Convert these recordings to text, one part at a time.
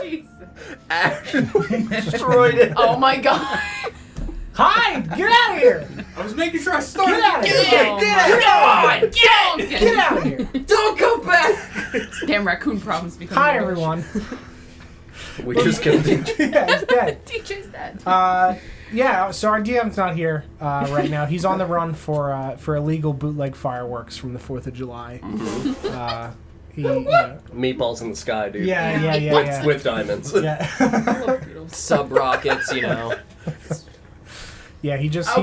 Jesus. Ash destroyed it. Oh my god. Hi! Get out of here! I was making sure I started. Get out of here! Get out of here! Don't come back. Damn raccoon problems become. Hi, everyone. We just killed DJ. Yeah, he's dead. DJ's dead. Yeah, so our DM's not here right now. He's on the run for illegal bootleg fireworks from the 4th of July. Meatballs in the sky, dude. Yeah. With diamonds. Yeah. Sub rockets, you know. Yeah, he just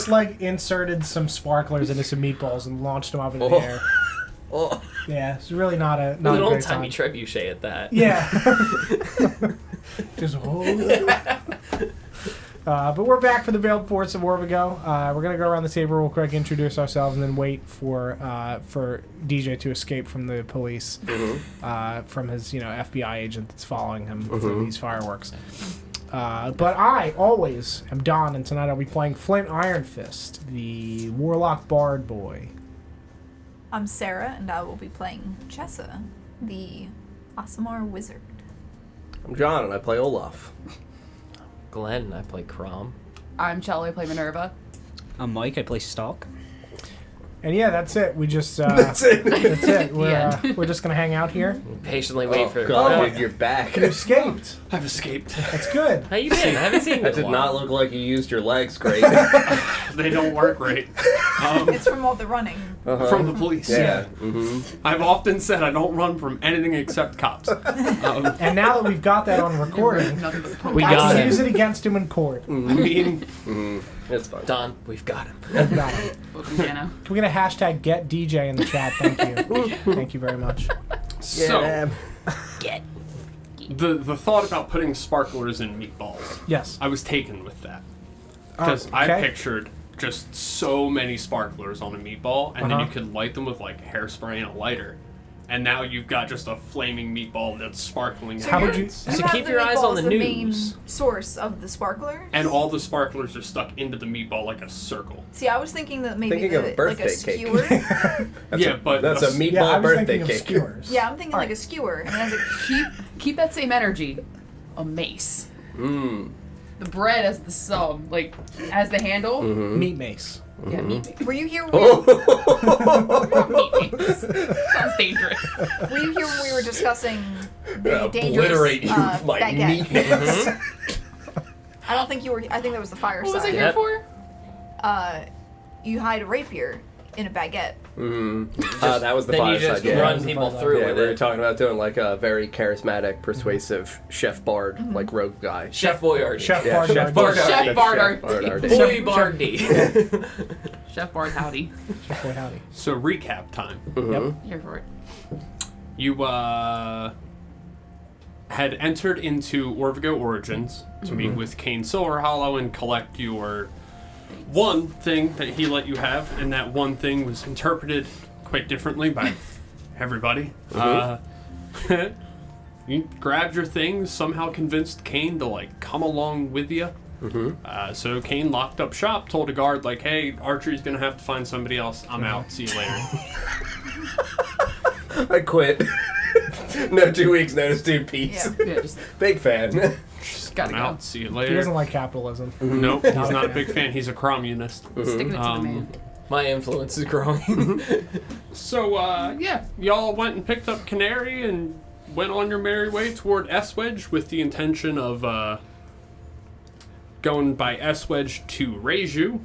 like inserted some sparklers into some meatballs and launched them up in the air. Oh. Yeah, it's really not a An old great timey time. trebuchet at that. Yeah. Just hold it. But we're back for the Veiled Force of Orvigo. We're gonna go around the table real quick, introduce ourselves, and then wait for DJ to escape from the police, from his FBI agent that's following him for these fireworks. But I always am Don, and tonight I'll be playing Flint Iron Fist, the Warlock Bard boy. I'm Sarah, and I will be playing Chessa, the Asimar Wizard. I'm John, and I play Olaf. Glenn and I play Crom. I'm Shelly, I play Minerva. I'm Mike, I play Stalk. And yeah, that's it. We just That's it. that's it. We're just gonna hang out here. Patiently wait for. God, dude, you're back. You escaped. I've escaped. That's good. How you been? I haven't seen you. That in a did while. not look like you used your legs great. They don't work right. It's from all the running. From the police. Yeah. I've often said I don't run from anything except cops. And now that we've got that on recording, Nothing but the police. We I got can him. use it against him in court. I mean, It's fine. Don, we've got him. We've got it. Welcome, Dano. Can we get a hashtag get DJ in the chat? Thank you. Thank you very much. so the thought about putting sparklers in meatballs, Yes. I was taken with that because I okay. pictured just so many sparklers on a meatball, and then you Uh-huh. could light them with like hairspray and a lighter. And now you've got just a flaming meatball that's sparkling. How would you- So have keep the your eyes on meatball the as the main news. source of the sparklers. And all the sparklers are stuck into the meatball like a circle. See, I was thinking that maybe Thinking of a like birthday a cake. skewer. But That's a Yeah, I meatball was birthday thinking of cake. skewers. Yeah, I'm thinking like a skewer. And then Keep that same energy. A mace. The bread as the sub, like as the handle. Meat mace. Yeah, meat. were you here? Oh. Meat mace. Sounds dangerous. Were you here when we were discussing the Obliterate dangerous you with my baguette? meat mace. I don't think you were. I think that was the fire What was I side. here for? You hide a rapier in a baguette. That was the Then you fireside. just Yeah. run people through Yeah, with we were it. talking about doing like a very charismatic, persuasive chef bard, like rogue guy. Chef Boyardee. Chef Yeah, Bard. Chef Bard. Bard. Chef Bard. Boy Bardy. Chef Bard, howdy. Boy, howdy. So recap time. Yep. Here for it. You had entered into Orvigo Origins to meet with Kane Silverhollow and collect your one thing that he let you have, and that one thing was interpreted quite differently by everybody. You grabbed your things, somehow convinced Kane to like come along with you. So Kane locked up shop, told a guard like, "Hey, Archery's gonna have to find somebody else. I'm out. See you later." I quit. No 2 weeks notice, dude. Peace. Yeah. Yeah, just Big fan. gotta I'm go. out. See you He later. doesn't like capitalism. Nope, he's not a big fan. He's a communist. Sticking it to the man. My influence is growing. So, yeah, y'all went and picked up Canary and went on your merry way toward S-Wedge with the intention of going by S-Wedge to Reiju,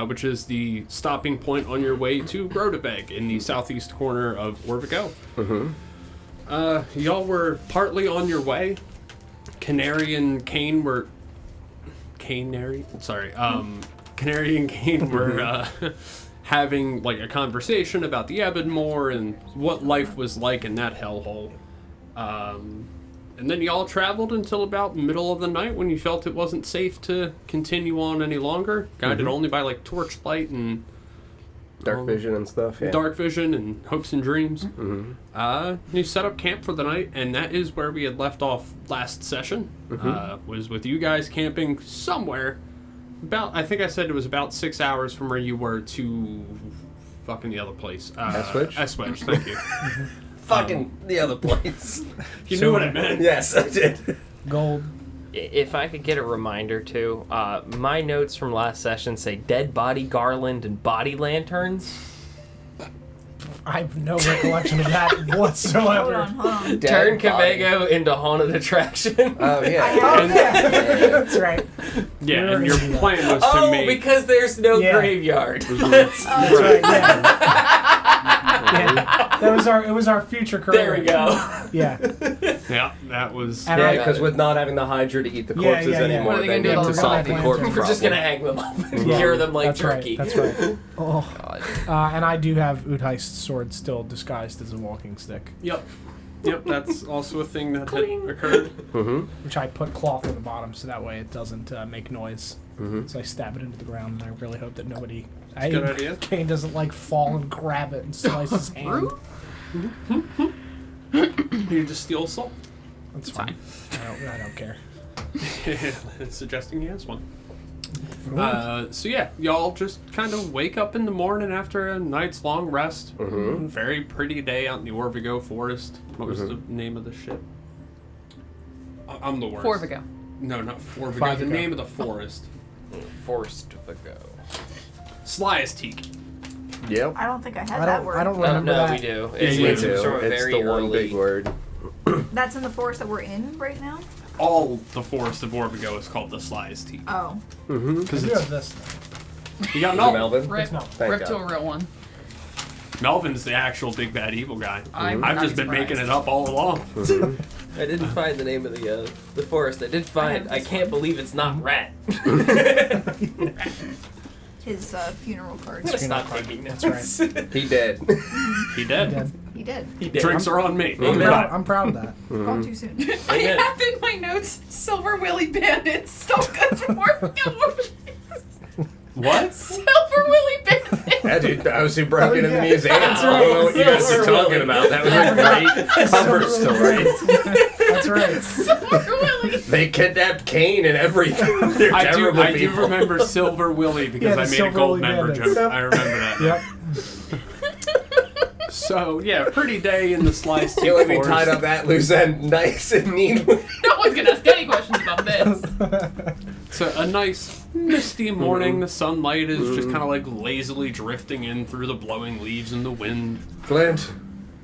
which is the stopping point on your way to Grotebeg in the southeast corner of Orvigo. Y'all were partly on your way. Canary and Kane were... Canary and Kane were having like a conversation about the Ebonmore and what life was like in that hellhole. And then y'all traveled until about middle of the night when you felt it wasn't safe to continue on any longer, guided only by like torchlight and Dark vision and stuff. Yeah. dark vision and hopes and dreams. You set up camp for the night, and that is where we had left off last session. Was with you guys camping somewhere about, I think I said it was about 6 hours from where you were to fucking the other place. S-Wedge? S-Wedge, thank you. Fucking the other place. You knew what I meant. Yes, I did. Gold. If I could get a reminder too, my notes from last session say dead body garland and body lanterns. I have no recollection of that whatsoever. Hold on. Turn Dead body. Kvego into haunted attraction. Oh, yeah. Oh, yeah. That's right. Yeah, We're and your gonna do that. plan was to Oh, make. because there's no Yeah. graveyard. That's right, yeah. It was our future career. There we go. Yeah. Yeah, that was. And Yeah, I- because with not having the Hydra to eat the Yeah, corpses yeah, yeah. anymore, What are they they gonna do need with to all the solve the body corpse lanterns? We're just gonna problem. hang them up and Yeah, cure them like that's turkey. Right, that's right. Oh. God. And I do have Utheist's sword still disguised as a walking stick, Yep. Yep, that's also a thing that had occurred. Mm-hmm. which I put cloth on the bottom so that way it doesn't make noise. Mm-hmm. So I stab it into the ground, and I really hope that nobody. Good idea. Kane doesn't like fall and grab it and slice his hand. You just steal soul. That's fine. I don't care. Suggesting he has one. So yeah, y'all just kind of wake up in the morning after a night's long rest. Mm-hmm. Very pretty day out in the Orvigo forest. What was the name of the ship? I'm the worst. Orvigo. No, not Orvigo. Five The ago. name of the forest. Forced to go. Slyest Tiki. Yep. I don't think I had that word. I don't remember No, that. we do. Yeah, It's, you it's do. from a It's very the one early. big word. That's in the forest that we're in right now? All the forest of Orvigo is called the Slyest Tiki. Oh. Mm-hmm. I Because do have this. you got Melvin. Melvin. Melvin? Rip, No. Thank rip to God. a real one. Melvin's the actual big bad evil guy. I'm I've not just been surprised. making it up all along. I didn't find the name of the forest. I did find. I can't believe it's not Rat. His funeral cards. I'm gonna stop taking notes. That's right. He did. He did. Dead. He did. He did. Drinks are on me. Amen. I'm proud of that. Gone too soon. I Amen. have in my notes Silver Willy Bandit still good for Orvigo. What? Silver Willy Bandit. Yeah, dude, I was broken in the yeah. museum. That's I don't know right. what you guys are Silver talking Willy. about. That was a great cover story. That's right. Silver Willy. They kidnapped Kane and everything. They're I do terrible people. remember Silver Willy because Yeah, I the made a Silver gold Willy member Bandits. joke. I remember that. Yep. So yeah, pretty day in the Slice Tiki You let me forest. tied up that loose end nice and neatly. No one's gonna ask any questions about this. So a nice misty morning. The sunlight is just kind of like lazily drifting in through the blowing leaves and the wind. Flint.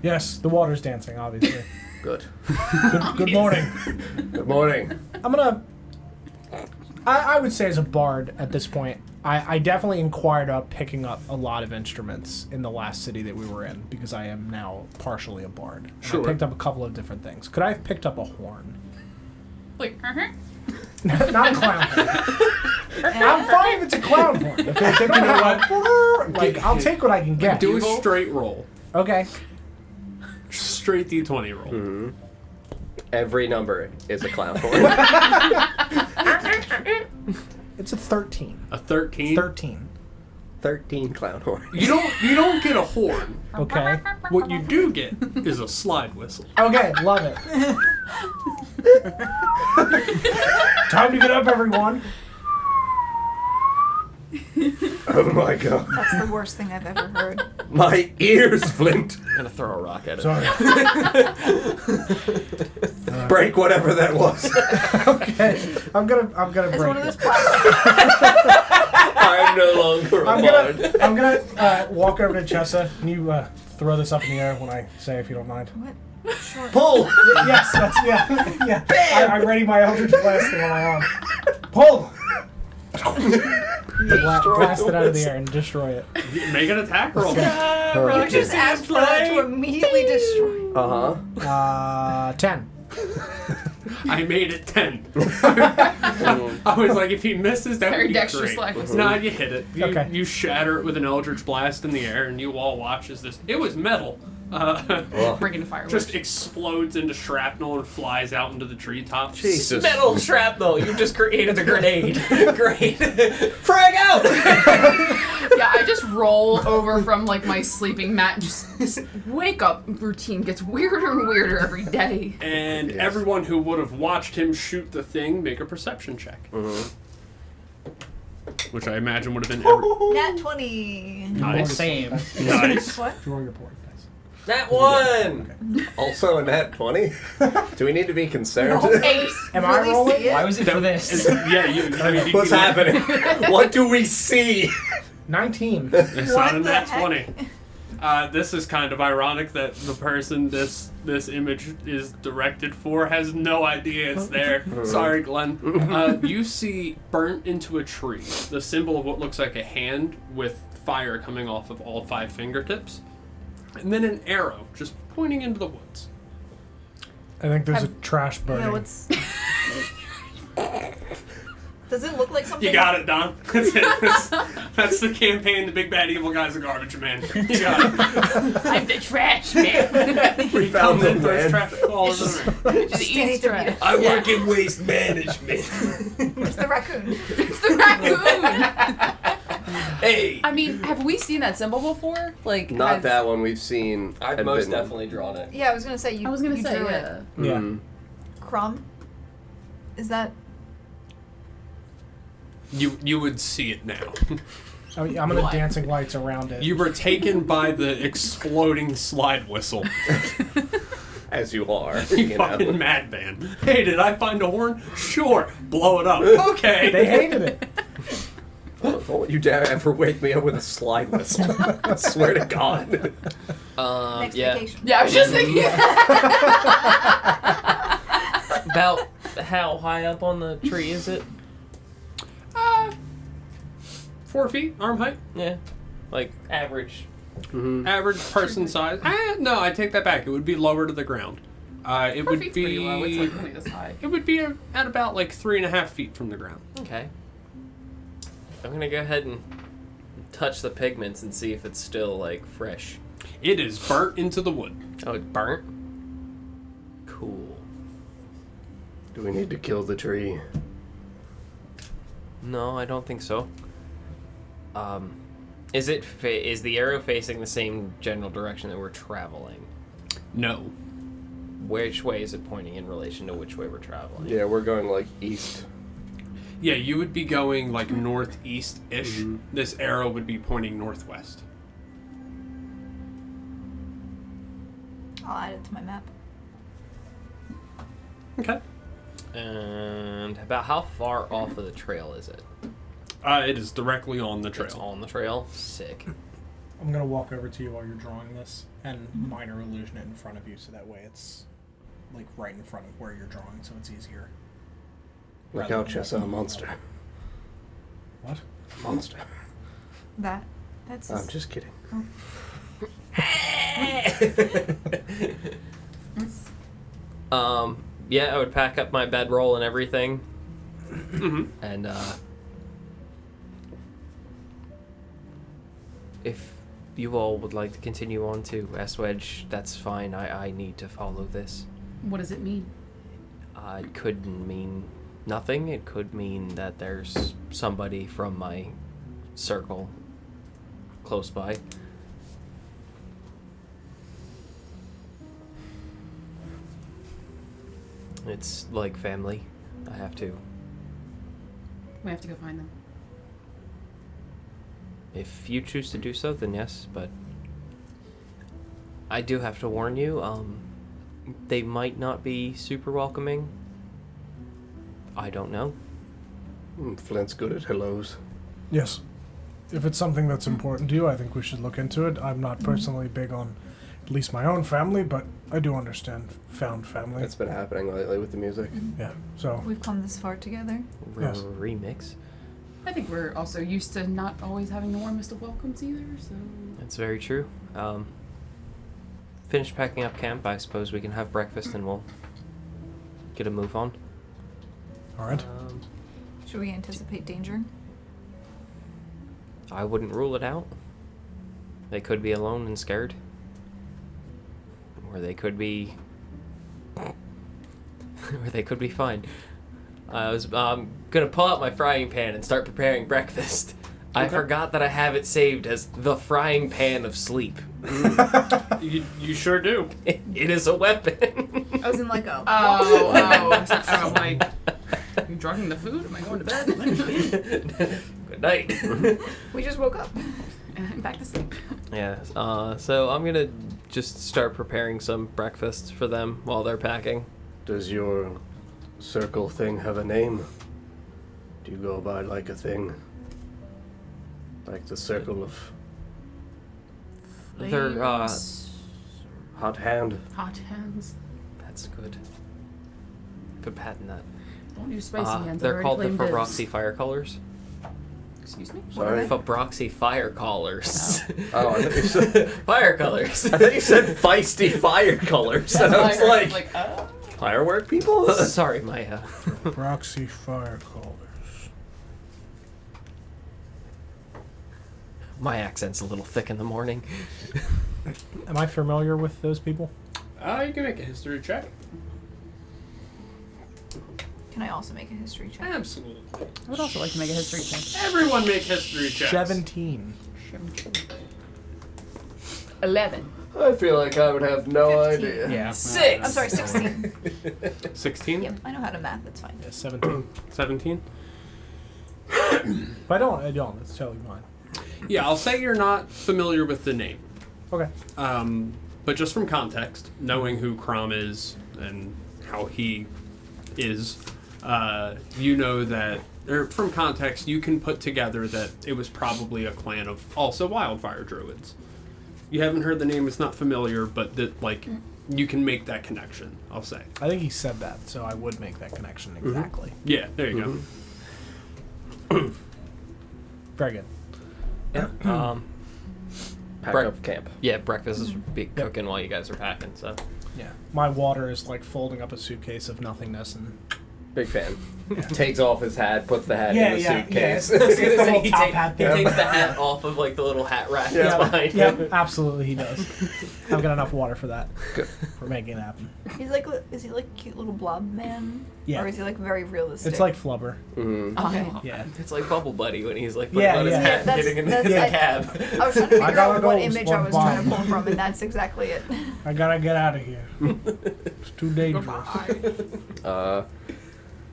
Yes, the water's dancing, obviously. Good. Good morning. Good morning. I'm gonna. I would say as a bard at this point, I definitely inquired about picking up a lot of instruments in the last city that we were in because I am now partially a bard. And Sure. I picked up a couple of different things. Could I have picked up a horn? Like, Not clown horn. I'm fine if it's a clown horn. If they don't have like, I'll take what I can get. Do a straight roll. Okay. Straight D20 roll. Mm-hmm. Every number is a clown horn. It's a 13. A 13. 13. 13 clown horns. You don't get a horn. Okay. What you do get is a slide whistle. Okay, love it. Time to get up, everyone. Oh my god. That's the worst thing I've ever heard. My ears, Flint. I'm gonna throw a rock at it. Sorry. Break whatever that was. Okay. I'm gonna It's break one of it. those plastic. I'm no longer a I'm bard. gonna walk over to Chessa and you throw this up in the air when I say, if you don't mind. What? Sure. Pull. Yes, that's yeah. I ready my Eldritch Blast thing on my arm. Pull. Blast it out of the air and destroy it. Make an attack roll. You just asked for that to immediately destroy. Uh-huh. 10. I made it 10. I was like, if he misses, that Very would be dexterous great. slide whistle. Nah, you hit it. Okay. You shatter it with an Eldritch Blast in the air, and you all watch as this. It was metal. Breaking the fireworks. Just explodes into shrapnel and flies out into the treetops. Jesus. Metal shrapnel. You just created a grenade. Great. Frag out. Yeah, I just roll over from like my sleeping mat and just this wake up routine gets weirder and weirder every day. And everyone who would have watched him shoot the thing, make a perception check. Which I imagine would have been Nat 20. nice. Same. Nice. What? Draw your board, guys. That one! Also a nat 20? Do we need to be concerned? Ace. Am I rolling? see it? Why was it for this? Yeah, I mean, What's happening? What do we see? 19. It's What not a the nat heck? 20. This is kind of ironic that the person this image is directed for has no idea it's there. Sorry, Glenn. You see burnt into a tree the symbol of what looks like a hand with fire coming off of all 5 fingertips, and then an arrow just pointing into the woods. I think there's a trash burning. Yeah, what's... Does it look like something? You got it, Don. That's it. That's the campaign. The big bad evil guy's a garbage man. You got it. I'm the trash man. We found the Throws land. trash all over the room. The East trash. I work in waste management. It's the raccoon. It's the raccoon. Hey! I mean, have we seen that symbol before? Like, Not has- that one we've seen. I've and most been- definitely drawn it. Yeah, I was gonna say you. I was gonna you say, drew yeah. it. Yeah. Mm. Crumb. Is that? You would see it now. I'm gonna What? dancing lights around it. You were taken by the exploding slide whistle. As you are. You You fucking know. madman. Hey, did I find a horn? Sure. Blow it up. Okay. They hated it. Don't you dare ever wake me up with a slide whistle. I swear to God. Next Yeah. vacation. Yeah, I was just thinking. About how high up on the tree is it? 4 feet, arm height. Yeah. Like, average. Average person size. No, I take that back. It would be lower to the ground. It would Feet's be. pretty low. It's like only this high. It would be at about like 3.5 feet from the ground. Okay. I'm gonna go ahead and touch the pigments and see if it's still, like, fresh. It is burnt into the wood. Oh, it's burnt? Cool. Do we need to kill the tree? No, I don't think so. Is the arrow facing the same general direction that we're traveling? No. Which way is it pointing in relation to which way we're traveling? Yeah, we're going like east. Yeah, you would be going like northeast-ish. This arrow would be pointing northwest. I'll add it to my map. Okay. And about how far off of the trail is it? It is directly on the trail. It's on the trail? Sick. I'm gonna walk over to you while you're drawing this and minor illusion it in front of you, so that way it's like right in front of where you're drawing, so it's easier. Look Rather out, than Chessa, a monster. What? Monster. That's. I'm just kidding. Yeah, I would pack up my bedroll and everything. And, if you all would like to continue on to S-Wedge, that's fine. I need to follow this. What does it mean? It could mean nothing. It could mean that there's somebody from my circle close by. It's like family. I have to. We have to go find them. If you choose to do so, then yes, but I do have to warn you, they might not be super welcoming. I don't know. Flint's good at hellos. Yes. If it's something that's important to you, I think we should look into it. I'm not personally big on at least my own family, but I do understand found family. That's been happening lately with the music. Yeah. So We've come this far together. Yes. Remix. I think we're also used to not always having the warmest of welcomes either, so... That's very true. Finish packing up camp. I suppose we can have breakfast and we'll get a move on. all right. Should we anticipate danger? I wouldn't rule it out. They could be alone and scared. Or they could be... or they could be fine. I was gonna pull out my frying pan and start preparing breakfast. I forgot that I have it saved as the frying pan of sleep. You sure do. It is a weapon. I was in like a. I'm like, you drugging the food? Am I going to bed? Good night. We just woke up. And I'm back to sleep. Yeah. So I'm gonna just start preparing some breakfast for them while they're packing. Does your circle thing have a name? Do you go by like a thing? Like the circle of They're, Flames. hot hand? Hot hands. That's good. Could patent that. Don't do spicy hands. They're I already called the claimed dibs. Fabroxy Fire Colors. Excuse me? Sorry? Fabroxy Fire Colors. Oh, I thought you said, Fire Colors. I thought you said feisty fire colors. And I was like, firework people? Sorry, Maya. Proxy fire colors. My accent's a little thick in the morning. Am I familiar with those people? You can make a history check. Can I also make a history check? Absolutely. I would also like to make a history check. Everyone make history checks. 17. 11. I feel like I would have no 15. idea. Yeah. I'm sorry, 16. 16? Yep, I know how to math, it's fine. Yeah, 17. 17? If I don't. It's totally fine. Yeah, I'll say you're not familiar with the name. Okay. But just from context, knowing who Crom is and how he is, you know that, or from context, you can put together that it was probably a clan of also wildfire druids. You haven't heard the name, it's not familiar, but that, like, you can make that connection, I'll say. I think he said that, so I would make that connection exactly. Yeah, there you go. Very good. Yeah. Pack Right. up camp. Yeah, breakfast is cooking while you guys are packing, so. Yeah. My water is like folding up a suitcase of nothingness and. Big fan. Takes off his hat, puts the hat Yeah, in the yeah, suitcase. yeah, it's the whole he top take- hat he thing. takes the hat off of like the little hat rack Yeah. that's behind him. Yep, absolutely he does. I've got enough water for that. Good. For making it happen. He's like, is he like a cute little blob man? Yeah. Or is he like very realistic? It's like flubber. Mm. Okay. Yeah. It's like Bubble Buddy when he's like putting Yeah, on his yeah. hat Yeah, and that's- getting in the that's- cab. I was trying to figure gotta out what go, image I was SpongeBob. trying to pull from, and that's exactly it. I gotta get out of here. It's too dangerous.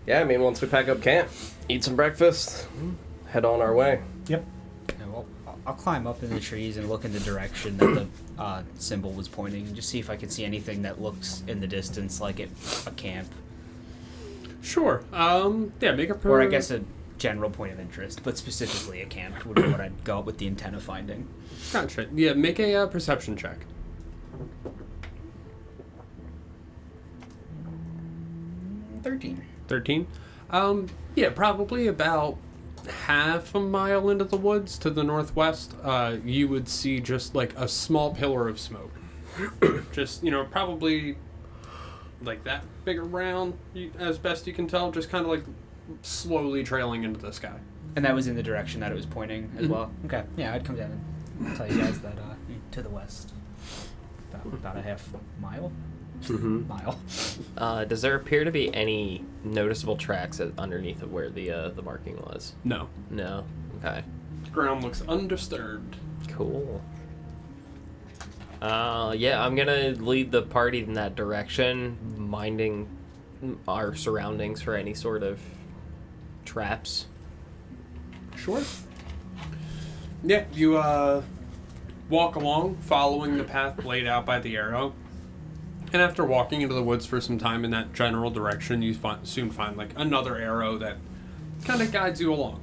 Yeah, I mean, once we pack up camp, eat some breakfast, head on our way. Yep. Yeah, well, I'll climb up in the trees and look in the direction that the symbol was pointing, and just see if I can see anything that looks in the distance like a camp, Sure. Yeah, make a or I guess a general point of interest, but specifically a camp would be what I'd go up with the intent of finding. Gotcha. Yeah, make a perception check. 13. 13. Yeah, probably about half a mile into the woods to the northwest, you would see just like a small pillar of smoke. Just, probably like that big around, as best you can tell, just kind of like slowly trailing into the sky. And that was in the direction that it was pointing as Mhm. well. Okay, yeah, I'd come down and tell you guys that to the west, about a half mile. Mm-hmm. Mile. Does there appear to be any noticeable tracks underneath of where the marking was? No. No. Okay. Ground looks undisturbed. Cool. Yeah, I'm gonna lead the party in that direction, minding our surroundings for any sort of traps. Sure. Yeah, you walk along, following the path laid out by the arrow. And after walking into the woods for some time in that general direction, you soon find like another arrow that kind of guides you along.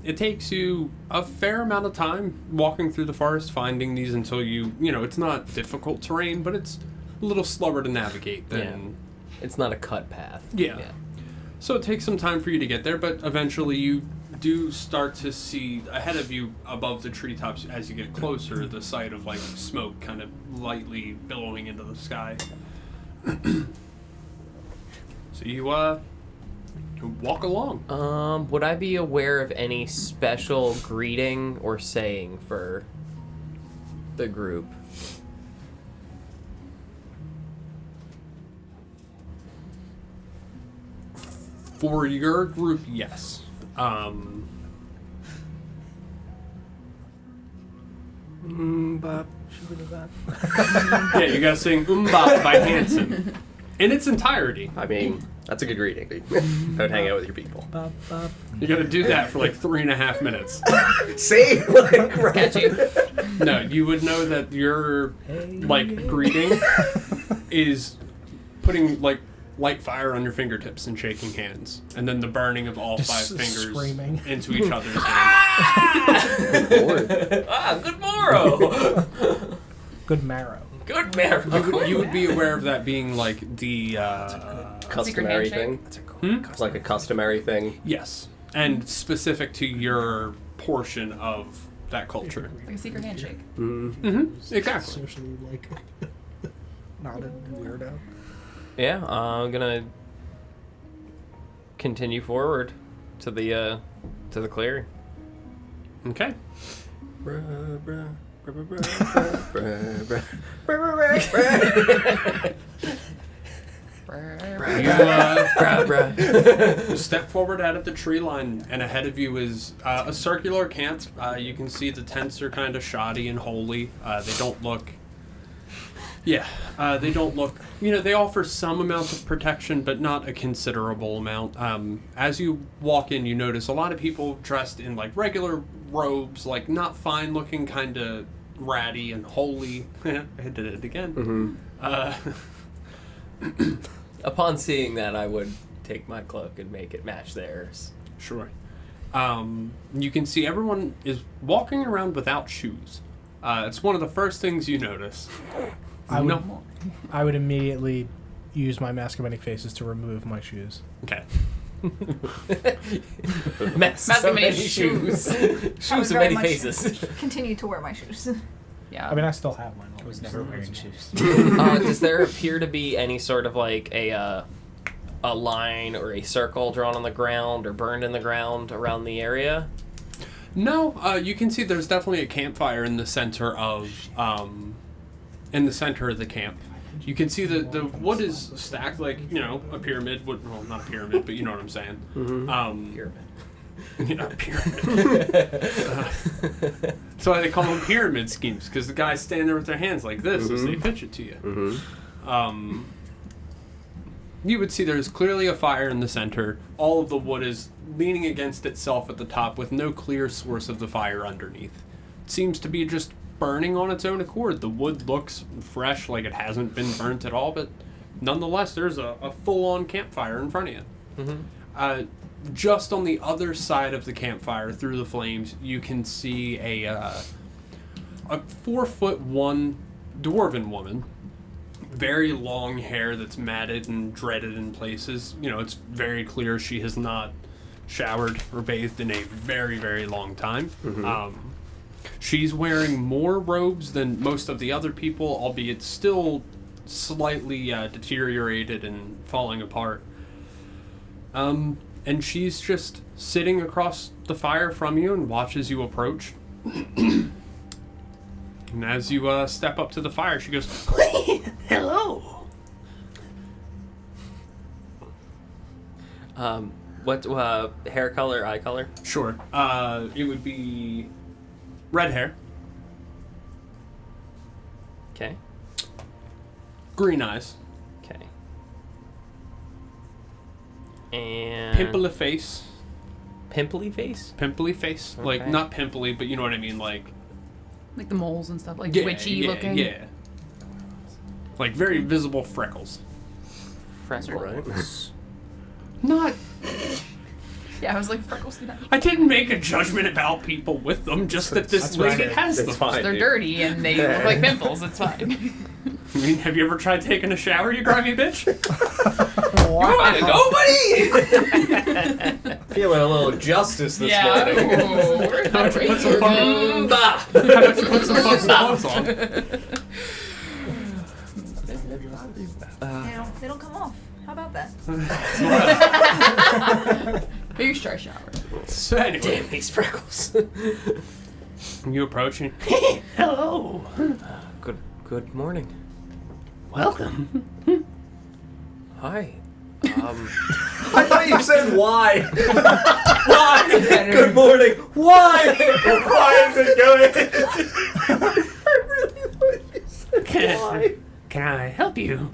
It takes you a fair amount of time walking through the forest, finding these until it's not difficult terrain, but it's a little slower to navigate than... It's not a cut path. Yeah. So it takes some time for you to get there, but eventually you do start to see ahead of you above the treetops as you get closer the sight of like smoke kind of lightly billowing into the sky. So you walk along. Would I be aware of any special greeting or saying for the group? For your group, yes. Bop. Yeah, you gotta sing Umbop by Hanson in its entirety. I mean, that's a good greeting. Don't hang out with your people. You gotta do that for like 3.5 minutes. See? Like, right. Catchy. No, you would know that your like greeting is puting like light fire on your fingertips and shaking hands, and then the burning of all Just 5 fingers screaming. into each other's hands. Good morrow. Good marrow. Good marrow. You would be aware of that being like the Customary handshake? thing. It's like a customary thing. yes, and specific to your portion of that culture. Like a secret handshake. Exactly. Socially, like, not a weirdo. Yeah, I'm gonna continue forward to the clearing. Okay. You step forward out of the tree line, and ahead of you is a circular camp. You can see the tents are kind of shoddy and holy. They don't look... Yeah, they don't look... You know, they offer some amount of protection, but not a considerable amount. As you walk in, you notice a lot of people dressed in, like, regular robes, like, not fine-looking, kind of ratty and holy. I did it again. Upon seeing that, I would take my cloak and make it match theirs. Sure. You can see everyone is walking around without shoes. It's one of the first things you notice. I would immediately use my Mask of Many Faces to remove my shoes. Okay. Mask of many shoes. Shoes of many faces. Continue to wear my shoes. Yeah. I mean, I still have mine. I was never wearing shoes. Does there appear to be any sort of like a line or a circle drawn on the ground or burned in the ground around the area? No, you can see there's definitely a campfire in the center of the camp. You can see the wood is stacked like, you know, a pyramid. Well, not a pyramid, but you know what I'm saying. Pyramid. Not pyramid. That's why they call them pyramid schemes, because the guys stand there with their hands like this as they pitch it to you. You would see there's clearly a fire in the center. All of the wood is leaning against itself at the top with no clear source of the fire underneath. It seems to be just burning on its own accord. The wood looks fresh, like it hasn't been burnt at all, but nonetheless, there's a full-on campfire in front of you. Just on the other side of the campfire, through the flames, you can see a 4'1" dwarven woman. Very long hair that's matted and dreaded in places. You know, it's very clear she has not showered or bathed in a very, very long time. She's wearing more robes than most of the other people, albeit still slightly deteriorated and falling apart. And she's just sitting across the fire from you and watches you approach. And as you step up to the fire, she goes, "Hello." What hair color, eye color? Sure. It would be red hair, Okay. green eyes, Okay. And pimply face. pimply face? Pimply face. Like, Okay. not pimply, but you know what I mean, like... Like the moles and stuff, like Yeah, witchy yeah, looking. Yeah. Like, very visible freckles. Freckles. Right. Not... Yeah, I was like, freckles. I didn't make a judgment about people with them, just that this That's lady fine. has them. It's fine. They're dude. dirty and they look like pimples. It's fine. I mean, have you ever tried taking a shower, you grimy bitch? Gotta go, buddy! Feeling a little justice this yeah. morning. Ooh, we're How about you put some fun- Bah. How about you put some clothes on? You know, they don't come off. How about that? Maybe try shower. So anyway, Damn these freckles. you approaching. Hello. Good morning. Welcome. Hi. I thought you said why. Why? Good morning. Why? Why is it going? Can I help you?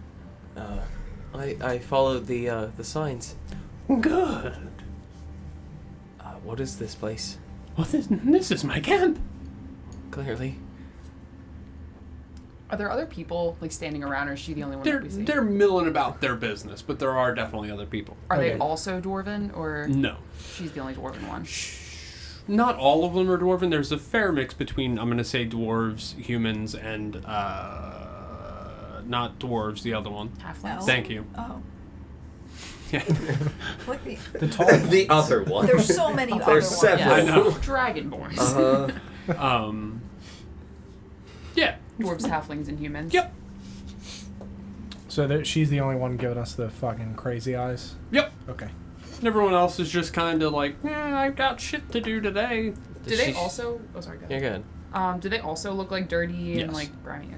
I followed the signs. Good. What is this place? Well, this is my camp. Clearly. Are there other people like standing around, or is she the only one They're that we see? they're milling about their business, but there are definitely other people. Are they Okay. also dwarven, or No. she's the only dwarven one? Not all of them are dwarven. There's a fair mix between, I'm going to say, dwarves, humans, and not dwarves, the other one. Halflings. Thank you. Oh. Yeah. Like the, The tall The other one. there's so many other There's ones. several. I know. Dragonborns. Yeah. Dwarves, halflings, and humans. Yep. So she's the only one giving us the fucking crazy eyes. Yep. Okay. And everyone else is just kind of like, I've got shit to do today. Do they also? Oh, sorry. Go You're ahead. good. Do they also look like dirty and Yes. like grimy? Okay.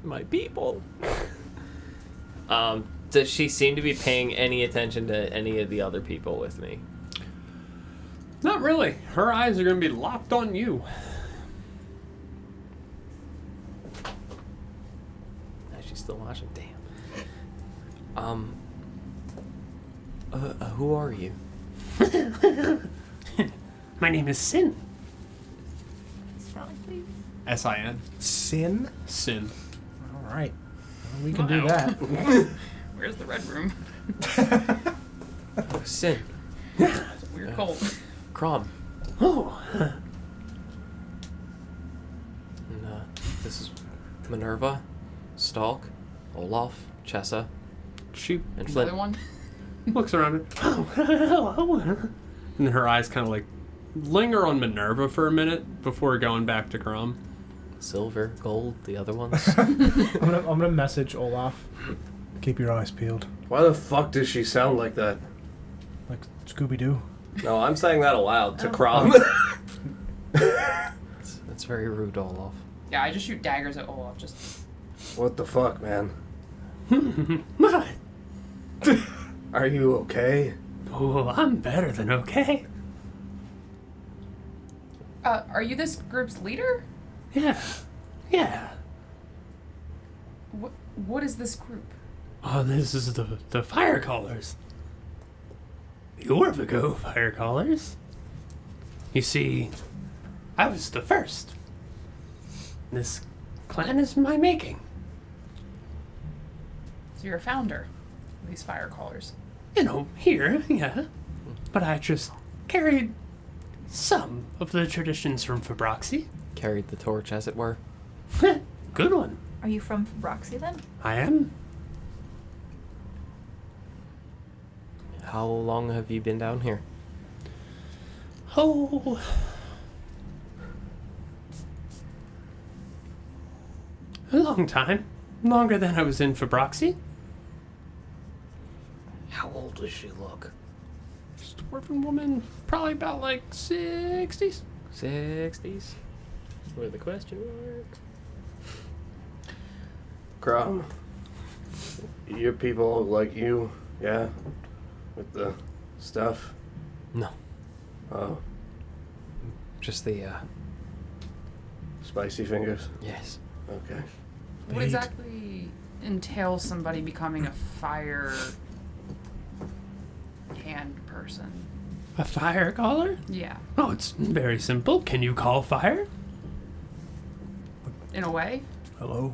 My people. Does she seem to be paying any attention to any of the other people with me? Not really. Her eyes are going to be locked on you. She's still watching. Damn. Who are you? My name is Sin. Spelling, please. S-I-N. Sin? Sin. All right. Well, we can do Wow. that. Where's the red room? Sin. It's a weird cult. Crom. Oh. And, this is Minerva, Stalk, Olaf, Chessa, She and The other Flint. one. looks around and, oh, hello. And her eyes kind of like linger on Minerva for a minute before going back to Crom. Silver, gold, the other ones. I'm gonna message Olaf. Keep your eyes peeled. Why the fuck does she sound like that? Like Scooby Doo. No, I'm saying that aloud to Oh. Crom. That's very rude, Olaf. Yeah, I just shoot daggers at Olaf. Just What the fuck, man? What? Are you okay? Oh, I'm better than okay. are you this group's leader? Yeah. What is this group? Oh, this is the fire callers. The Orvigo fire callers. You see, I was the first. This clan is my making. So you're a founder of these fire callers. You know, here, yeah. But I just carried some of the traditions from Fabroxy. Carried the torch, as it were. Good one. Are you from Roxy then? I am. How long have you been down here? Oh. A long time. Longer than I was in Fabroxy. How old does she look? Just a dwarven woman, probably about like 60s. 60s? With a question mark. Crom. Your people look like you, yeah? With the stuff? No. Oh, Just the, spicy fingers? yes. Okay. What exactly entails somebody becoming a fire hand person? A fire caller? Yeah, Oh, it's very simple. Can you call fire? in a way. Hello.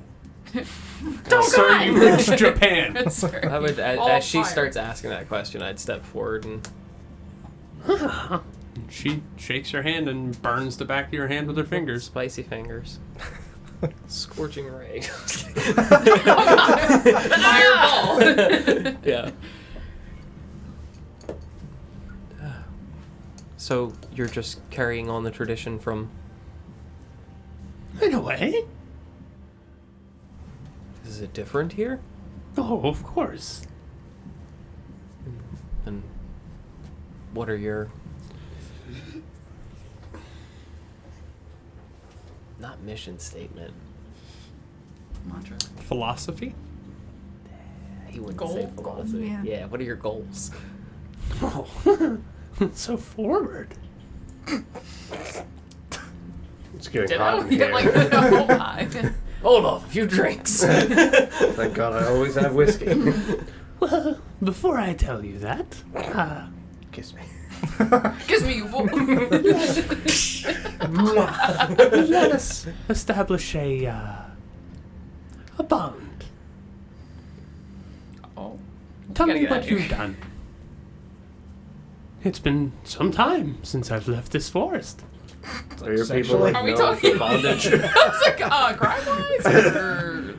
Sir, you reached Japan. Sorry. I would, All as she fire. starts asking that question, I'd step forward and She shakes your hand and burns the back of your hand with her fingers. spicy fingers. Scorching ray. Fireball. Yeah. So you're just carrying on the tradition from. In a way. Is it different here? Oh, of course. And what are your. Not mission statement. Mantra. Philosophy? He wouldn't Goal? say philosophy. Yeah. Yeah, what are your goals? Oh, so forward. It's getting Ditto? hot in Yeah, here. like, oh my. Hold off, a few drinks. Thank God I always have whiskey. Well, before I tell you that, Kiss me. Kiss me, you fool. let us establish a a bond. Oh. Tell Gotta me get out what of here. you've done. It's been some time since I've left this forest. Are your Sexually? people like Are we known talking for bondage? I was like, crime-wise or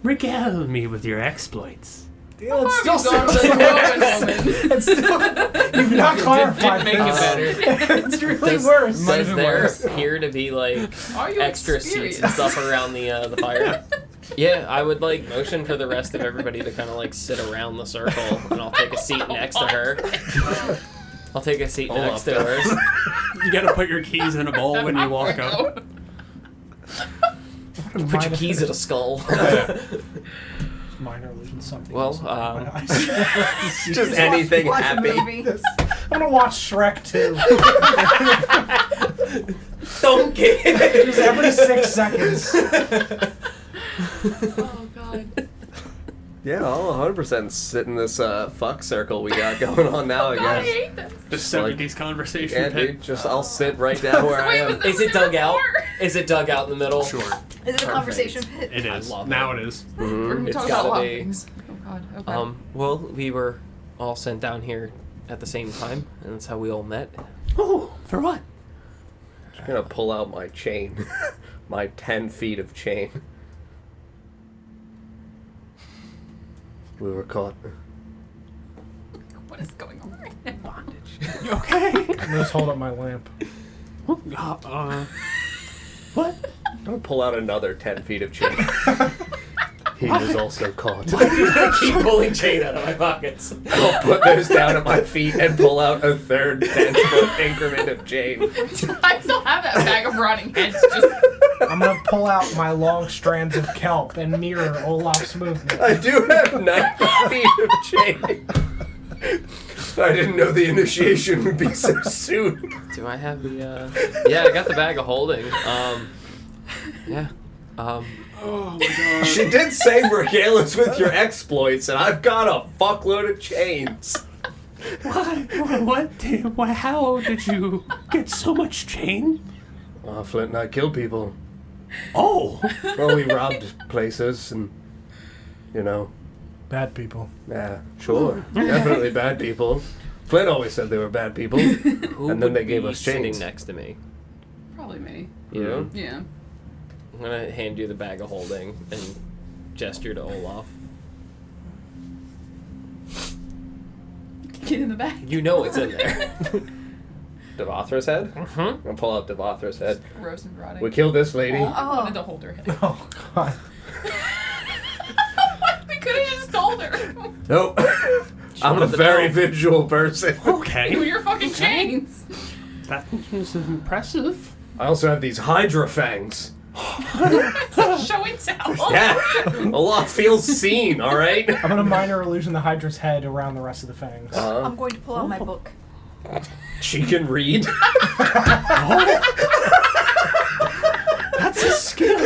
Regale me with your exploits. Yeah, it's How still far have you gone with the woman? It's still. You've not clarified make it this. better. It's really Does, worse. does there appear to be like Are you extra seats and experienced? stuff around the fire? Yeah, I would like motion for the rest of everybody to kind of like sit around the circle, and I'll take a seat next to her. I'll take a seat next to hers. You gotta put your keys in a bowl when you walk up. Put your keys in a skull. Minor illusion something. Well, Just anything Watch a happy. movie. I'm gonna watch Shrek 2. don't get Just every 6 seconds. Oh god. Yeah, I'll 100% sit in this fuck circle we got going on now, I God, I guess. hate this. The 70s conversation Yeah, pit. dude, just I'll sit right down where I Wait, am. was this Is it dug out? before? Is it dug out in the middle? Sure, Is it a conversation pit? it is. love Now it. it is. We're gonna be It's talking about a gotta lot be. of things. Oh god. Okay. Well, we were all sent down here at the same time, and that's how we all met. Oh, for what? I'm gonna pull out my chain. My 10 feet of chain. We were caught. What is going on right now? Bondage. You okay? I'm gonna just hold up my lamp. What? I'm gonna pull out another 10 feet of chain. He was also caught. I keep pulling chain out of my pockets. I'll put those down at my feet and pull out a third 10-foot increment of chain. I still have that bag of rotting heads. Just I'm gonna pull out my long strands of kelp and mirror Olaf's movement. I do have 90 feet of chain. I didn't know the initiation would be so soon. Do I have the? Yeah, I got the bag of holding. Yeah. Oh my god. She did say regale us with your exploits, and I've got a fuckload of chains. How did you get so much chain? Flint and I killed people. Oh, Well, we robbed places and, you know, Bad people. yeah, sure. Definitely bad people. Flint always said they were bad people. Who And then would they gave be us sitting chains. next to me? probably me. You? Yeah. I'm gonna hand you the bag of holding and gesture to Olaf. Get in the bag. You know it's in there. Devathra's head? Mm-hmm. I'm gonna pull out Devathra's head. Gross and rotting. We killed this lady. I wanted to hold her head. Oh god. We could have just told her. Nope. I'm a wanted to very know. visual person. Give me okay. your fucking chains. That is impressive. I also have these Hydra fangs. Show and tell. Yeah, a lot feels seen, alright? I'm gonna minor illusion the Hydra's head around the rest of the fangs. I'm going to pull out my book. She can read. That's a skill.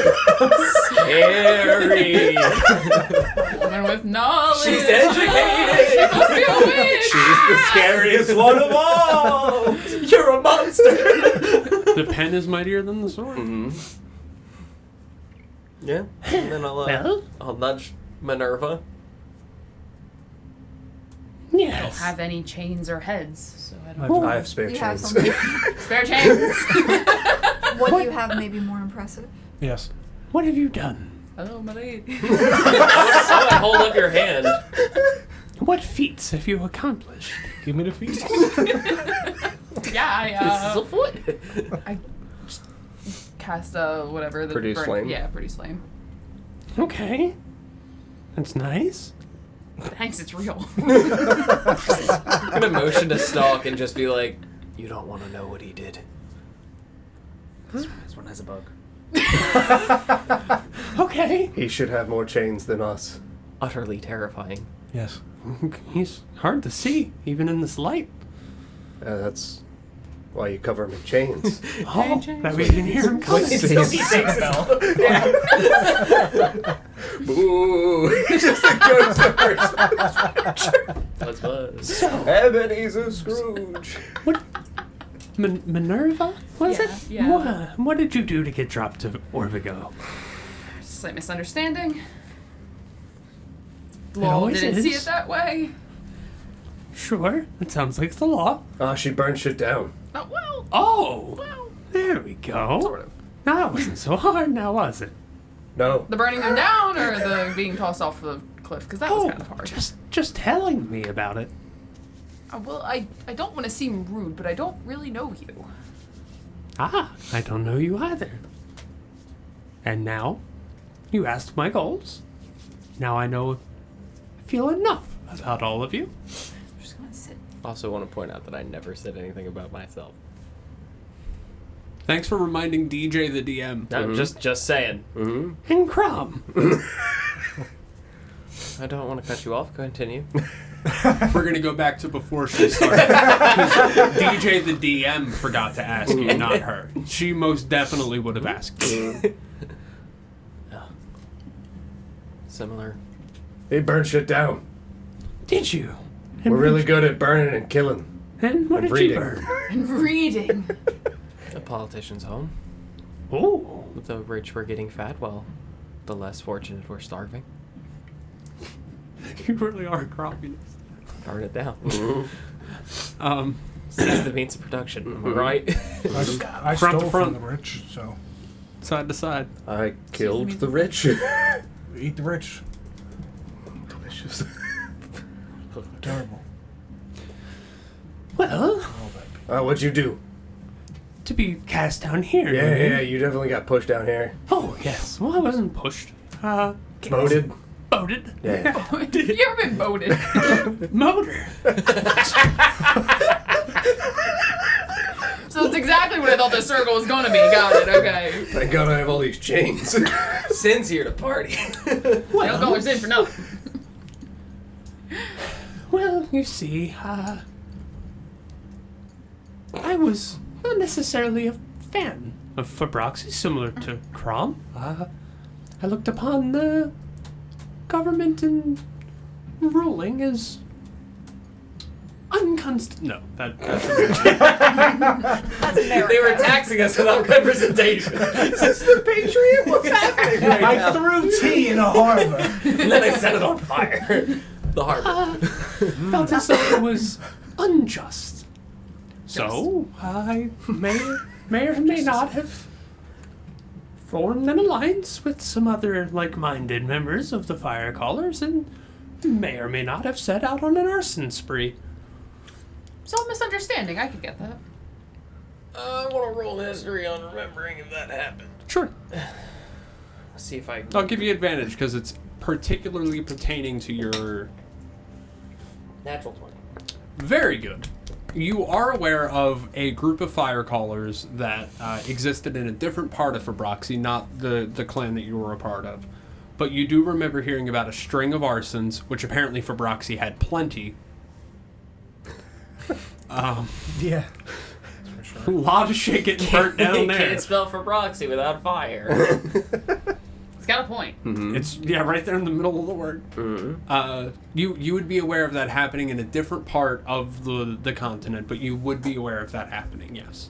Scary. Woman with knowledge. She's educated. She must be a witch. She's the scariest one of all. You're a monster. The pen is mightier than the sword. Yeah. And then Well, I'll nudge Minerva. yes. Have any chains or heads? So I don't. I have spare You have chains. something. Spare chains. What you have may be more impressive. Yes. What have you done? Hello, my lady. Oh, I hold up your hand. What feats have you accomplished? Give me the feet. Yeah, This is a foot. I cast whatever the Produce flame? Yeah, produce flame. Okay. That's nice. Thanks, it's real. I'm gonna motion to stalk and just be like, you don't want to know what he did. This one has a bug. Okay. He should have more chains than us. Utterly terrifying. Yes. He's hard to see, even in this light. That's why you cover him in chains. Oh, that we can hear him coming. Boo! Just a ghost of Buzz. Ebenezer Scrooge. Minerva? Was Yeah, it? yeah. What did you do to get dropped to Orvigo? Slight misunderstanding. It Law always didn't see is. it that way. Sure, it sounds like the law. She burned shit down. Oh, well. Oh, Well. there we go. Sort of. No, that wasn't so hard now, was it? No. The burning them down or the being tossed off the cliff? Because that was Oh, kind of hard. just telling me about it. Well, I don't want to seem rude, but I don't really know you. Ah, I don't know you either. And now, you asked my goals. Now I feel enough about all of you. I'm just gonna sit. Also want to point out that I never said anything about myself. Thanks for reminding DJ the DM. No, just saying. Mm-hmm. And Crom. I don't want to cut you off. Continue. We're gonna go back to before she started. 'Cause DJ the DM forgot to ask you, not her. She most definitely would have asked you. Similar. They burned shit down. Did you? We're really good at burning and killing. And what and did reading. you burn? And reading. A politician's home. Oh, The rich were getting fat, while the less fortunate were starving. You really are a communist. Burn it down. Seize the means of production. Am I right? I Front to stole front. from the rich, so Side to side. I killed the rich. eat the rich. Delicious. Terrible. well, What'd you do? to be cast down here. Yeah, you mean? yeah, you definitely got pushed down here. Oh, yes. Well, I wasn't pushed. Voted. Boated. Yeah. You ever been voted? Motor. So it's exactly what I thought the circle was going to be. Got it. Okay. Thank God I have all these chains. Sin's here to party. I don't call her sin for nothing. Well, you see, I was not necessarily a fan of Fabroxy, similar to Crom. I looked upon the government and ruling as No, that's That's America. They were taxing us without representation. Is this the Patriot? What's happening right I now? threw tea in a harbor. And then they set it on fire. The harbor. felt as though it was unjust. So I may or may not have formed an alliance with some other like-minded members of the Fire Callers, and may or may not have set out on an arson spree. So a misunderstanding. I could get that. I want to roll history on remembering if that happened. Sure. Let's see if I. I'll give you advantage because it's particularly pertaining to your. Natural 20. Very good. You are aware of a group of fire callers that existed in a different part of Fabroxy, not the clan that you were a part of. But you do remember hearing about a string of arsons, which apparently Fabroxy had plenty. Yeah. A lot of shit getting burnt down there. Can't spell for proxy without fire. It's got a point. It's right there in the middle of the word. You would be aware of that happening in a different part of the continent, but you would be aware of that happening, yes.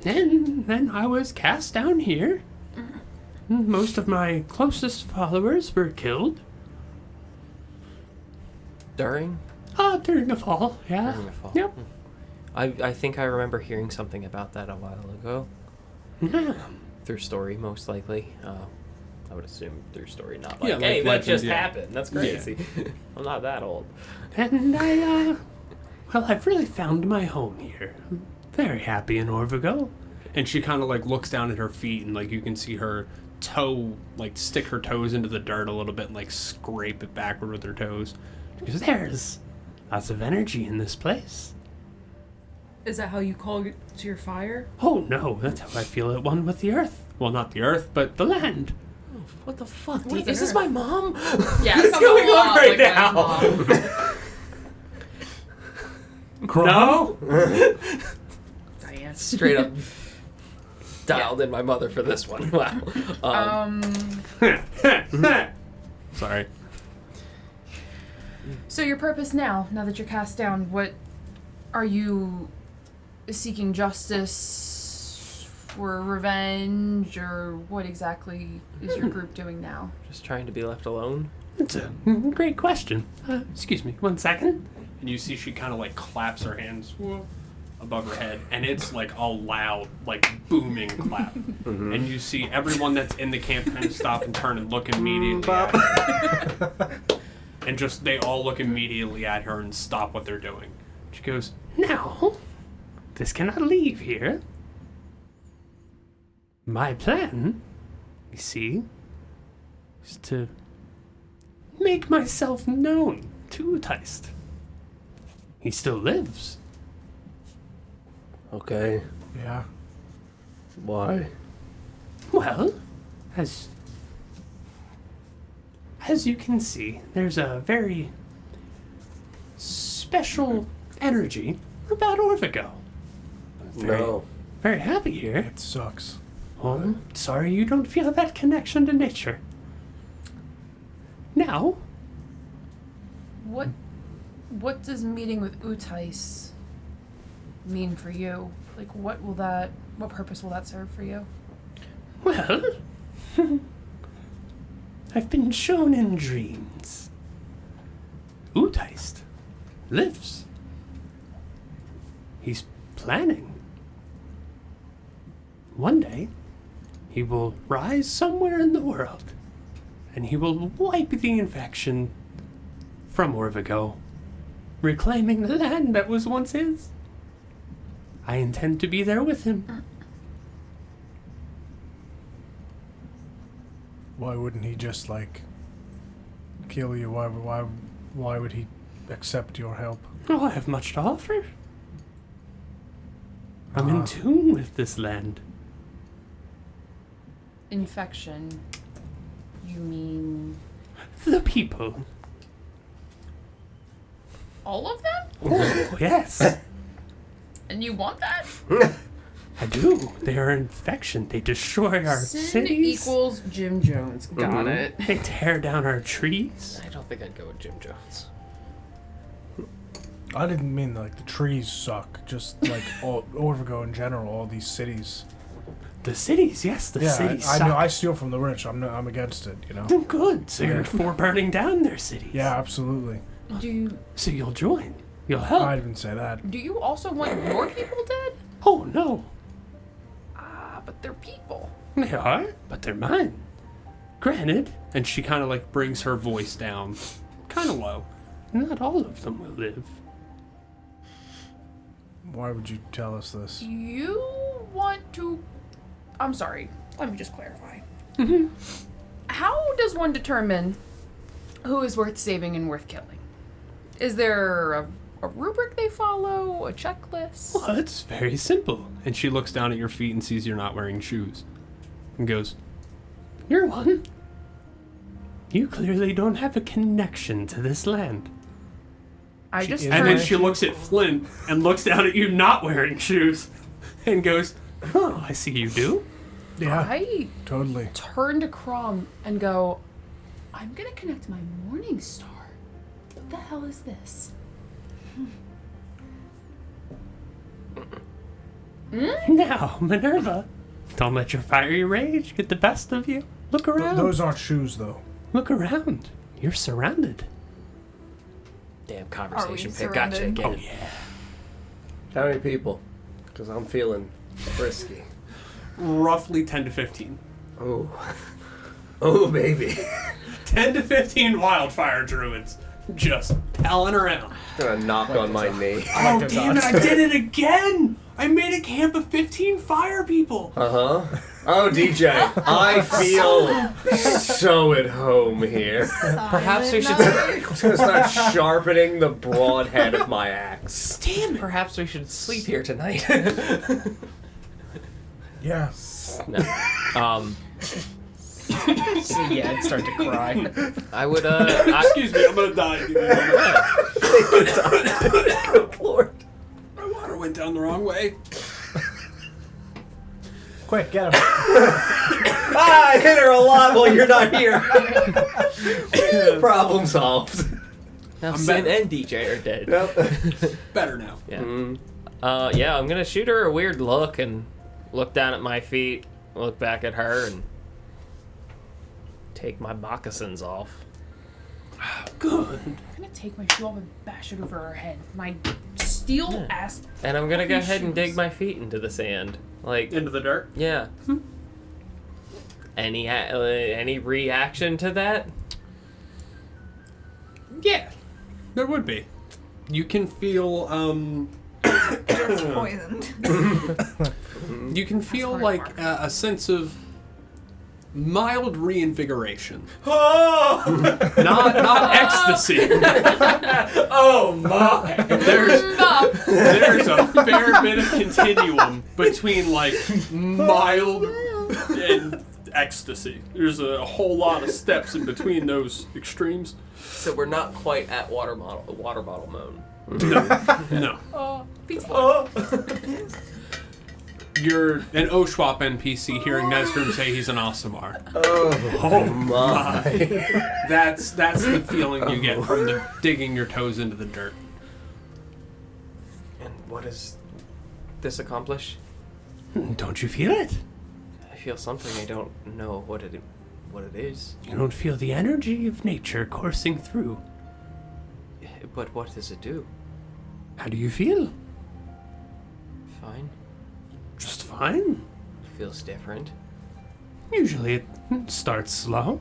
And then I was cast down here. Most of my closest followers were killed. During During the fall, yeah. the fall. Yep. I think I remember hearing something about that a while ago. Yeah. Through story, most likely. I would assume through story, not like, Yeah, like hey, that legend, just yeah. happened. That's crazy. I'm not that old. And I've really found my home here. I'm very happy in Orvigo. And she kind of looks down at her feet, and you can see her toe stick her toes into the dirt a little bit and scrape it backward with her toes. Because there's lots of energy in this place. Is that how you call it to your fire? Oh no, that's how I feel at one with the earth. Well, not the earth, but The land. What the fuck? What Is this my mom? Yeah, What's sounds going a lot on right like my now? mom. No? Diane. Straight up dialed in my mother for this one. Wow. sorry. So your purpose now that you're cast down, what are you seeking justice for revenge, or what exactly is your group doing now? Just trying to be left alone. It's a great question. Excuse me, 1 second. And you see she kind of like claps her hands above her head, and it's like a loud, like booming clap. And you see everyone that's in the camp kind of stop and turn and look immediately at her. And just they all look immediately at her and stop what they're doing. She goes, "Now, this cannot leave here. My plan, you see, is to make myself known to Uteist. He still lives. Okay. Yeah. Why? Well, as you can see, there's a very special energy about Orvigo. No. Very happy here. It sucks. Oh, sorry you don't feel that connection to nature. Now, What does meeting with Uteis mean for you? Like, what purpose will that serve for you? well, I've been shown in dreams. Uteist lives. He's planning. One day, he will rise somewhere in the world, and he will wipe the infection from Orvigo, reclaiming the land that was once his. I intend to be there with him. Why wouldn't he just like kill you? Why would he accept your help? Oh, I have much to offer. I'm in tune with this land. Infection. You mean The people. all of them? Oh, yes. And you want that? I do. They are an infection. They destroy our Sin cities. equals Jim Jones. Got it. They tear down our trees. I don't think I'd go with Jim Jones. I didn't mean like the trees suck. Just like all Orvigo in general, all these cities. The cities, yes, the cities I suck. know. I steal from the rich. I'm against it. You know. Oh, good. So you're for burning down their cities. Yeah, absolutely. So you'll join. You'll help. I didn't say that. Do you also want your people dead? Oh, no. But they're people. They are, but they're mine. Granted, And she kind of like brings her voice down, kind of low. not all of them will live. Why would you tell us this? You want to... I'm sorry. Let me just clarify. How does one determine who is worth saving and worth killing? Is there a rubric they follow? A checklist? Well, it's very simple. And she looks down at your feet and sees you're not wearing shoes. And goes, You're one. You clearly don't have a connection to this land. I just and then turned... she looks at Flynn and looks down at you not wearing shoes and goes, Oh, I see you do. Yeah, I totally. turn to Crom and go, I'm gonna connect to my morning star. What the hell is this? Now, Minerva, don't let your fiery rage get the best of you. Look around. Those aren't shoes, though. Look around. You're surrounded. Damn conversation Are we pick. Gotcha surrounded? again. Oh, yeah. How many people? Because I'm feeling frisky. roughly 10 to 15. Oh. Oh, baby. 10 to 15 wildfire druids just palling around. Gonna knock on my knee. Oh, damn it, I did it again! I made a camp of 15 fire people! Uh-huh. Oh, DJ, I feel so at home here. Perhaps we should. I'm gonna start sharpening the broad head of my axe. Damn. Perhaps we should sleep here tonight. Yeah. No. So yeah, I'd start to cry. I would. Excuse me, I'm gonna die. Good lord. My water went down the wrong way. Quick, get him. I hit her a lot while you're not here. Problem solved. Now Sin and DJ are dead. Yep. Better now. Yeah. Yeah, I'm gonna shoot her a weird look and look down at my feet, look back at her, and take my moccasins off. Good. I'm gonna take my shoe off and bash it over her head. My steel ass. And I'm gonna go ahead and dig shoes. my feet into the sand. Like, Into the dirt. yeah. Any reaction to that? Yeah, there would be. You can feel It's poisoned. you can feel hard like work. a sense of mild reinvigoration. Not ecstasy. Oh my! There's a fair bit of continuum between like mild and ecstasy. There's a whole lot of steps in between those extremes. So we're not quite at water bottle mode. No. Pizza. You're an Oshwap NPC hearing Nesgrim say he's an Aasimar. Oh my. That's the feeling you get from the digging your toes into the dirt. And what does this accomplish? Don't you feel it? I feel something. I don't know what it is. You don't feel the energy of nature coursing through. But what does it do? How do you feel? Fine. Just fine. Feels different. Usually it starts slow,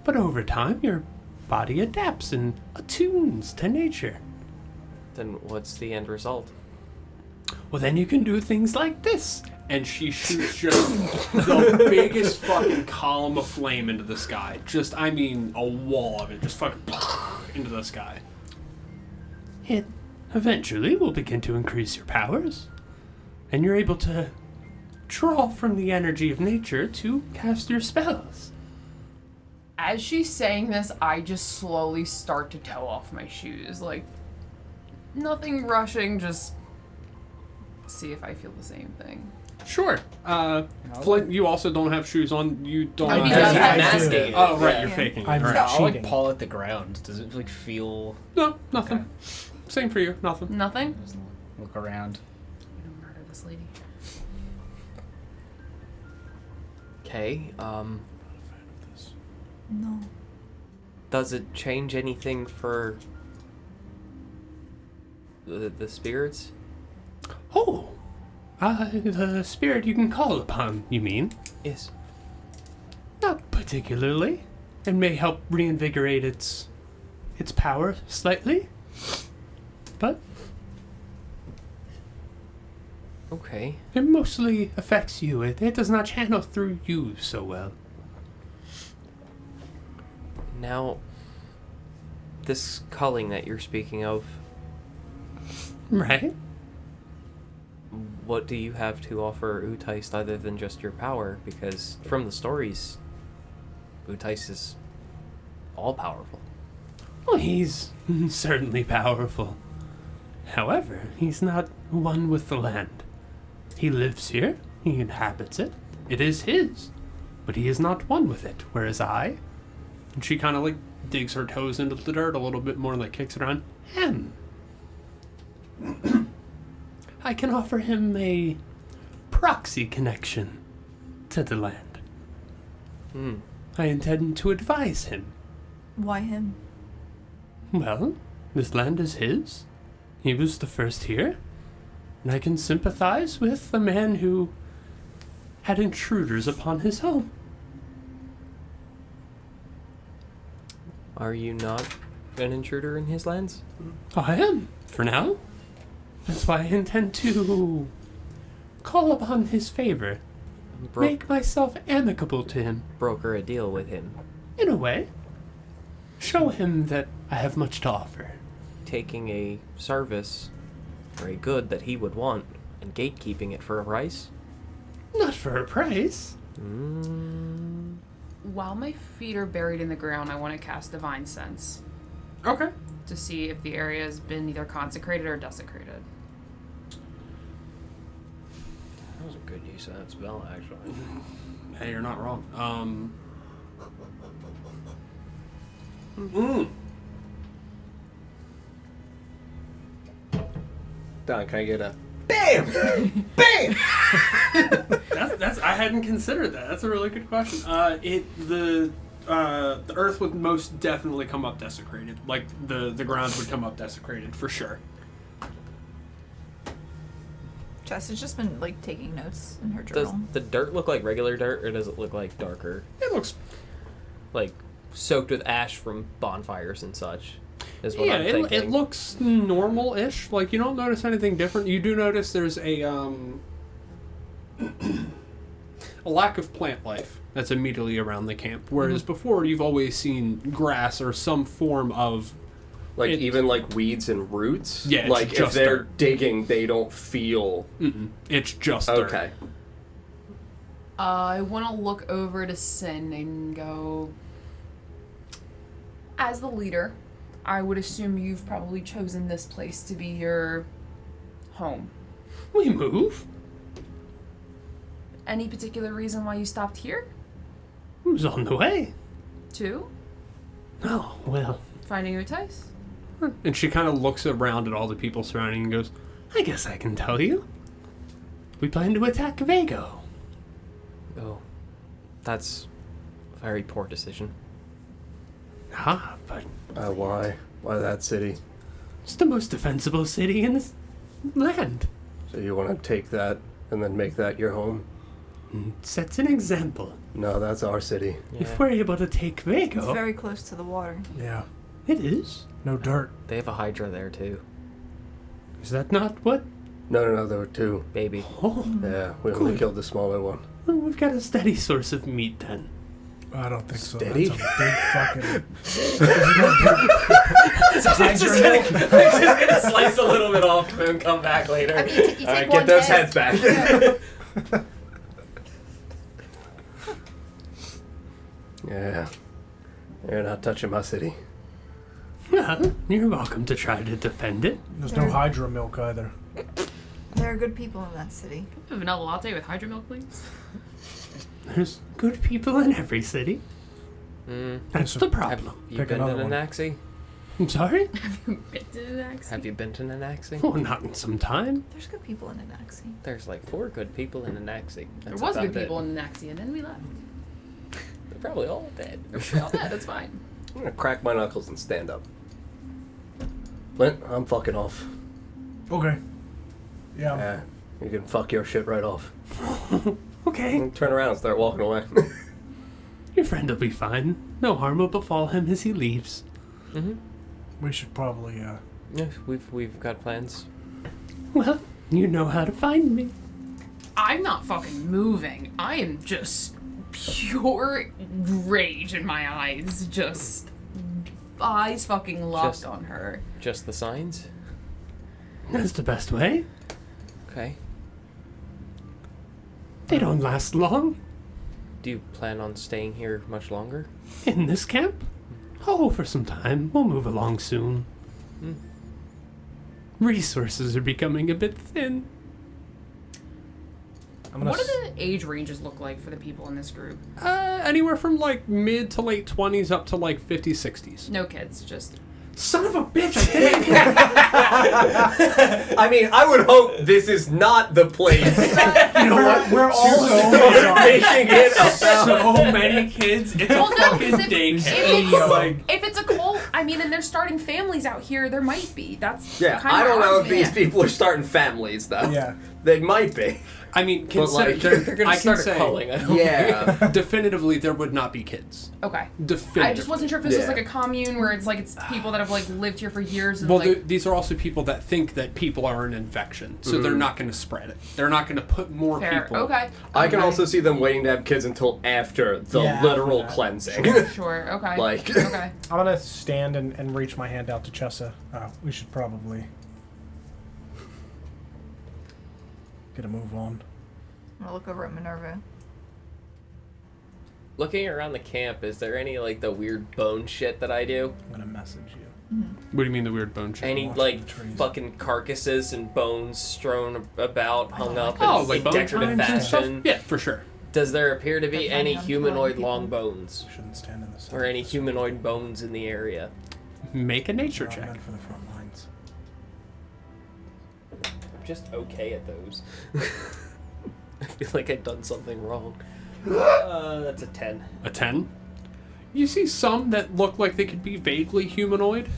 but over time your body adapts and attunes to nature. Then what's the end result? Well, then you can do things like this. And she shoots just the biggest fucking column of flame into the sky. Just, I mean, a wall of it. Just fucking into the sky. It eventually will begin to increase your powers, and you're able to draw from the energy of nature to cast your spells. As she's saying this, I just slowly start to toe off my shoes. Like, nothing rushing, just see if I feel the same thing. Sure. Flint, you also don't have shoes on. You don't I mean, have... yeah, I'm I do. asking it. Oh, right, Yeah. you're faking it. I'm Right. Yeah, I'll like cheating. paw at the ground. Does it like feel? No, nothing. Same for you, nothing. Nothing? Just look around. I'm gonna murder this lady. Okay. No. Does it change anything for the spirits? Oh, the spirit you can call upon, you mean? Yes. Not particularly. It may help reinvigorate its power slightly, but Okay. it mostly affects you. It does not channel through you so well. Now, this culling that you're speaking of, Right? what do you have to offer Utaist other than just your power? Because from the stories, Utaist is all powerful. Well, he's certainly powerful. However, he's not one with the land. He lives here, he inhabits it, it is his, but he is not one with it, whereas I, And she kind of like digs her toes into the dirt a little bit more and like kicks it around. am. I can offer him a proxy connection to the land. Hmm. I intend to advise him. Why him? Well, this land is his. He was the first here. And I can sympathize with a man who had intruders upon his home. Are you not an intruder in his lands? I am, for now. That's why I intend to call upon his favor. Make myself amicable to him, Broker a deal with him. in a way. Show him that I have much to offer. Taking a service or a good that he would want and gatekeeping it for a price? Not for a price. Mm. While my feet are buried in the ground, I want to cast Divine Sense Okay. to see if the area has been either consecrated or desecrated. That was a good use of that spell, actually. Hey, you're not wrong. Don, can I get a BAM! BAM! hadn't considered that. That's a really good question. The earth would most definitely come up desecrated. Like the ground would come up desecrated for sure. Jess has just been like taking notes in her Does journal. the dirt look like regular dirt, or does it look like darker? It looks. Like soaked with ash from bonfires and such. Is what Yeah, I'm thinking. it looks normal-ish. Like you don't notice anything different. You do notice there's a a lack of plant life that's immediately around the camp. Whereas before, you've always seen grass or some form of. Like It- even like weeds and roots. Yeah, it's like if just they're dirt. digging, they don't feel. It's just dirt. Okay. I want to look over to Sin and go. As the leader, I would assume you've probably chosen this place to be your home. We move. Any particular reason why you stopped here? Who's on the way? Two? Oh well. Finding Utais? And she kind of looks around at all the people surrounding and goes, I guess I can tell you. We plan to attack Kvego. Oh, that's a very poor decision. Ah, but Why? Why that city? it's the most defensible city in this land. So you want to take that and then make that your home? Sets an example. No, that's our city. If we're able to take It's Kvego, very close to the water. Yeah. it is. No dirt. They have a Hydra there too, Is that not what? No, there were two. baby. Oh, Yeah, we only Good. killed the smaller one. well, we've got a steady source of meat then. I don't think so. Steady? That's a big fucking. I'm just gonna slice a little bit off and come back later. I mean, you take Alright, one get those head. heads back. Yeah. You're not touching my city. Well, you're welcome to try to defend it. There's no Hydra milk either. There are good people in that city. A vanilla latte with hydro milk, please. There's good people in every city. That's the Have problem. you Pick been to another one. Nanaxi? I'm sorry? Have you been to Nanaxi? Oh, not in some time. There's good people in Anaxi. There's like 4 good people in Nanaxi. There That's was about good it. people in Naxi, and then we left. They're probably all dead. Yeah, that's fine. I'm gonna crack my knuckles and stand up. Flint, I'm fucking off. Okay. Yeah. Yeah, you can fuck your shit right off. Okay. And turn around and start walking away. Your friend will be fine. No harm will befall him as he leaves. We should probably. Yeah, we've got plans. Well, you know how to find me. I'm not fucking moving. I am just pure rage in my eyes. Just eyes fucking locked Just- on her. Just the signs? That's the best way. Okay. They don't last long. Do you plan on staying here much longer? In this camp? Oh, for some time. We'll move along soon. Resources are becoming a bit thin. I'm gonna. What do the age ranges look like for the people in this group? Anywhere from like mid to late 20s up to like 50s, 60s. No kids, just Son of a bitch, I did it! I mean, I would hope this is not the place. You know what? We're all making it about. So many kids. It's well, a no, fucking because daycare. if it's a cult, I mean, and they're starting families out here, there might be. That's Yeah, kind of I don't know if these argument. people are starting families though. Yeah. They might be. I mean, But, consider like, They're gonna I can start say a culling. I don't Yeah. definitively there would not be kids. Okay. Definitively. I just wasn't sure if this was Yeah. like a commune where it's like it's people that have like lived here for years and Well, like these are also people that think that people are an infection, so they're not going to spread it. They're not going to put more fair. people. Okay. I can Okay. also see them waiting to have kids until after the Yeah, literal after that. cleansing. Sure. Okay. Like- Okay. I'm gonna stand and reach my hand out to Chessa. We should probably get a move on. I'm gonna look over at Minerva. Looking around the camp, is there any like the weird bone shit that I do? I'm gonna message you. What do you mean the weird bone shit? Any Watch like the trees. fucking carcasses and bones strewn about, hung up Oh, in, like in bone decorative chimes and stuff? fashion? Yeah, for sure. Does there appear to be They're any finding on humanoid people. long bones? Shouldn't stand in the sun. Or any humanoid bones in the area? Make a nature Not check. meant for the front lines. I'm just okay at those. feel like I'd done something wrong. That's a 10. A 10? You see some that look like they could be vaguely humanoid,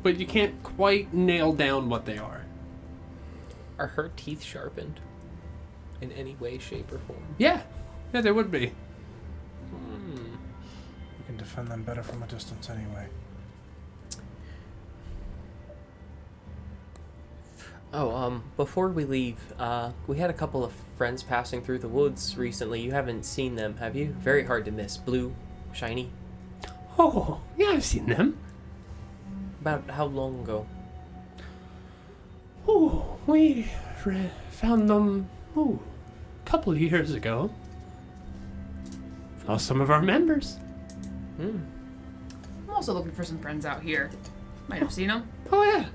but you can't quite nail down what they are. Are her teeth sharpened? In any way, shape, or form? Yeah, they would be. You can defend them better from a distance anyway. Oh, before we leave, we had a couple of friends passing through the woods recently. You haven't seen them, have you? Very hard to miss. Blue, shiny. Oh, yeah, I've seen them. About how long ago? Oh, we found them, a couple of years ago. Lost some of our members. I'm also looking for some friends out here. Might have seen them. Oh, yeah.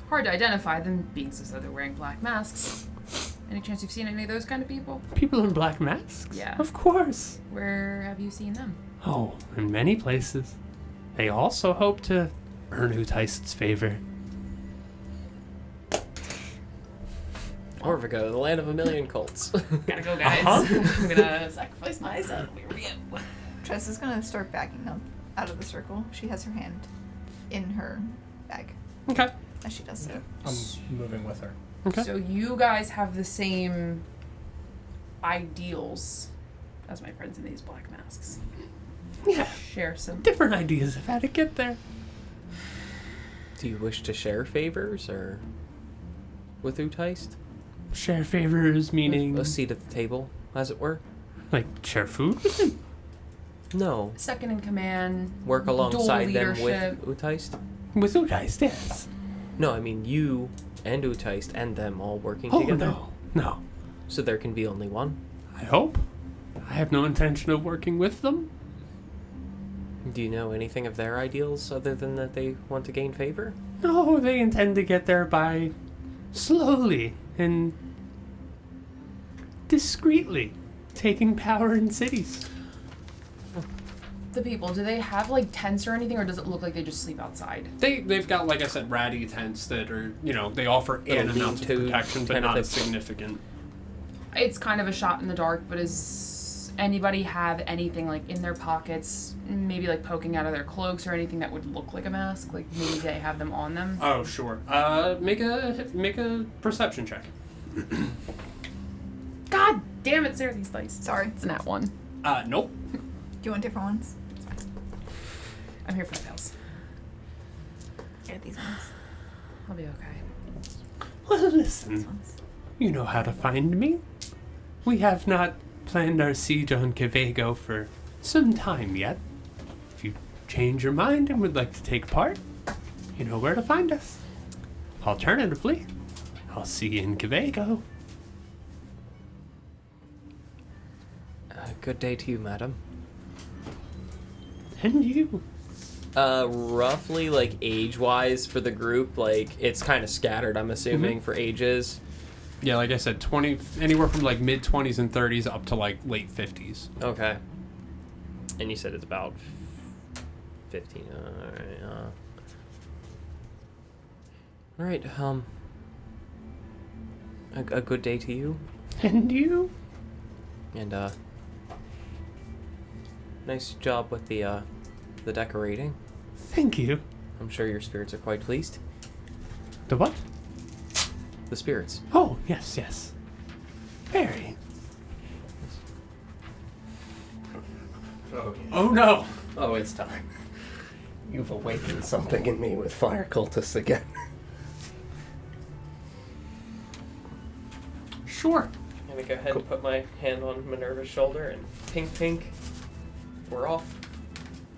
Hard to identify them, being so they're wearing black masks. Any chance you've seen any of those kind of people? People in black masks? Yeah. Of course. Where have you seen them? Oh, in many places. They also hope to earn Uteist's favor. Orvigo, the land of a million cults. Gotta go, guys. I'm gonna sacrifice myself. Here we go. Tress is gonna start backing up out of the circle. She has her hand in her bag Okay. as she does so. I'm moving with her. Okay. So you guys have the same ideals as my friends in these black masks. Yeah. Share some. Different ideas of how to get there. Do you wish to share favors, or with Uteist? Share favors, meaning A seat at the table, as it were? like share food with him. No. Second in command. Work dual alongside them leadership. with Uteist? With Uteist, yes. No, I mean you and Uteist and them all working Oh, together. no. So there can be only one. I hope. I have no intention of working with them. Do you know anything of their ideals other than that they want to gain favor? No, they intend to get there by slowly and discreetly taking power in cities. The people, do they have like tents or anything, or does it look like they just sleep outside? They've got, like I said, ratty tents that are, they offer an amount of lean-to protection, but kind of not thing. as significant. It's kind of a shot in the dark, but does anybody have anything like in their pockets, maybe like poking out of their cloaks or anything that would look like a mask? Like maybe they have them on them? Oh, sure. Make a perception check. God damn it, Sarah, these dice. Sorry. It's an at one. Nope. Do you want different ones? I'm here for the fails. Here, these ones. I'll be okay. Well, These listen. ones. You know how to find me. We have not planned our siege on Kvego for some time yet. If you change your mind and would like to take part, you know where to find us. Alternatively, I'll see you in Kvego. Good day to you, madam. And you. Roughly, like, age-wise for the group, like, it's kind of scattered, I'm assuming, for ages. Yeah, like I said, 20, anywhere from like mid 20s and 30s up to like late 50s. Okay. And you said it's about 15. Alright, a good day to you. And you. And, nice job with the decorating. Thank you. I'm sure your spirits are quite pleased. The what? The spirits. Oh, yes, yes. Very. Oh no! Oh, it's time. You've awakened something in me with fire cultists again. Sure. I'm gonna go ahead and put my hand on Minerva's shoulder and pink. We're off.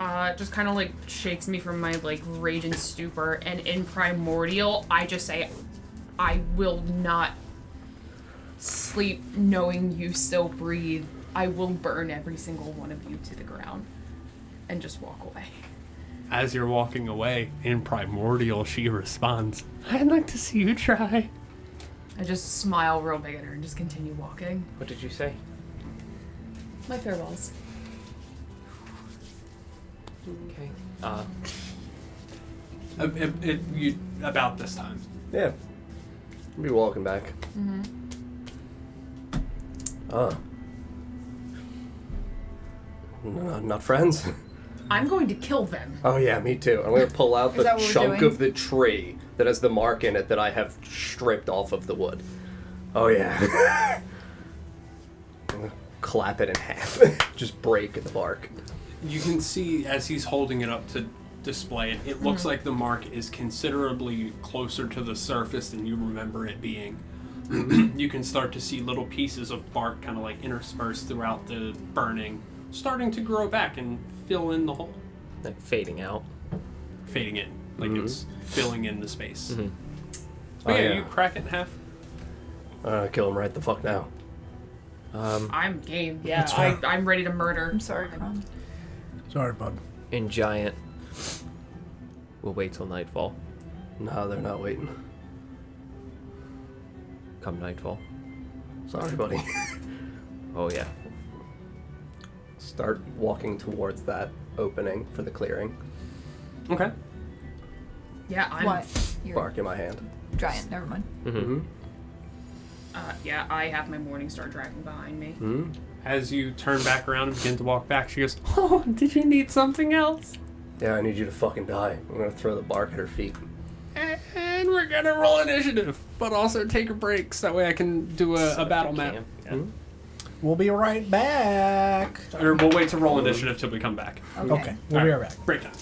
It just kind of like shakes me from my like rage and stupor, and in primordial, I just say, I will not sleep knowing you still breathe. I will burn every single one of you to the ground and just walk away. As you're walking away, in primordial, she responds. I'd like to see you try. I just smile real big at her and just continue walking. What did you say? My farewells. Okay. About this time. Yeah. I'll be walking back. No, not friends? I'm going to kill them. Oh yeah, me too. I'm gonna pull out Is the that what we're chunk doing? of the tree that has the mark in it that I have stripped off of the wood. Oh yeah. I'm gonna clap it in half. Just break the bark. You can see as he's holding it up to display it, it looks like the mark is considerably closer to the surface than you remember it being. You can start to see little pieces of bark kind of like interspersed throughout the burning, starting to grow back and fill in the hole. Like fading out. Fading in. Like it's filling in the space. Mhm. But Oh, yeah, yeah. you crack it in half. Kill him right the fuck now. I'm game. Yeah, That's fair. I'm ready to murder. I'm sorry, Kron. Sorry, bud. In giant. We'll wait till nightfall. No, they're not waiting. Come nightfall. Sorry, buddy. Oh yeah. Start walking towards that opening for the clearing. Okay. Yeah, I'm. What? You're Bark in my hand. giant. Never mind. Mm-hmm. Yeah, I have my morning star dragon behind me. Mm-hmm. As you turn back around and begin to walk back, she goes, "Oh, did you need something else?" Yeah, I need you to fucking die. I'm gonna throw the bark at her feet. And we're gonna roll initiative, but also take a break so that way I can do a battle map. Yeah. We'll be right back. Or we'll wait to roll initiative till we come back. Okay, we'll be right back. Break time.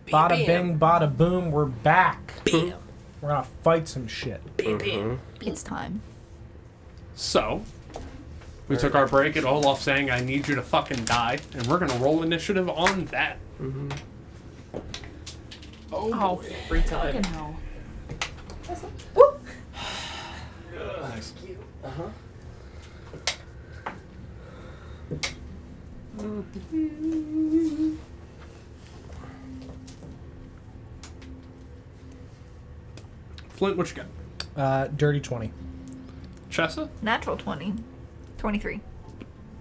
Bada bing, bada boom, we're back. We're gonna fight some shit. It's time. So, we took our break at Olaf saying, I need you to fucking die, and we're gonna roll initiative on that. Oh, Free time. fucking hell. Flint, what you got? Dirty 20. Chessa? Natural 20. 23.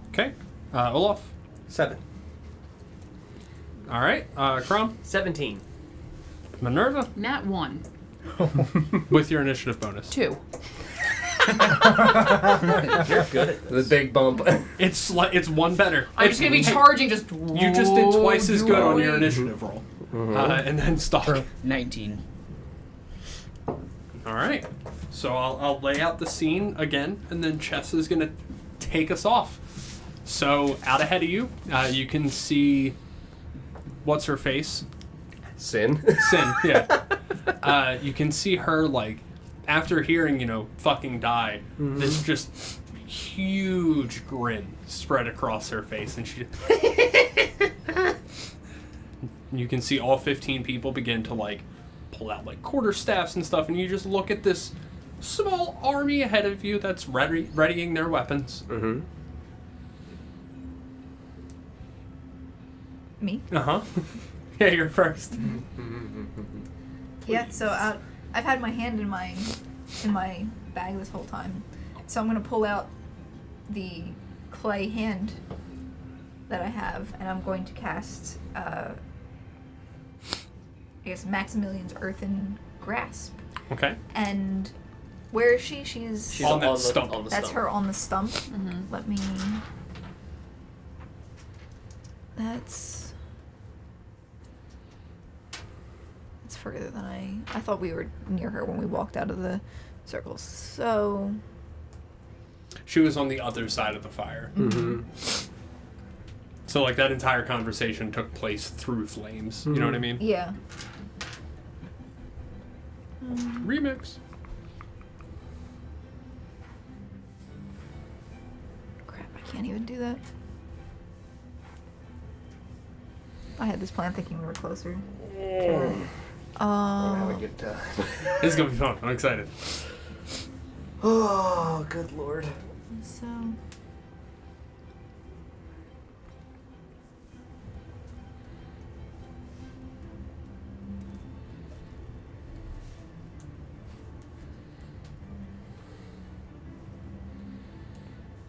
Okay. Olaf? 7. Alright. Crom? 17. Minerva? Nat 1. With your initiative bonus. 2. You're good. The big bump. It's one better. I'm just gonna be charging just. You just did twice as good on your initiative roll. And then Stalk. 19. Alright. So I'll lay out the scene again, and then Chess is going to take us off. So, out ahead of you, you can see... What's her face? Sin. Sin, yeah. You can see her, like, after hearing, fucking die, this just huge grin spread across her face, and she... You can see all 15 people begin to, like, pull out, like, quarterstaffs and stuff, and you just look at this small army ahead of you that's readying their weapons. Me? Uh-huh. Yeah, you're first. Yeah, so I've had my hand in my bag this whole time. So I'm going to pull out the clay hand that I have, and I'm going to cast, I guess, Maximilian's Earthen Grasp. Okay. And where is she? She's on that stump. That's her on the stump. Let me... That's further than I thought we were near her when we walked out of the circle. So... She was on the other side of the fire. So, like, that entire conversation took place through flames. You know what I mean? Yeah. Remix. Crap, I can't even do that. I had this plan thinking we were closer. I'm having a good time. This is going to be fun. I'm excited. Oh, good lord. So...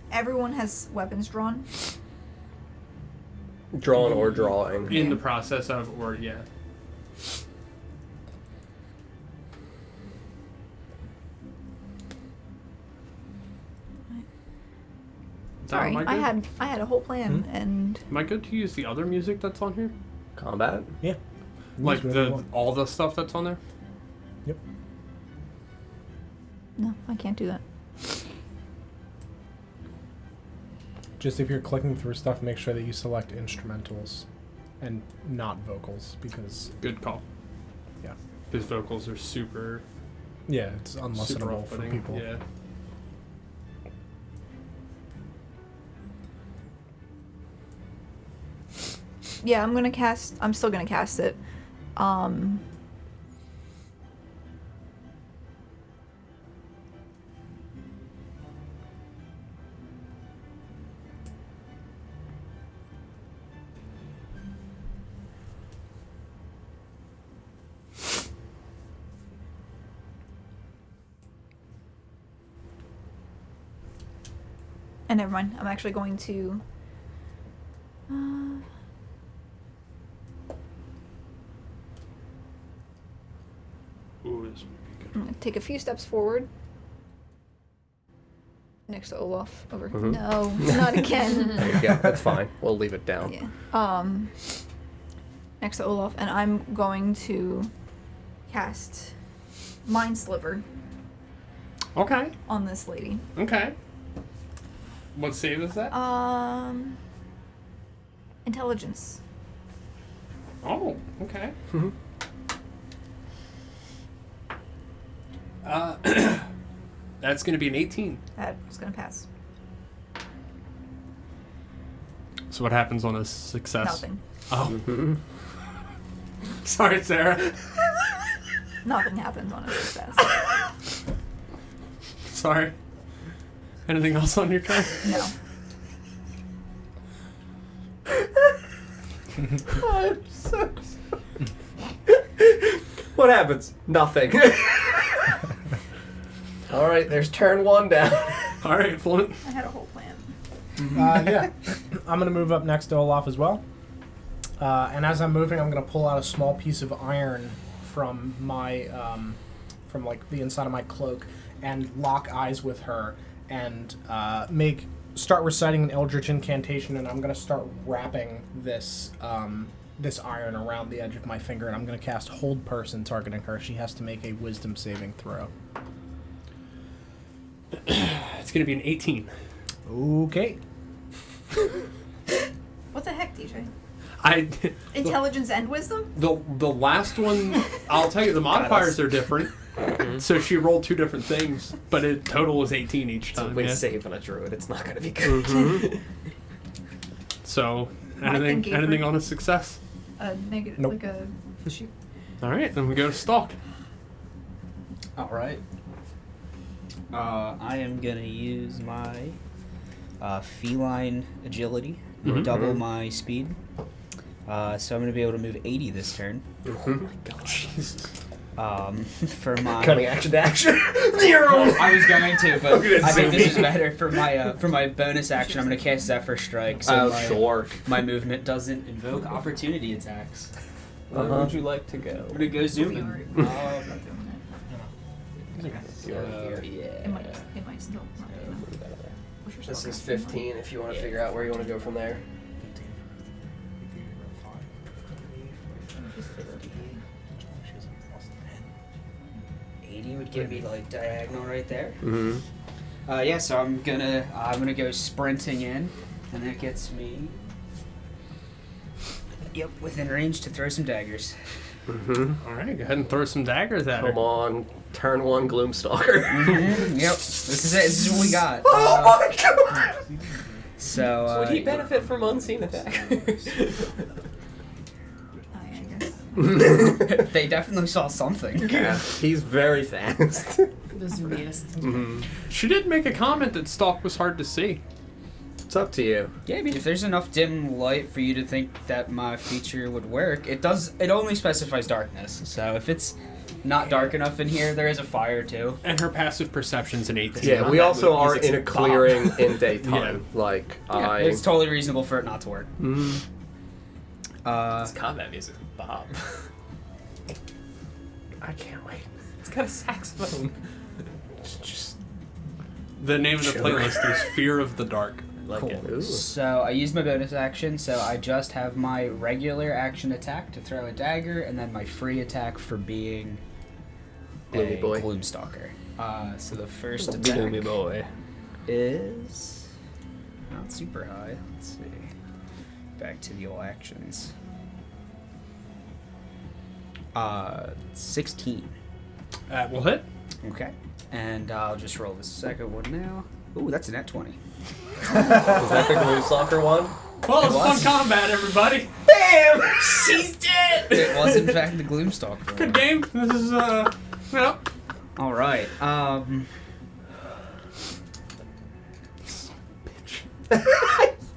Everyone has weapons drawn. Drawn or drawing. In the process of, or, yeah. Sorry, Am I good? had a whole plan, and Am I good to use the other music that's on here? Combat? Yeah. Like Use whatever you want. all the stuff that's on there? Yep. no, I can't do that. Just if you're clicking through stuff, make sure that you select instrumentals and not vocals, because Good call. yeah, His vocals are super it's super unlistenable for off-putting. people. Yeah. Yeah, I'm still gonna cast it. And never mind, I'm actually going to... Ooh, this would be good. I'm gonna take a few steps forward. Next to Olaf. Over. No, not again. There you go. That's fine. We'll leave it down. Yeah. Next to Olaf, and I'm going to cast Mind Sliver Okay. on this lady. Okay. What save is that? Intelligence. Oh, Okay. That's going to be an 18. That's gonna pass. So what happens on a success? Nothing. Oh. Sorry, Sarah. Nothing happens on a success. Sorry. Anything else on your turn? No. I'm so What happens? Nothing. All right, there's turn 1 down. All right, Flint. I had a whole plan. Yeah. I'm going to move up next to Olaf as well. And as I'm moving, I'm going to pull out a small piece of iron from my, from like the inside of my cloak and lock eyes with her and start reciting an Eldritch incantation, and I'm going to start wrapping this this iron around the edge of my finger, and I'm going to cast Hold Person targeting her. She has to make a Wisdom saving throw. It's going to be an 18. Okay. What the heck, DJ? Intelligence and wisdom? The last one, I'll tell you, the modifiers are different. So she rolled 2 different things, but it total was 18 each It's a time. way Yeah. save on a druid. It's not going to be good. So, I think anything on a success? Negative, Nope. like a shoot. All right, then we go to Stalk. All right. I am gonna use my feline agility, double my speed. So I'm gonna be able to move 80 this turn. Oh my god. Jesus. For my Cutting action to action. I was going to, but Okay, I think so- this is better for my bonus action. I'm gonna cast Zephyr Strike, so Sure. my movement doesn't invoke opportunity attacks. Where would you like to go? I'm gonna go zooming. I'm not doing that. It might still not be enough. What's your This spell is casting? 15 if you want to figure out where you want to go from there. 80 would give me like diagonal right there. Mm-hmm. Yeah, so I'm gonna go sprinting in, and that gets me. Yep, within range to throw some daggers. Mm-hmm. All right, go ahead and throw some daggers at her. Come on, turn 1 Gloomstalker. Yep, this is it. This is what we got. Oh my god! So Would he benefit from unseen attack? I guess. they definitely saw something. Yeah, he's very fast. The zoomiest. Mm-hmm. She did make a comment that Stalk was hard to see. It's up to you. Yeah, I mean, if there's enough dim light for you to think that my feature would work, it does. It only specifies darkness. So if it's not dark enough in here, there is a fire too. And her passive perception's an 18. Yeah, we that also movie are music's in a a clearing in daytime. Yeah. Like, Yeah, it's totally reasonable for it not to work. Mhm. This combat music, Bob. I can't wait. It's got a saxophone. Just The name of the Sure. playlist is Fear of the Dark. Like Cool. it. Ooh. So I used my bonus action, so I just have my regular action attack to throw a dagger, and then my free attack for being Gloomy a boy. Gloomstalker. So the first Gloomy attack boy. is not super high. Let's see. Back to the old actions. 16. That will hit. Okay. And I'll just roll the second one now. Ooh, that's a net 20. Was that the Gloomstalker one? Well, it's fun was. combat, everybody. Bam! She's dead! It was in fact the Gloomstalker. Good game. This is, yep. All right.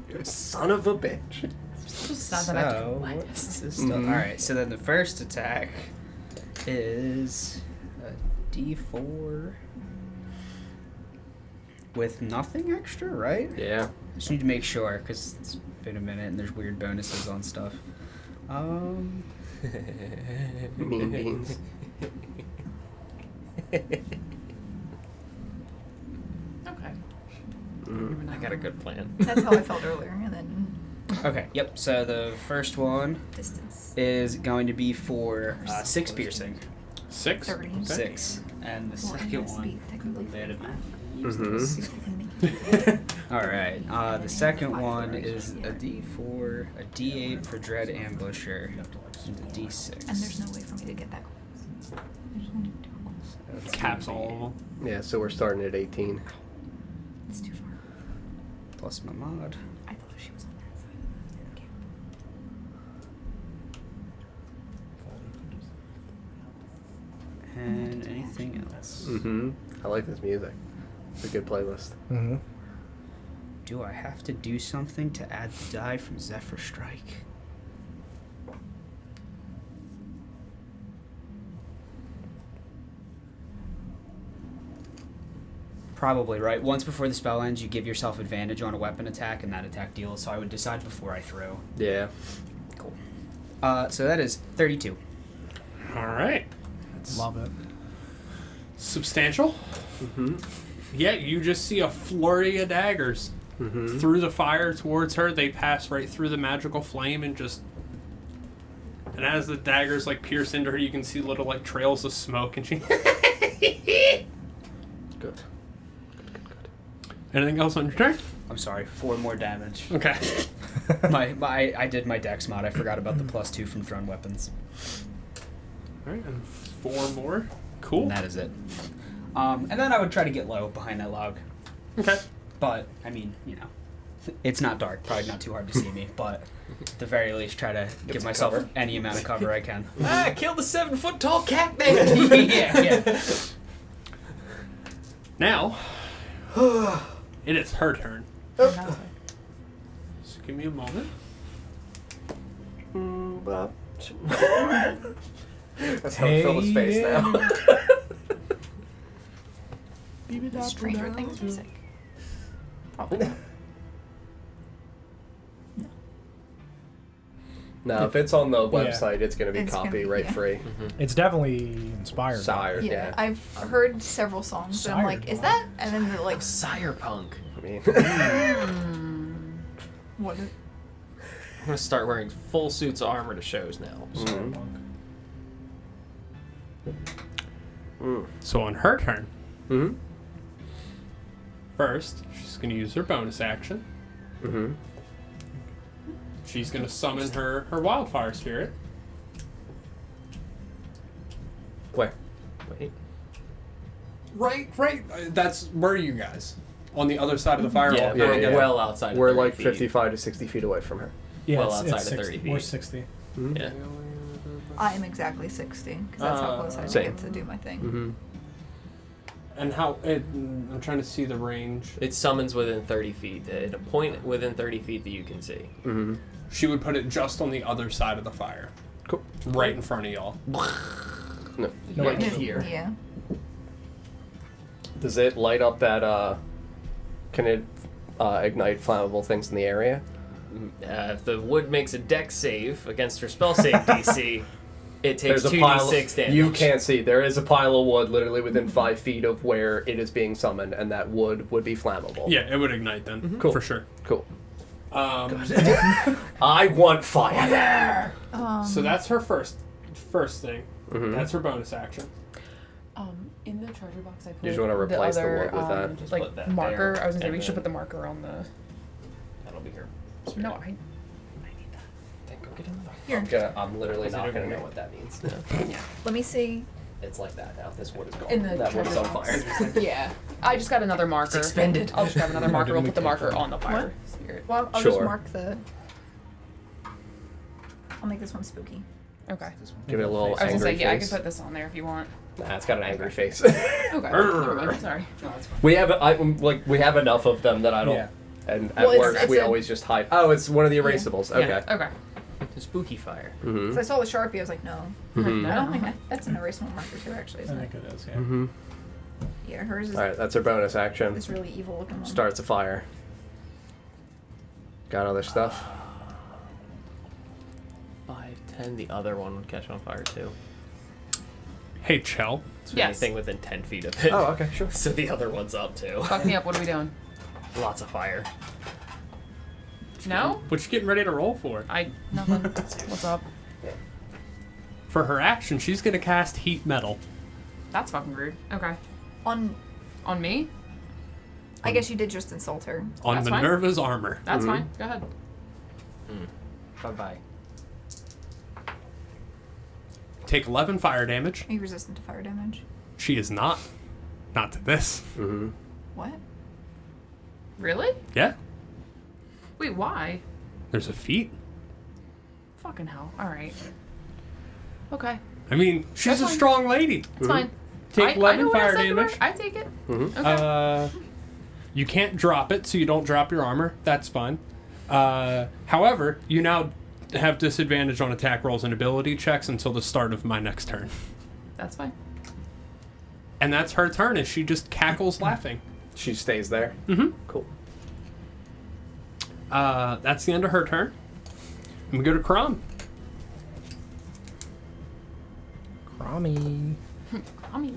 You son of a bitch. Just not that I So, can what's this stuff? Mhm. All right. So then the first attack is a D4 with nothing extra, right? Yeah. Just need to make sure because it's been a minute and there's weird bonuses on stuff. Mean beans. Okay. Mm. I got a good plan. That's how I felt earlier, and then Okay. Yep. So the first one distance. is going to be for 6 piercing. 6. 30. Okay. 6, and the Well, it second has to be one. technically Bit of 45. Mhm. See if we can make it. All right. The second one is a D4, a D8 for Dread Ambusher, and a D6. And there's no way for me to get that close. There's only 2 goals. That's Caps gonna all be of them. Yeah, so we're starting at 18. It's too far. plus my mod. I thought she was on that side of the camp. And anything else? Mm-hmm. I like this music. It's a good playlist. Mm-hmm. Do I have to do something to add the die from Zephyr Strike? Probably, right? Once before the spell ends, you give yourself advantage on a weapon attack, and that attack deals, so I would decide before I throw. Yeah. Cool. So that is 32. All right. Love it. Substantial. Mm-hmm. Yeah, you just see a flurry of daggers Mm-hmm. through the fire towards her. They pass right through the magical flame and just. And as the daggers like pierce into her, you can see little like trails of smoke, and she. Good. Anything else on your turn? I'm sorry, 4 more damage. Okay. I did my dex mod. I forgot about the +2 from thrown weapons. All right, and 4 more. Cool. And that is it. And then I would try to get low behind that log. Okay. But, I mean, you know, it's not dark. Probably not too hard to see me. But at the very least, try to give some myself cover. any amount of cover I can. Kill the 7-foot-tall cat man! yeah. Now, it is her turn. Oh. So give me a moment. Well, that's how I fill the space now. Stranger Things music. Probably not. No, if it's on the website, it's going to be It's gonna be- copyright yeah. free. It's definitely inspired. Sire, Yeah, yeah. I've heard several songs and I'm like, Sired is that? And then they're like, Sire punk. I mean, what? I'm gonna start wearing full suits of armor to shows now. So on her turn, mm-hmm. first, she's going to use her bonus action. Mm-hmm. She's going to summon her wildfire spirit. Where? Wait. Right. That's where are you guys? On the other side of the firewall. Yeah, yeah, we're yeah. well outside. We're of 30 like feet. 55 to 60 feet away from her. Yeah, Well, it's outside of 60. 30 We're feet. 60. Mm-hmm. Yeah. I am exactly 60 because that's how close I Same. get to do my thing. Mm-hmm. And I'm trying to see the range. It summons within 30 feet. At a point within 30 feet that you can see. Mm-hmm. She would put it just on the other side of the fire. Cool. Right in front of y'all. No. No, Right it's- here. Yeah. Does it light up that, can it ignite flammable things in the area? If the wood makes a dex save against her spell save DC, it takes There's a pile 2d6 damage. You can't see. There is a pile of wood literally within 5 feet of where it is being summoned, and that wood would be flammable. Yeah, it would ignite then. Cool. For sure. Cool. I want fire. So that's her first thing. Mhm. That's her bonus action. In the treasure box, I put You just wanna replace the other, wood with that? Just like put that marker. there, I was gonna say and we should then- put the marker on the. That'll be her. No, I. Then go get in the Here. I'm literally Is it not over going to here? know what that means. Let me see. It's like that now. This wood is gone. In the that wood is treasure on box. fire. Yeah, I just got another marker. expended. I'll just grab another marker. We'll put the marker on the fire spirit. Well, I'll just Sure. mark the. I'll make this one spooky. Okay. Give it a little I was gonna angry say yeah, I can face. put this on there if you want. Nah, it's got an angry face. Okay. Never mind. Sorry. we have enough of them that I don't. Yeah. And Well, at it's- work it's we a- always just hide. Oh, it's one of the erasables. Okay. Okay. The spooky fire. Mm-hmm. So I saw the Sharpie. I was like, no. Mhm. I don't think that's an erasable marker too. Actually, I isn't think it? it is, yeah. Mm-hmm. Yeah, hers is All right, that's her bonus action. this really evil looking one. Starts a fire. Got other stuff? 5, 10. The other one would catch on fire too. Hey, Chell. So Yes. anything within 10 feet of it. Oh, okay, sure. So the other one's up too. Fuck me up. What are we doing? Lots of fire. No? What you getting ready to roll for? Nothing. What's up? For her action, she's going to cast Heat Metal. That's fucking rude. Okay. On On me? I guess you did just insult her. On That's fine. Minerva's armor. That's fine. Go ahead. Bye-bye. Take 11 fire damage. Are you resistant to fire damage? She is not. Not to this. What? Really? Yeah. Wait, why? There's a feat. Fucking hell. All right. Okay. I mean, she's That's a fine. strong lady. It's fine. Take I 11 know what I fire said to her. damage. I take it. Okay. You can't drop it, so you don't drop your armor. That's fine. However, you now have disadvantage on attack rolls and ability checks until the start of my next turn. That's fine. And that's her turn, as she just cackles laughing. She stays there. Cool. That's the end of her turn. And we go to Crom. Crommy. Crummies.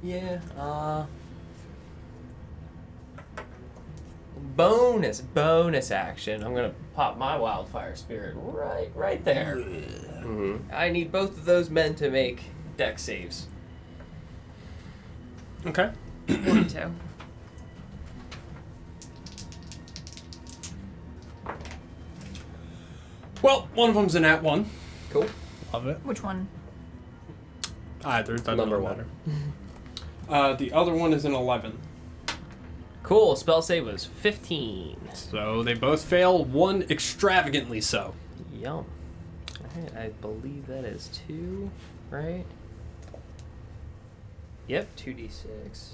Yeah, bonus action. I'm gonna pop my wildfire spirit right there. I need both of those men to make dex saves. Okay. 42. Well, one of them's an at one. Cool. Love it. Which one? Either. That Number doesn't one. matter. The other one is an 11. Cool. Spell save was 15. So they both fail, one extravagantly so. Yum. Alright, I believe that is 2, right? Yep, 2d6.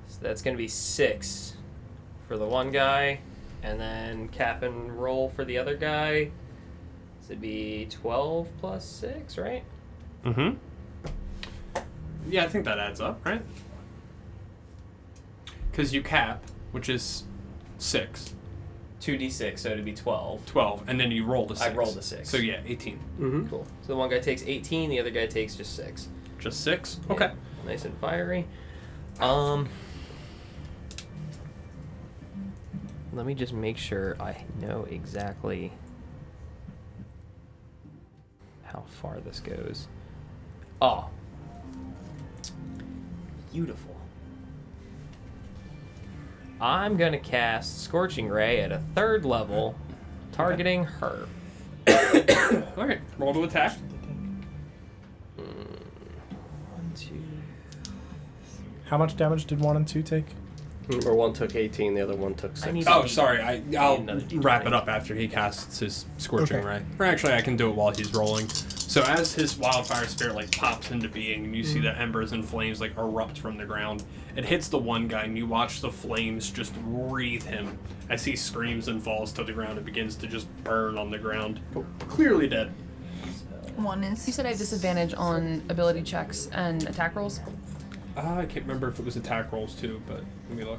So that's going to be 6 for the one guy, and then cap and roll for the other guy. So it'd be 12 plus 6, right? Mm-hmm. Yeah, I think that adds up, right? Because you cap, which is 6. 2d6, so it'd be 12. 12, and then you roll the 6. I rolled a 6. So yeah, 18. Cool. So the one guy takes 18, the other guy takes just 6. Just 6? Yeah, Okay. nice and fiery. Let me just make sure I know exactly how far this goes. Oh. Beautiful. I'm gonna cast Scorching Ray at a 3rd level, targeting her. Alright, roll to attack. 1, 2. How much damage did 1 and 2 take? Or one took 18, the other one took 6. I need- Oh, sorry. I'll another D20. wrap it up after he casts his Scorching Okay. Ray. Or actually, I can do it while he's rolling. So as his wildfire spirit like pops into being, and you see the embers and flames like erupt from the ground, it hits the one guy, and you watch the flames just wreathe him as he screams and falls to the ground and begins to just burn on the ground, clearly dead. One is. You said I have disadvantage on ability checks and attack rolls? I can't remember if it was attack rolls too, but let me look.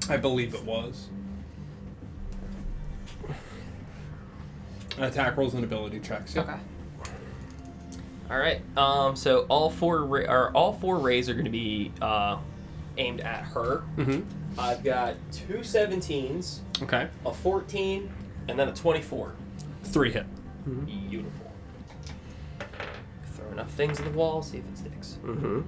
I believe it was. Attack rolls and ability checks. Yep. Okay. All right. So all four rays are going to be aimed at her. Mm-hmm. I've got 2 17s, Okay. a 14, and then a 24. 3 hit. Beautiful. Throw enough things at the wall, see if it sticks. Mm-hmm.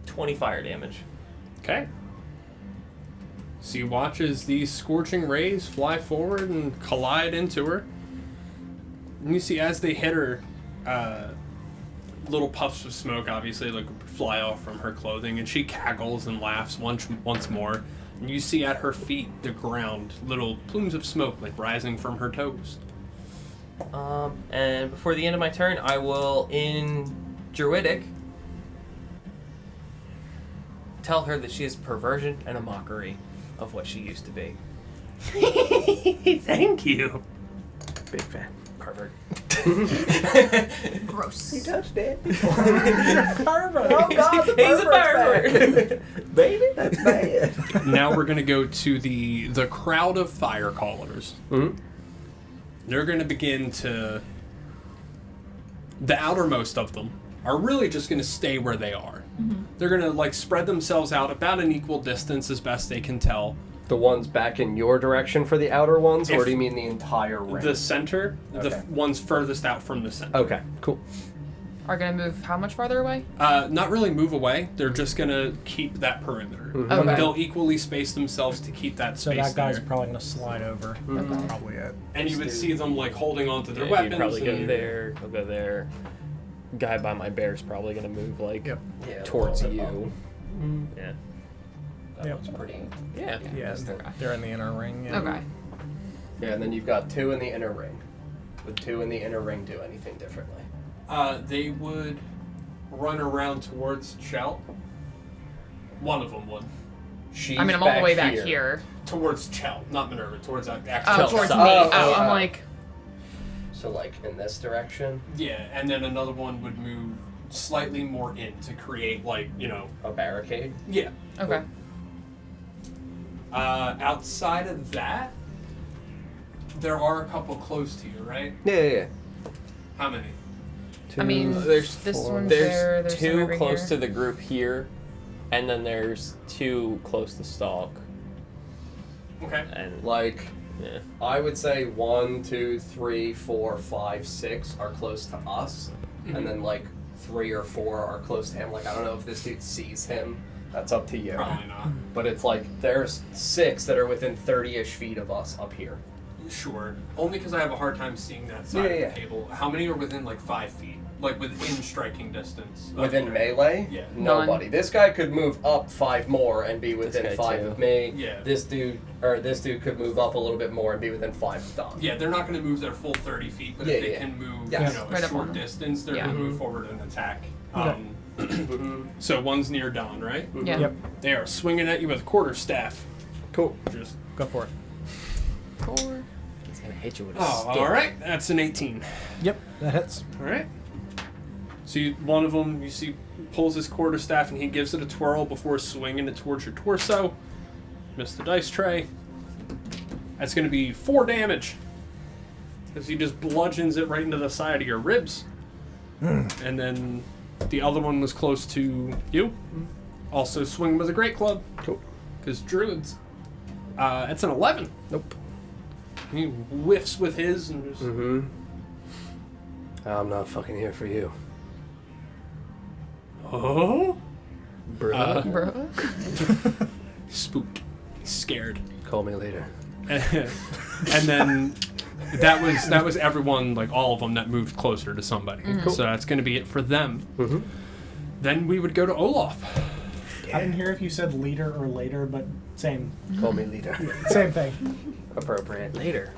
20 fire damage. Okay. So you watch as these scorching rays fly forward and collide into her. And you see as they hit her, little puffs of smoke obviously like fly off from her clothing, and she cackles and laughs once more. And you see at her feet the ground, little plumes of smoke like rising from her toes. And before the end of my turn, I will, in Druidic, tell her that she is perversion and a mockery of what she used to be. Thank you. Big fan. Pervert. Gross. You touched it. Oh God, the He's a pervert. Baby, that's bad. Now we're gonna go to the crowd of fire callers. Mm-hmm. They're gonna begin to. The outermost of them are really just gonna stay where they are. Mm-hmm. They're gonna like spread themselves out about an equal distance as best they can tell. The ones back in your direction for the outer ones, or If- do you mean the entire ring? The center, the Okay. ones furthest out from the center. Okay, cool. Are gonna move how much farther away? Not really move away. They're just gonna keep that perimeter. Mhm. Okay. They'll equally space themselves to keep that So space that guy's there. probably gonna slide over. That's probably it. And you would see them like holding onto their Yeah, weapons. he'd probably go and- there. He'll go there. Guy by my bear's probably gonna move like Yep. Yeah, towards a little bit you. up. Yeah. That Yep. looks pretty. Yeah. Yeah, they're in the inner ring. Yeah. Okay. Yeah, and then you've got 2 in the inner ring. Would 2 in the inner ring do anything differently? They would run around towards Chelt. One of them would. She's I mean, I'm all the way back here. Towards Chelt, not Minerva. Towards Oh, actual towards me. Oh, Oh, I'm oh. like, So, like, in this direction, Yeah, and then another one would move slightly more in to create, like, you know. a barricade. Yeah. okay. Outside of that, there are a couple close to you, right? Yeah. How many? I mean, There's this four. one's There's there. There's some 2 over close here. to the group here, and then there's 2 close to Stalk. Okay. And Like, yeah. I would say 1, 2, 3, 4, 5, 6 are close to us, and then like 3 or 4 are close to him. Like, I don't know if this dude sees him. That's up to you. Probably not. But it's like there's 6 that are within 30-ish feet of us up here. Sure. Only because I have a hard time seeing that side Yeah. of the table. How many are within like 5 feet? Like within striking distance? of Within there? melee? Yeah. Nobody. This guy could move up 5 more and be within guy 5 too. of me. Yeah. This dude could move up a little bit more and be within 5 of Don. Yeah, they're not going to move their full 30 feet, but Yeah, if they yeah. can move, Yes. you know, Right a up on short them. distance, they're Yeah. going to move forward and attack. Mhm. So one's near Don, right? Yeah. Yep. They are swinging at you with a quarterstaff. Cool. Just. Go for it. 4. He's gonna hit you with a Oh, stick. all right. That's an 18. Yep, that hits. All right. So one of them, you see, pulls his quarterstaff and he gives it a twirl before swinging it towards your torso. Miss the dice tray. That's going to be 4 damage. Because he just bludgeons it right into the side of your ribs. And then the other one was close to you. Also swing with a great club. Cool. Because druids. It's an 11. Nope. He whiffs with his and just... Mm-hmm. I'm not fucking here for you. Oh? Bruh. Bro. Spooked. Scared. Call me later. And then that was everyone, like all of them that moved closer to somebody. Mm-hmm. So that's going to be it for them. Mm-hmm. Then we would go to Olaf. I didn't hear if you said leader or later, but same Call me leader. same thing. Appropriate. Later.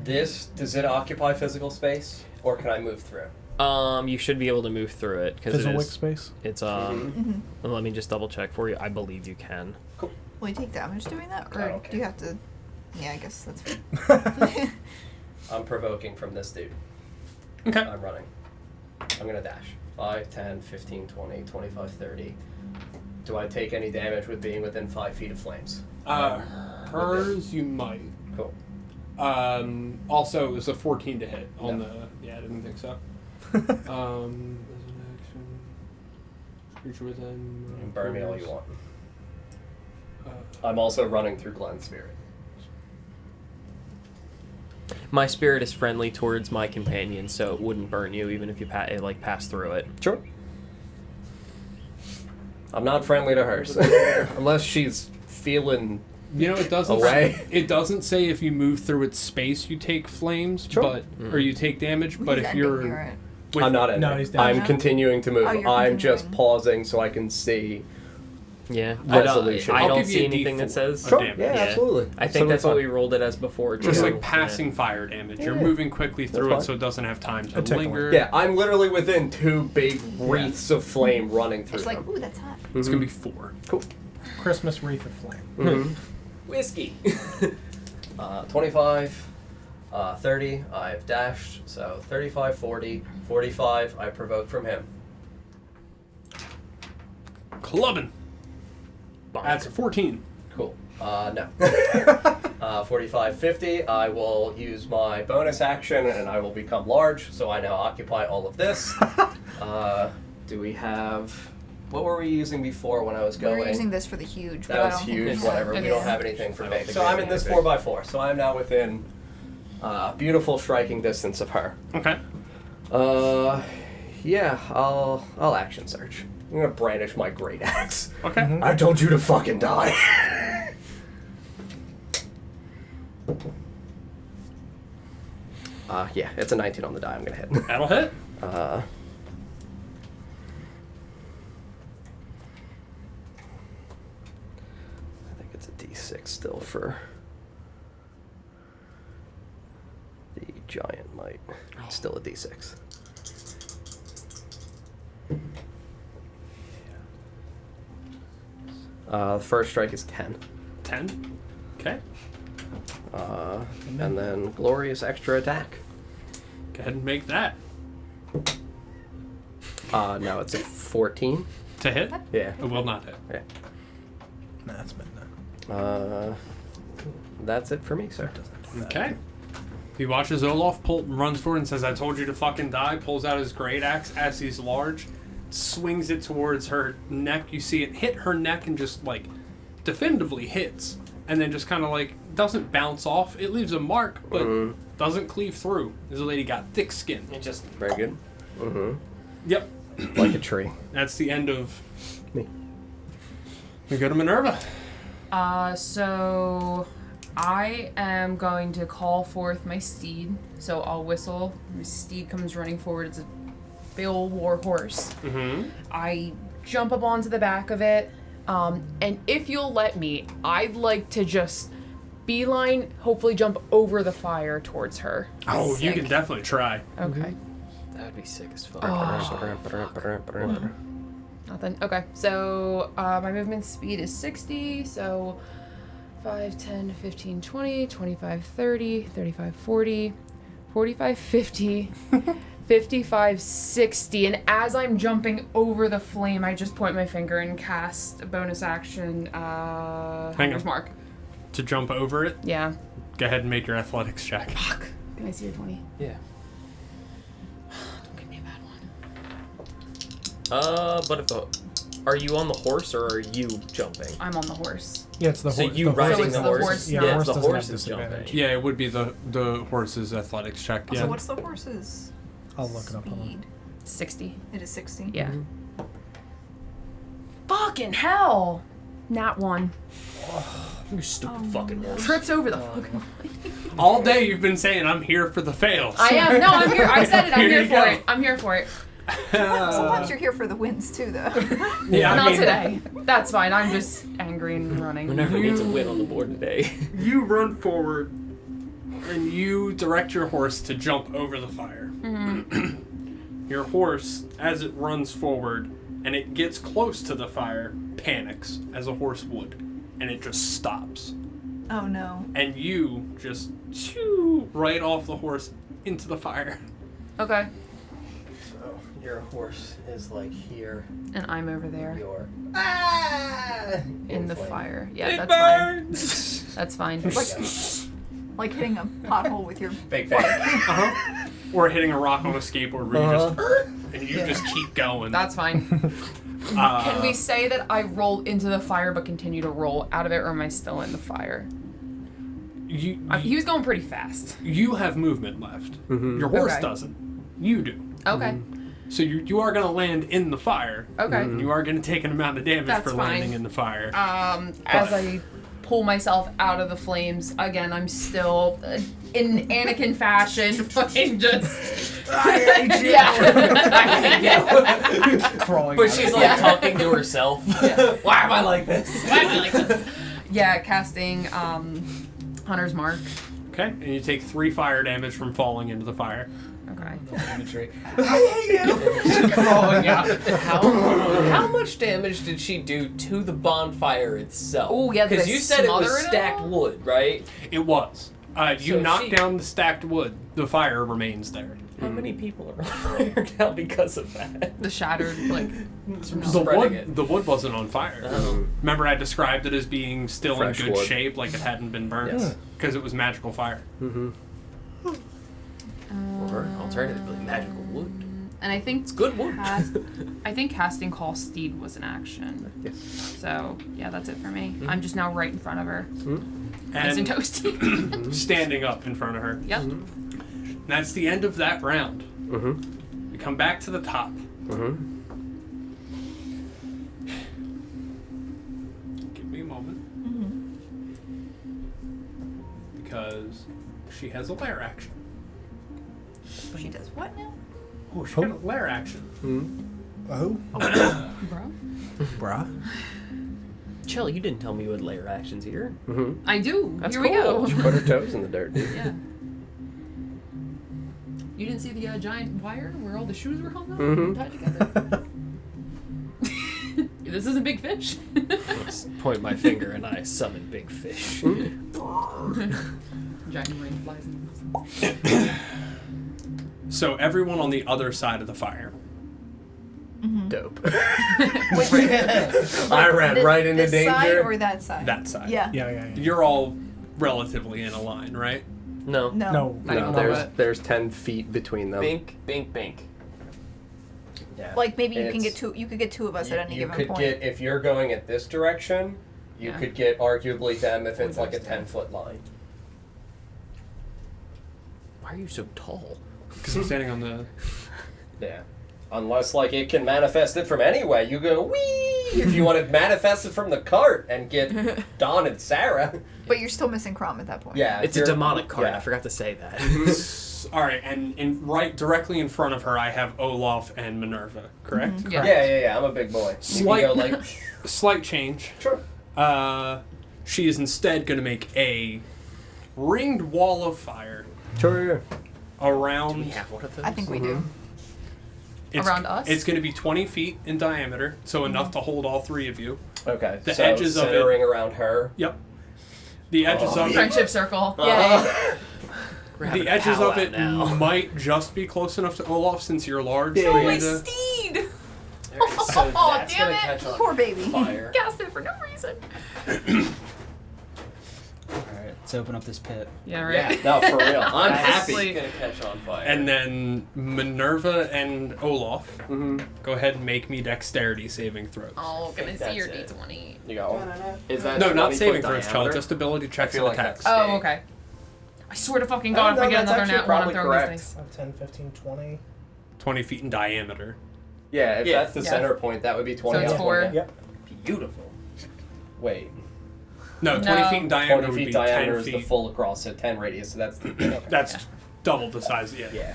Does it occupy physical space? Or can I move through? You should be able to move through it because Physical space. it's Let me just double check for you. I believe you can. Will you take damage doing that, I or don't do you care. have to? Yeah, I guess that's fine. I'm provoking from this dude. Okay. I'm running. I'm gonna dash. 5, 10, 15, 20, 25, 30. Do I take any damage with being within 5 feet of flames? Hers, you might. Cool. Also, it was a 14 to hit on No. the... Yeah, I didn't think so. As an action... Creature within... You can burn me all you want. Uh, I'm also running through Glenn's spirit. My spirit is friendly towards my companion, so it wouldn't burn you even if you pass through it. Sure. I'm not friendly to hers. Unless she's feeling... You know, it doesn't. Away. It doesn't say if you move through its space, you take flames, Sure. but or you take damage. But He's if ending you're, here, right? with, I'm not ending. No, he's down. I'm Oh, no? continuing to move. Oh, you're I'm just continuing. pausing so I can see. Yeah. Resolution. I I'll don't give you see a anything that D4. says. Sure. damage. Yeah, Yeah. absolutely. I think that's what we rolled it as before. just too. like passing fire damage. You're Yeah. moving quickly through That's it, so it doesn't have time A to tickler. linger. Yeah, I'm literally within 2 big wreaths of flame running through It's like, them. ooh, that's hot. It's gonna be 4. Cool. Christmas wreath of flame. Mhm. Whiskey. 25, 30, I've dashed, so 35, 40, 45, I provoke from him. Clubbing. That's a 14. Cool. No. 45, 50, I will use my bonus action and I will become large, so I now occupy all of this. Do we have... What were we using before when I was We going? were using this for the huge. but That I was don't think huge, we whatever. have- We yeah. don't have anything for I don't big. think So we I'm have in this anything. 4x4, so I'm now within beautiful striking distance of her. Okay. Yeah, I'll action search. I'm gonna brandish my great axe. Okay. I told you to fucking die. Yeah, it's a 19 on the die. I'm gonna hit. That'll hit. I think it's a D6 still for the giant might. It's still a D6. The first strike is 10. 10. Okay. And then glorious extra attack. Go ahead and make that. No, it's a 14. To hit? Yeah. It will not hit. Yeah. Nah, it's been done. That's it for me, sir. Okay. He watches Olaf runs forward and says, I told you to fucking die, pulls out his great axe as he's large, swings it towards her neck. You see it hit her neck and just, like, definitively hits. And then just kind of, like, doesn't bounce off. It leaves a mark, but doesn't cleave through. This lady got thick skin. It just Very good. Mm-hmm. Yep. Like a tree. That's the end of... Me. We go to Minerva. So I am going to call forth my steed. So I'll whistle. My steed comes running forward. It's a big old war horse. Mm-hmm. I jump up onto the back of it. And if you'll let me, I'd like to just beeline, hopefully jump over the fire towards her. Oh, you Sick. can definitely try. Okay. that would be sick as fuck. Nothing. Okay, so my movement speed is 60, so 5, 10, 15, 20, 25, 30, 35, 40, 45, 50, 55, 60. And as I'm jumping over the flame, I just point my finger and cast a bonus action, Hunter's Mark. To jump over it, Yeah. go ahead and make your athletics check. Fuck. Can I see your 20? Yeah. Don't give me a bad one. But if are you on the horse or are you jumping? I'm on the horse. Yeah, it's the So horse. you the riding So it's the the horse? horse, Yeah, not- the horse the doesn't horse have is disadvantage. jumping. Yeah, it would be the horse's athletics check. Yeah. So what's the horse's I'll look it up. Hold on. speed? 60. It is 60. Yeah. Fucking hell! Nat 1. You stupid fucking horse. Trips over the fucking... All day you've been saying I'm here for the fails. I am. No, I'm here. I said it. I'm Here here you for go. it. I'm here for it. Sometimes you're here for the wins too, though. Yeah, Not today. That's fine. I'm just angry and running. Whenever needs a win on the board today. You run forward and you direct your horse to jump over the fire. Your horse, as it runs forward and it gets close to the fire, panics, as a horse would, and it just stops. Oh no. And you just shoo right off the horse into the fire. Okay. So your horse is like here. And I'm over there You're in the flame. fire. Yeah, It that's burns! fine. That's fine. Like hitting a pothole with your Big bang. Or hitting a rock on a skateboard where you just and you just keep going. That's fine. Can we say that I roll into the fire but continue to roll out of it, or am I still in the fire? He was going pretty fast. You have movement left. Your horse Okay. doesn't. You do. Okay. So you are going to land in the fire. Okay. You are going to take an amount of damage That's for landing fine. in the fire. As I pull myself out of the flames, again, I'm still in Anakin fashion, fucking just. Crawling But out. she's like talking to herself. Why am I like this? Why am I like this? Yeah, casting Hunter's Mark. Okay. And you take 3 fire damage from falling into the fire. Okay. Imagery. Crawling out. How much damage did she do to the bonfire itself? Oh, yeah, did Because I you said it was smother it at stacked all? wood, right? It was. You So knock she- down the stacked wood. The fire remains there. How many people are on fire now because of that? The shattered, like, The wood wasn't on fire. Oh. Remember, I described it as being still Fresh in good wood. shape, like it hadn't been burnt, Yes. because it was magical fire. Or alternatively, magical wood. and I think It's good wood. I think casting Call Steed was an action. Yes. So yeah, that's it for me. I'm just now right in front of her, nice and And toasty. standing up in front of her. Yep. That's the end of that round. We come back to the top. Give me a moment. Because she has a lair action. She does what now? Oh, she got a lair action. Oh, Bro. bruh. Chill, you didn't tell me you had layer actions here. I do. That's Here we cool. go. She put her toes in the dirt, dude. Yeah. You didn't see the giant wire where all the shoes were hung up Mhm. tied together? This isn't big fish. Just point my finger and I summon big fish. Giant rain flies in. So everyone on the other side of the fire. Dope. Which, I ran right into this side danger. or that side? That side. Yeah. Yeah. You're all relatively in a line, right? No. No. No. I don't No, know there's 10 feet between them. Bink, bink, bink. Yeah. Like maybe you can It's- get two. You could get two of us at any you given could point. get, if you're going at this direction, you Yeah. could get arguably them if it's like a Understand. 10-foot line. Why are you so tall? Because I'm standing on the. Yeah. Unless, like, it can manifest it from anywhere. You go, wee! If you want to manifest it from the cart and get Don and Sarah. But you're still missing Crom at that point. Yeah. It's a you're- demonic card. yeah. I forgot to say that. All right, and right directly in front of her, I have Olaf and Minerva. Correct. Yeah. Yeah, I'm a big boy. Slight- You can go, like, Slight change. sure. She is instead going to make a ringed wall of fire Sure. around. Do we have one of those? I think we do. Around us? It's going to be 20 feet in diameter, so enough to hold all three of you. Okay. The so edges of it- centering around her. Yep. The edges of it. Friendship circle. Yeah. We're having The a edges of powwow it now. might just be close enough to Olaf since you're large. Yeah, for yeah. you My to- steed! So Oh, that's damn gonna it. catch on Poor baby. fire. Cast it for no reason. Alright, let's open up this pit. Yeah, right. Yeah, no, for real. I'm happy Honestly. it's gonna catch on fire. And then Minerva and Olaf, Mhm. go ahead and make me dexterity saving throws. Oh, can I think see your that's it. D20? You got one? Is that No, not 20 saving foot throws, child. diameter? Just ability checks feel and like attacks. that's- Oh, okay. I swear to fucking God, if no, I get that's another actually nat one, I'm probably throwing correct. these things. 10, 15, 20. 20 feet in diameter. Yeah, if Yeah. that's the Yeah. center point, that would be 20 So it's up, 4. wouldn't it? Yep. Beautiful. Wait. No, 20 No. feet in diameter 20 would feet be diameter 10 is feet. the full across, so 10 radius, so that's okay. That's double the size, yeah. Yeah.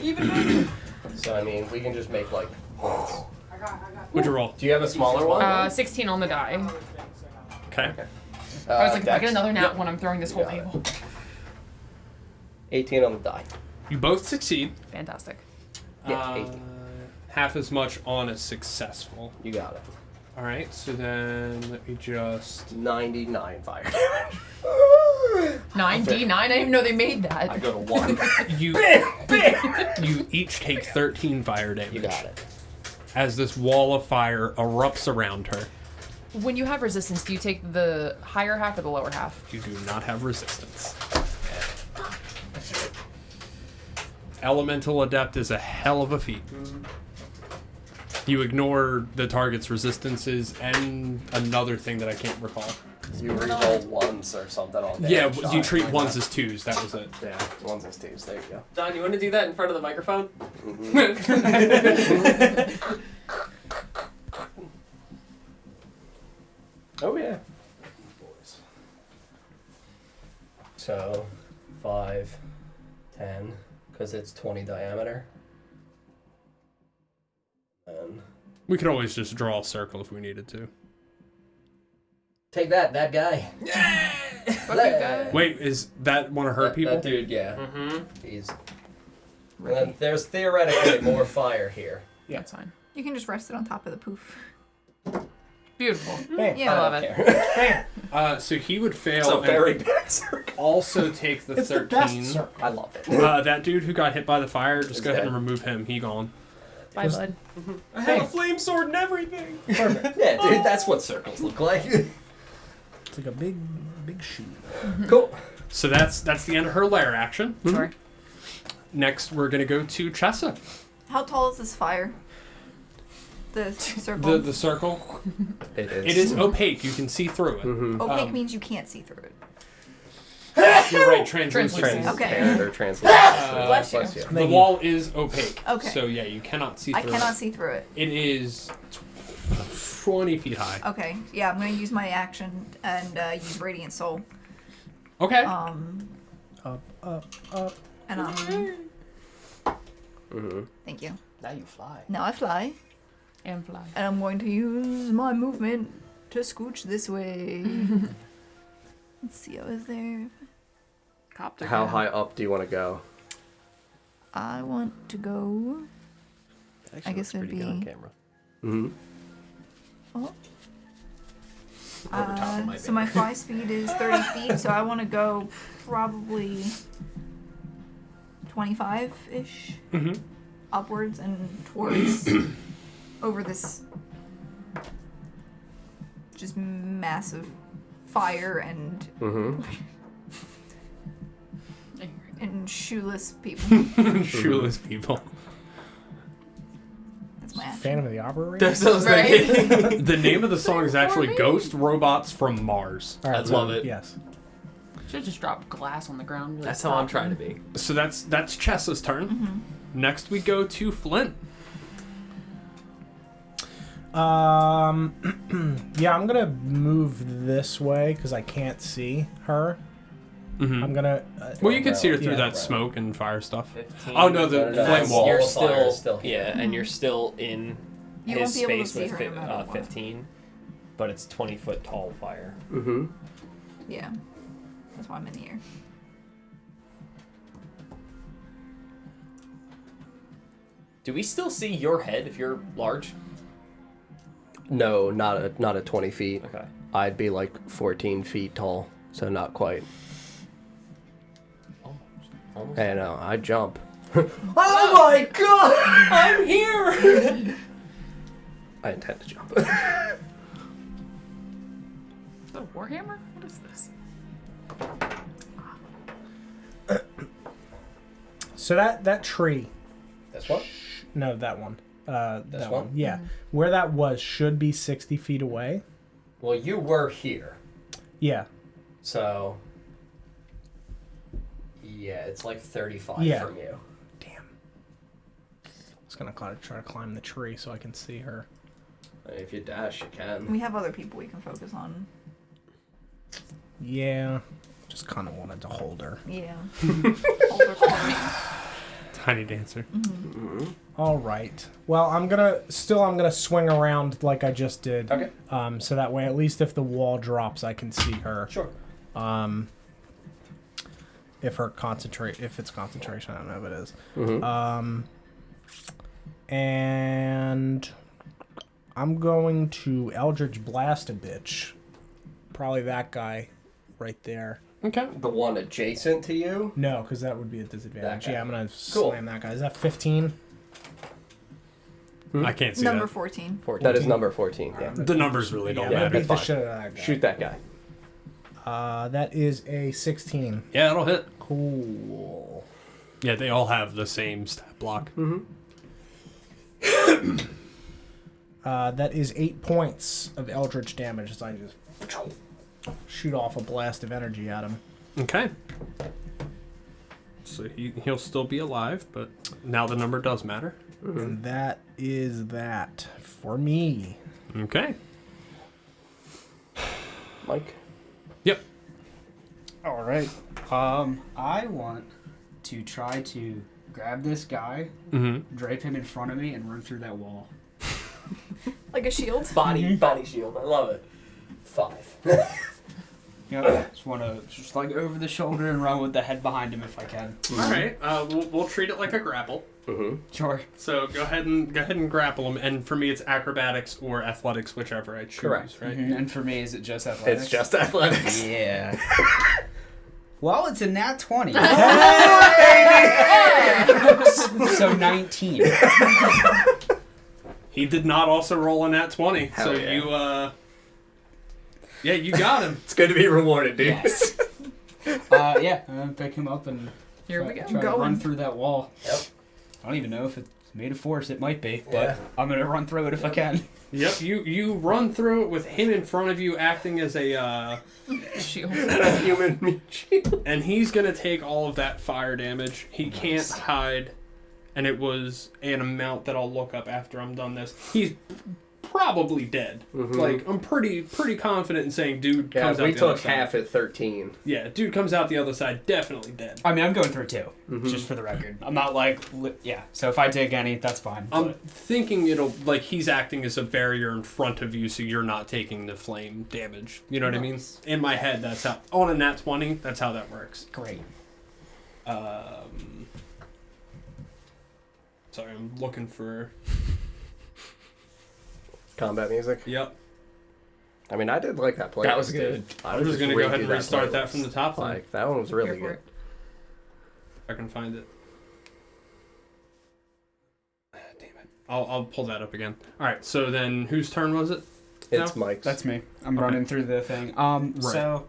Even So, I mean, we can just make, like, points. What'd you roll? Do you have a smaller one? 16 on the die. Okay. I was like, if I Dex? get another nat Yep. one, I'm throwing this whole got it. table. 18 on the die. You both succeed. Fantastic. Yeah, 18. Half as much on a successful. You got it. All right, so then let me just. 99 fire damage. 9D9? I didn't even know they made I that. go to 1. You each take 13 fire damage You got it. as this wall of fire erupts around her. When you have resistance, do you take the higher half or the lower half? You do not have resistance. Elemental Adept is a hell of a feat. You ignore the target's resistances and another thing that I can't recall. You reroll ones or something all day. Yeah, you treat ones as twos. That was it. Yeah, ones as twos. There you go. Don, you want to do that in front of the microphone? Oh, yeah. So, 5, 10, because it's 20 diameter. And We could always just draw a circle if we needed to. take that guy. Fuck you guys. Wait, is that one of her That- people? That dude, yeah. Mm-hmm. He's. And then there's theoretically more fire here. That's fine. You can just rest it on top of the poof. Beautiful. Bam. Yeah. I love it. Bam. So he would fail It's a and very bad circle. also take the It's 13. the best circle. I love it. That dude who got hit by the fire, just Is go ahead dead. and remove him. He gone. Bye, Just- bud. I have a flame sword and everything. Perfect. Yeah, dude, that's what circles look like. It's like a big shoe. Cool. So that's the end of her lair action. Sure. Next, we're gonna go to Chessa. How tall is this fire? The circle. The circle. It is. It is opaque. You can see through it. Mm-hmm. Opaque means you can't see through it. You're right. Translucent. Translucent. Okay. Transparent or translucent. Bless you. Bless you. The wall is opaque. Okay. So yeah, you cannot see I through cannot it. see through it. It is 20 feet high. Okay. Yeah, I'm gonna use my action and use Radiant Soul. Okay. Up. And Mm-hmm. thank you. Now you fly. Now I fly, And fly. and I'm going to use my movement to scooch this way. Let's see, I was there. Copter. How guy. high up do you want to go? I want to go. I guess it'd be. camera. Mm-hmm. Oh. Over top of my So my fly speed is 30 feet, so I want to go probably 25-ish Mm-hmm. upwards and towards over this just massive fire and Mm-hmm. shoeless people. Shoeless people. That's my action. Phantom of the Opera. That's what I was Right? thinking. The name of the song is actually Ghost Robots from Mars. All right, I love it. Yes. Should just drop glass on the ground. and be like, That's how I'm "Stop." trying to be. So that's Chessa's turn. Next we go to Flint. Yeah, I'm gonna move this way because I can't see her. Mm-hmm. I'm gonna. Well, you can see her through Yeah. that smoke and fire stuff. 15. Oh no, the No, no, no, flame that's- wall. You're Wall of fire still, is still here. yeah, and you're still in You his won't be able to space see with her no matter what. 15, but it's 20-foot tall fire. Mm-hmm. Yeah. That's why I'm in the air. Do we still see your head if you're large? No, not at 20 feet. Okay. I'd be like 14 feet tall, so not quite. Almost. And I jump. Oh my god! I'm here! I intend to jump. Is that a warhammer? What is this? So that tree. This one? No, that one. That This one. one? Yeah, where that was should be 60 feet away. Well, you were here, Yeah. so yeah, it's like 35 Yeah. from you. Damn. I was gonna try to climb the tree so I can see her. If you dash, you can. We have other people we can focus on. Yeah. Just kind of wanted to hold her. Yeah. Older clothing. Tiny dancer. All right. Well, I'm gonna swing around like I just did. Okay. So that way, at least if the wall drops, I can see her. Sure. If it's concentration, I don't know if it is. Mm-hmm. And I'm going to Eldritch Blast a bitch. Probably that guy right there. Okay. The one adjacent to you? No, because that would be a disadvantage. That guy. Yeah, I'm gonna Cool. slam that guy. Is that 15? I can't see Number that. 14. 14. That is number 14, yeah. The numbers really don't Yeah, I'm gonna matter. beat the fine. shit out of that guy. Shoot that guy. That is a 16. Yeah, it'll hit. Cool. Yeah, they all have the same stat block. That is 8 points of Eldritch damage as I just shoot off a blast of energy at him. Okay. So he'll still be alive, but now the number does matter. And that is that for me. Okay. Mike? Yep. All right. I want to try to grab this guy, Mm-hmm. drape him in front of me, and run through that wall. Like a shield? Body shield. I love it. 5. Yep. Just want to just like over the shoulder and run with the head behind him if I can. All right. We'll treat it like a grapple. Mm-hmm. Sure. So go ahead and grapple him, and for me it's acrobatics or athletics, whichever I choose. Correct. Right. Mhm. And for me, is it just athletics? It's just athletics. Yeah. Well, it's a nat 20. So 19. He did not also roll a nat 20, Hell so yeah. you yeah, you got him. It's good to be rewarded, dude. Yes. Yeah, I'm gonna pick him up and Here try, we go. try to Going. run through that wall. Yep. I don't even know if it's made of force. It might be, but Yeah. I'm gonna run through it if I can. Yep, you run through it with him in front of you, acting as a Shield. Human meat shield. and he's gonna take all of that fire damage. He can't hide, and it was an amount that I'll look up after I'm done this. He's probably dead. Mhm. Like I'm pretty confident in saying, dude Yeah, comes out we the other took side. half at 13. Yeah, dude comes out the other side, definitely dead. I mean, I'm going through too, Mhm. just for the record. I'm not like, yeah. So if I take any, that's fine. I'm but- thinking it'll like he's acting as a barrier in front of you, so you're not taking the flame damage. You know what I mean? In my head, that's how on a nat 20. That's how that works. Great. Sorry, I'm looking for. Combat music. Yep. I mean, I did like that playlist. That was dude. good. I I'm would just gonna redo go ahead and restart that playlist. from the top. Then. Like that one was really Here for good. it. If I can find it. Damn it. I'll pull that up again. All right. So then, whose turn was it? It's Mike's. That's me. I'm Okay. running through the thing. So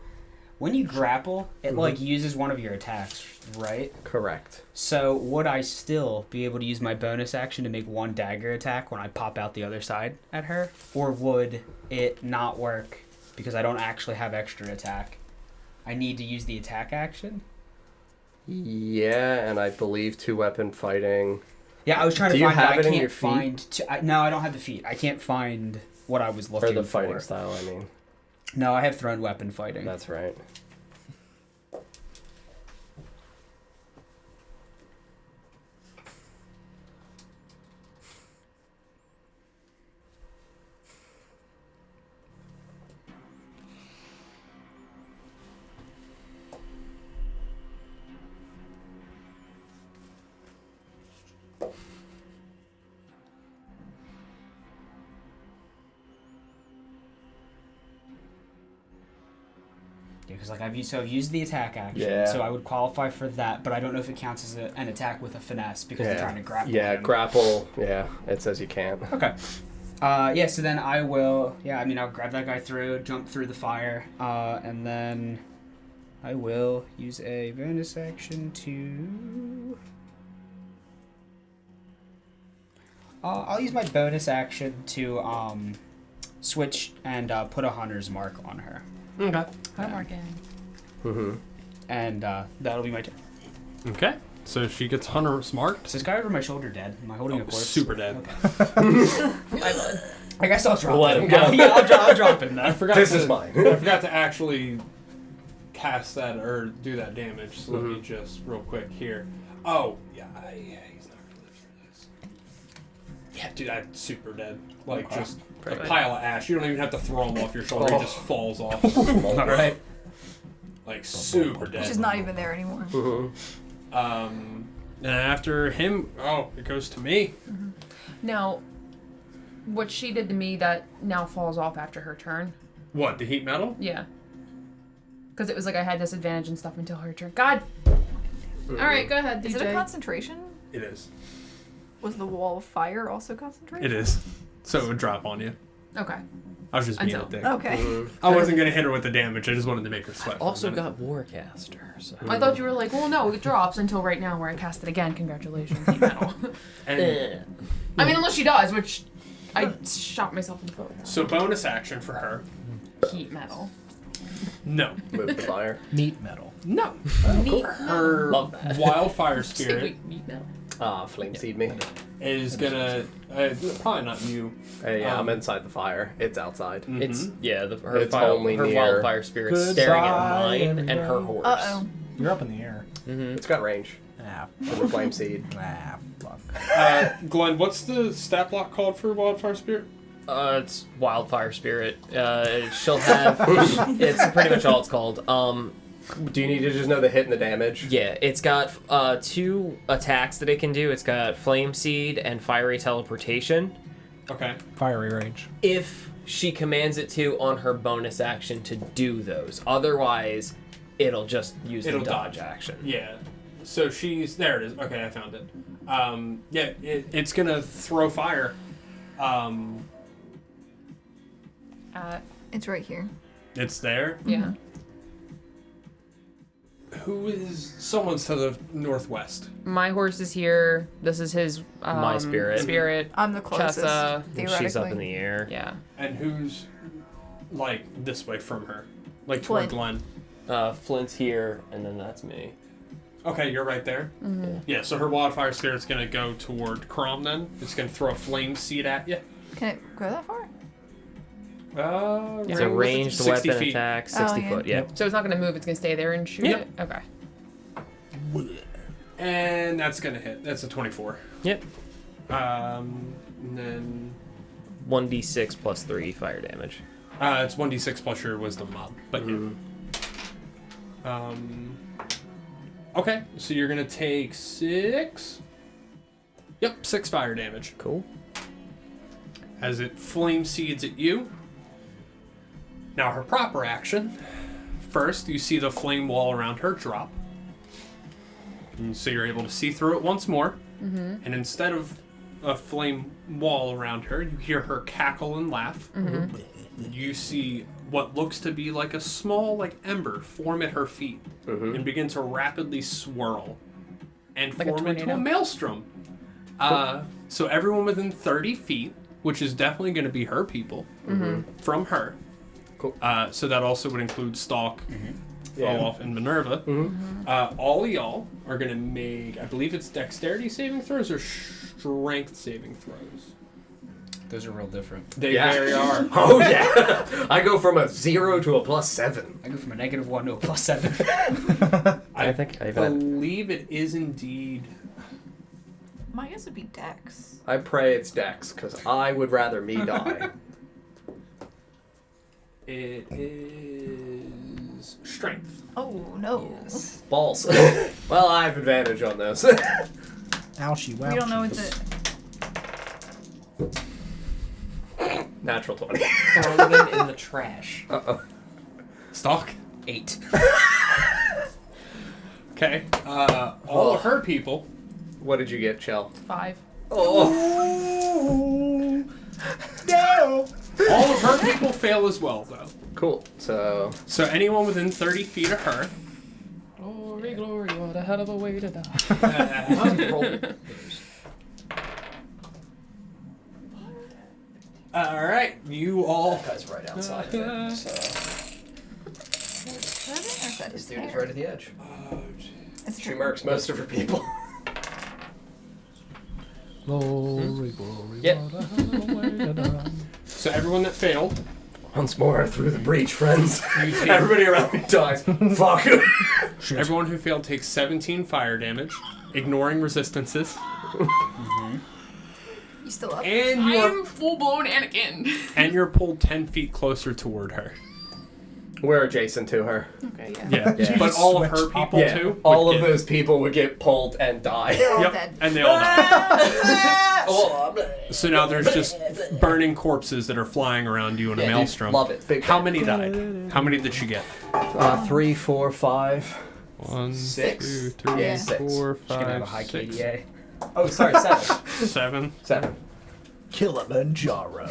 when you grapple, it like uses one of your attacks, right? correct. So would I still be able to use my bonus action to make one dagger attack when I pop out the other side at her? Or would it not work because I don't actually have extra attack? I need to use the attack action? Yeah, and I believe 2-weapon fighting. Yeah, I was trying Do to you find have I it in can't your feet? find no, I don't have the feet. I can't find what I was looking Or the for. fighting style, I mean. No, I have thrown weapon fighting. That's right. Because like I've used the attack action, Yeah. so I would qualify for that, but I don't know if it counts as an attack with a finesse because I'm trying to grapple. Yeah, him. grapple. Yeah, it says you can't. Okay. Yeah, so then I will. Yeah, I mean I'll grab that guy through, jump through the fire, and then I will use a bonus action to. I'll use my bonus action to switch and put a hunter's mark on her. Okay. Hi, Morgan. Mm-hmm. And that'll be my turn. Okay. So she gets Hunter Smart. Is this guy over my shoulder dead? Am I holding a corpse? Super dead. I guess I'll drop Let him. him go. Yeah, I'll drop him I then. forgot. This to, is mine. I forgot to actually cast that or do that damage. So let me Mhm. just real quick here. Oh yeah, he's not gonna live for this. Yeah, dude, I'm super dead. Like just a Perfect. pile of ash. You don't even have to throw him off your shoulder. Oh. He just falls off. All right. Like super dead. Which is not even there anymore. Mm-hmm. And after him, it goes to me. Now, what she did to me that now falls off after her turn. What, the heat metal? Yeah. Because it was like I had disadvantage and stuff until her turn. God. All right, go ahead, DJ. Is it a concentration? It is. Was the wall of fire also concentration? It is. So it would drop on you. Okay. I was just being a Until- dick. Okay. Mm-hmm. I wasn't gonna hit her with the damage. I just wanted to make her sweat. for a Also minute. got Warcaster. So. I thought you were like, well, no, it drops until right now where I cast it again. Congratulations, heat metal. And I mean, unless she does, which I shot myself in the foot with that. so bonus action for her. Heat metal. No. Move the fire. Meat metal. No. Neat. Her Love that. wildfire spirit Wait, meat metal. Flame seed me. is gonna probably not you. Hey, yeah, I'm Um, inside the fire. It's outside. Mhm. It's her It's only her near- wildfire spirit's Goodbye, staring at mine and her everyone. horse. Uh-oh. You're up in the air. Mm-hmm. It's got range Ah, for the flame seed. fuck. Glenn, what's the stat block called for wildfire spirit? It's wildfire spirit. She'll have. It's pretty much all it's called. Do you need to just know the hit and the damage? Yeah, it's got 2 attacks that it can do. It's got Flame Seed and Fiery Teleportation. Okay. Fiery range. If she commands it to on her bonus action to do those. Otherwise, it'll just use the dodge action. Yeah. So she's there. It is. Okay, I found it. Yeah, it's gonna throw fire. It's right here. It's there. Yeah. Who is someone's to the northwest? My horse is here. This is his. My spirit. Spirit. I'm the closest. Chessa. Theoretically. She's up in the air. Yeah. And who's like this way from her? Like toward Flint. Glenn. Flint's here, and then that's me. Okay, you're right there. Mm-hmm. Yeah, so her wildfire spirit's gonna go toward Crom then. It's gonna throw a flame seed at you. Can it go that far? It's a ranged 60 weapon feet. attack, 60 yeah. foot, yeah. So it's not gonna move. It's gonna stay there and shoot Yep. it. Okay. And that's gonna hit. That's a 24. Yep. And then 1d6 plus 3 fire damage. it's 1d6 plus your wisdom mod. But okay, so you're gonna take 6. Yep, 6 fire damage. Cool. As it flame seeds at you. Now her proper action. First, you see the flame wall around her drop. And so you're able to see through it once more. Mm-hmm. And instead of a flame wall around her, you hear her cackle and laugh. Mm-hmm. You see what looks to be like a small ember form at her feet and begin to rapidly swirl and Like a form into a tornado. maelstrom. So everyone within 30 feet, which is definitely going to be her people, from her. Cool. So that also would include Stalk, Olaf, and Minerva. Mm-hmm. All of y'all are going to make, I believe it's dexterity saving throws or strength saving throws. Those are real different. They Yeah. very are. Oh yeah! I go from a 0 to a +7. I go from a -1 to a +7. I think I've believe it is indeed. My guess would be Dex. I pray it's Dex, because I would rather me die. It is strength. Oh no. Balls. Well, I have advantage on those. Ouchie, wow. We don't know what the. Natural 20. throw them in the trash. Uh-oh. Stalk. 8. Okay. All of her people. What did you get, Chell? 5. Oh! No! All of her people fail as well, though. Cool. So, So anyone within 30 feet of her. Glory, glory, what a hell of a way to die. All right, you all. that guy's right outside. There, so this dude is right at the edge. She murks most of her people. Glory, glory, Yep. what a hell of a way to die. So everyone that failed, Once more through the breach, friends. you take. Everybody around me dies. Fuck. Everyone who failed takes 17 fire damage, ignoring resistances, You still up? and you are I'm full blown Anakin. and you're pulled 10 feet closer toward her. We're adjacent to her. Okay, yeah. Yeah, Yeah. but all of her Switch people Yeah, too. all would of get- those people would get pulled and die. They're all Yep, dead. and they all die. Oh, So now there's just burning corpses that are flying around you in a yeah, dude, maelstrom. love it. Big How fan. many died? How many did she get? 3, 4, 5. 1, 6. 2, 3, Yeah. 4, She's gonna have a high 5, 6, KDA. Oh, sorry, 7. 7. 7. Kilimanjaro.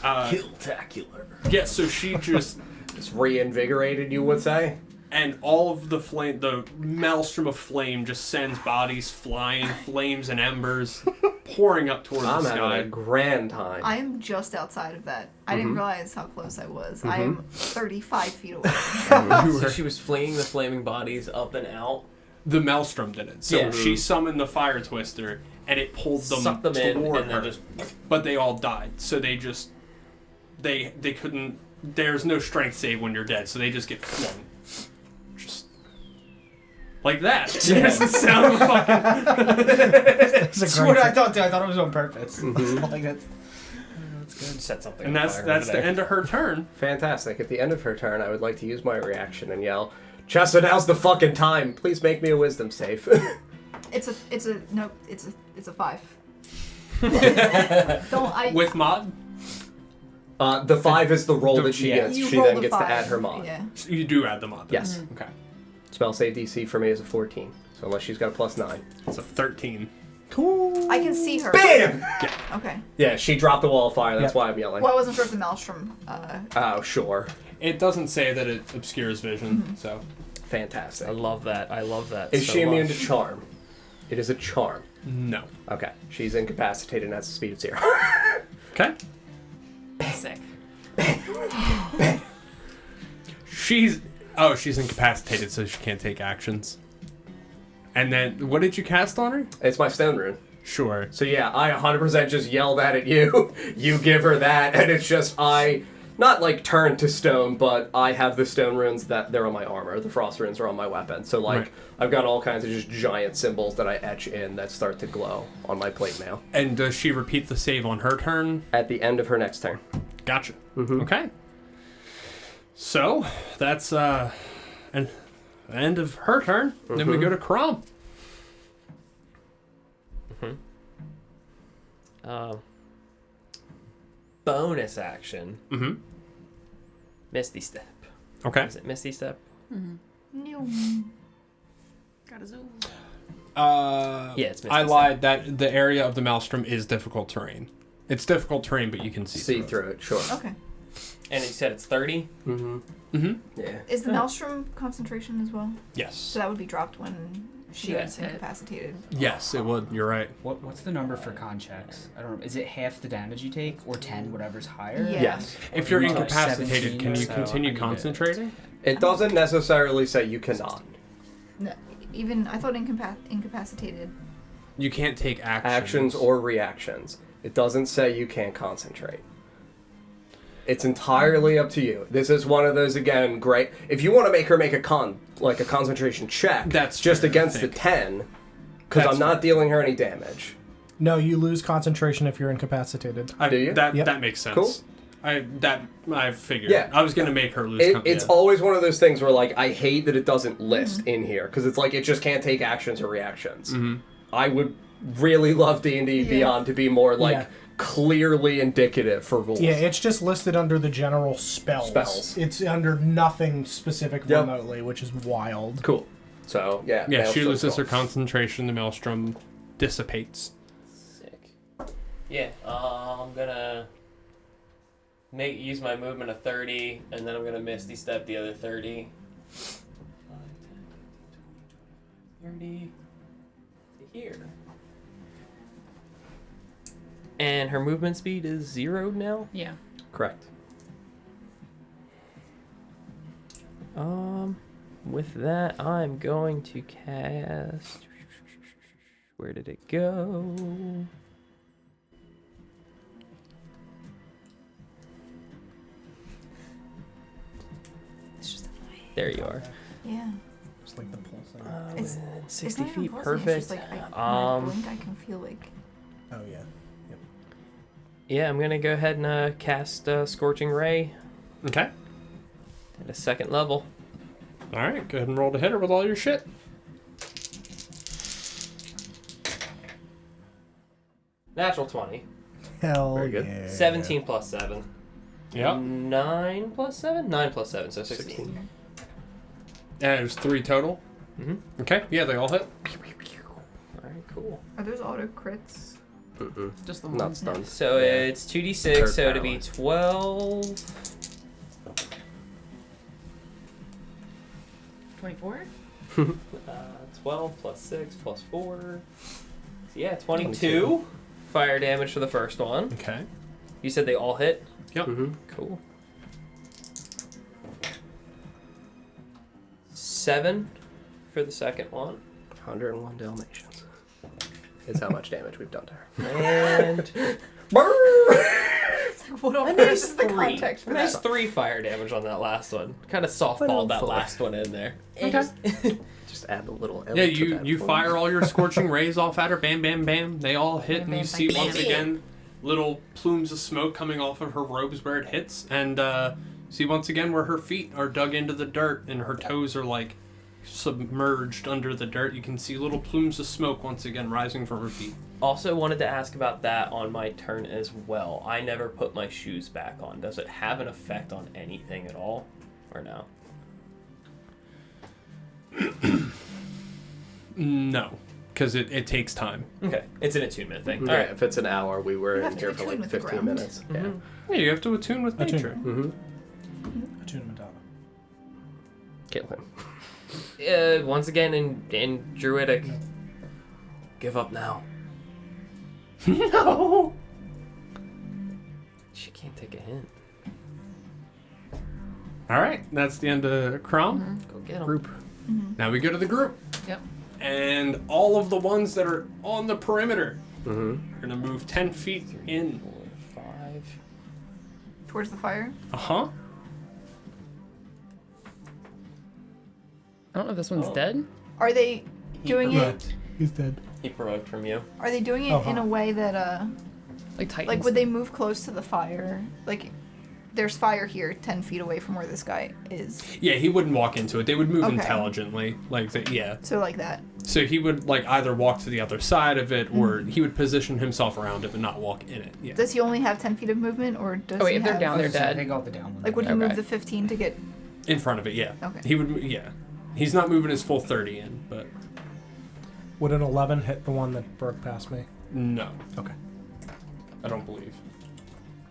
Killtacular. Yeah, so she just It's reinvigorated, you would say? and all of the flame, the maelstrom of flame, just sends bodies flying, flames and embers pouring up towards I'm the having sky. a grand time. I am just outside of that. I didn't realize how close I was. I am 35 feet away. So she was flinging the flaming bodies up and out. The maelstrom did it. So Yeah. she summoned the fire twister, and it pulled them Sucked them in, toward and her. then just. But they all died. So they just they couldn't. There's no strength save when you're dead, so they just get flung. Just like that. There's the sound of a fucking. That's a That's what great I thought too. I thought it was on purpose. Like that's Set something. And on that's fire the today. end of her turn. Fantastic. At the end of her turn, I would like to use my reaction and yell, Chessa, now's the fucking time. Please make me a wisdom save. It's a 5. Don't I? With mod, The 5 is the roll that she yeah. gets. You She roll then the gets to 5. add her mod. Yeah. you do add the mod. then. Yes. Okay. Spell save DC for me is a 14. So unless she's got a +9. It's a 13. Cool. I can see her. BAM! Okay. Yeah, she dropped the wall of fire. That's Yep. why I'm yelling. Well, I wasn't sure if the maelstrom. Oh, sure. It doesn't say that it obscures vision, so. Fantastic. I love that. Is so she immune much. to charm? It is a charm. No. Okay. She's incapacitated and has a speed of 0. Okay. Sick. She's incapacitated, so she can't take actions. And then, what did you cast on her? It's my stone rune. Sure. So yeah, I 100% just yell that at you. You give her that, and it's just not like turn to stone, but I have the stone runes that they're on my armor. The frost runes are on my weapon. So like, Right. I've got all kinds of just giant symbols that I etch in that start to glow on my plate mail. And does she repeat the save on her turn? At the end of her next turn. Gotcha. Mhm. Okay. So, that's an end of her turn. Then we go to Crom. Bonus action. Mm-hmm. Misty Step. Okay. Is it Misty Step? No. Gotta zoom. Yeah, it's Misty I Step. lied. That the area of the maelstrom is difficult terrain. It's difficult terrain, but you can see See through through it, sure. Okay. And you said it's 30? Mm-hmm. it. Mm-hmm. Yeah. Is the maelstrom concentration as well? Yes. So that would be dropped when she Yeah, gets incapacitated. Yes, it would. You're right. What's the number for con checks? I don't know. Is it half the damage you take or 10, whatever's higher? Yeah. Yes. If you're You took incapacitated, 17, can you so continue I need to- concentrating? It doesn't necessarily say you cannot. No, even I thought incapacitated. You can't take actions. Actions or reactions. It doesn't say you can't concentrate. It's entirely up to you. This is one of those, again, great. If you want to make her make a concentration check, That's just fair, I against the think. 10, because That's I'm not dealing her any damage. No, you lose concentration if you're incapacitated. Do you? That Yep. that makes sense. Cool. I figured. Yeah. I was gonna make her lose. It's always one of those things where, like, I hate that it doesn't list in here, because it's like it just can't take actions or reactions. Mhm. I would really love D&D Yeah. Beyond to be more, like, Yeah. clearly indicative for rules. Yeah, it's just listed under the general spells. Spells. It's under nothing specific Yep. remotely, which is wild. Cool. So, yeah. Yeah, she Maelstrom's loses cool. her concentration. The maelstrom dissipates. Sick. Yeah, I'm gonna use my movement of 30, and then I'm gonna Misty Step the other 30. 30 to here. And her movement speed is 0 now. Yeah. Correct. With that, I'm going to cast. Where did it go? It's just annoying. There you are. Yeah. It's like the pulsing. It's- Within It's 60 not even feet, pulsing, perfect. It's just like when I Um, blink, I can feel like. Oh yeah. Yeah, I'm gonna go ahead and cast Scorching Ray Okay. at a 2nd level. All right. Go ahead and roll to hit her with all your shit. Natural 20. Hell Very good. yeah. 17 plus 7. Yep. 9 plus 7? 9 plus 7, so 16. 16. And there's 3 total. Mm-hmm. Okay. Yeah, they all hit. Alright, cool. Are those auto crits? Mm-mm. Just the Not one. stunned. So Yeah. it's 2d6, Third so it'll be paralyzed. 12. 24? 12 plus 6 plus 4. So yeah, 22 fire damage for the first one. Okay. You said they all hit? Yep. Mm-hmm. Cool. 7 for the second one. 101 Dalmatians is how much damage we've done to her. And What on a earth nice is the 3. context A for nice that? 3 fire damage on that last one. Kind of softballed that last one in there. Okay. Just add the little L Yeah, to you that you for fire me. all your scorching rays off at her. Bam, bam, bam. They all hit, and you see bam, once bam. again, little plumes of smoke coming off of her robes where it hits, and see once again where her feet are dug into the dirt and her toes are like submerged under the dirt. You can see little plumes of smoke once again rising from her feet. Also wanted to ask about that on my turn as well. I never put my shoes back on. Does it have an effect on anything at all? Or no? No, because it takes time. Okay. It's an attunement thing. Yeah, Alright. if it's an hour, we were You have in to here for attune like with the 15 ground. minutes. Mhm. Yeah, you have to attune with Attune. nature. Yeah. Mm-hmm. Attunement auto. Kill him. Once again in Druidic. Give up now. No. She can't take a hint. All right, that's the end of Crom. Go get him. Group. Now we go to the group. Yep. And all of the ones that are on the perimeter Mm-hmm. are going to move 10 feet in. 4, 5. Towards the fire. Uh-huh. I don't know if this one's dead. Are they doing it? He's dead. He provoked from you. Are they doing it Oh, in huh. a way that Like Titans. like would they move close to the fire? Like, there's fire here, 10 feet away from where this guy is. Yeah, he wouldn't walk into it. They would move Okay. intelligently. Like, yeah. So like that. So he would, like, either walk to the other side of it, or he would position himself around it but not walk in it. Yeah. Does he only have 10 feet of movement, or does Oh, wait, he if they're have... down, they're So dead. They got the down one. Like, would he Okay. move the 15 to get... In front of it, yeah. Okay. He would, yeah. He's not moving his full 30 in, but Would an 11 hit the one that broke past me? no. Okay. I don't believe.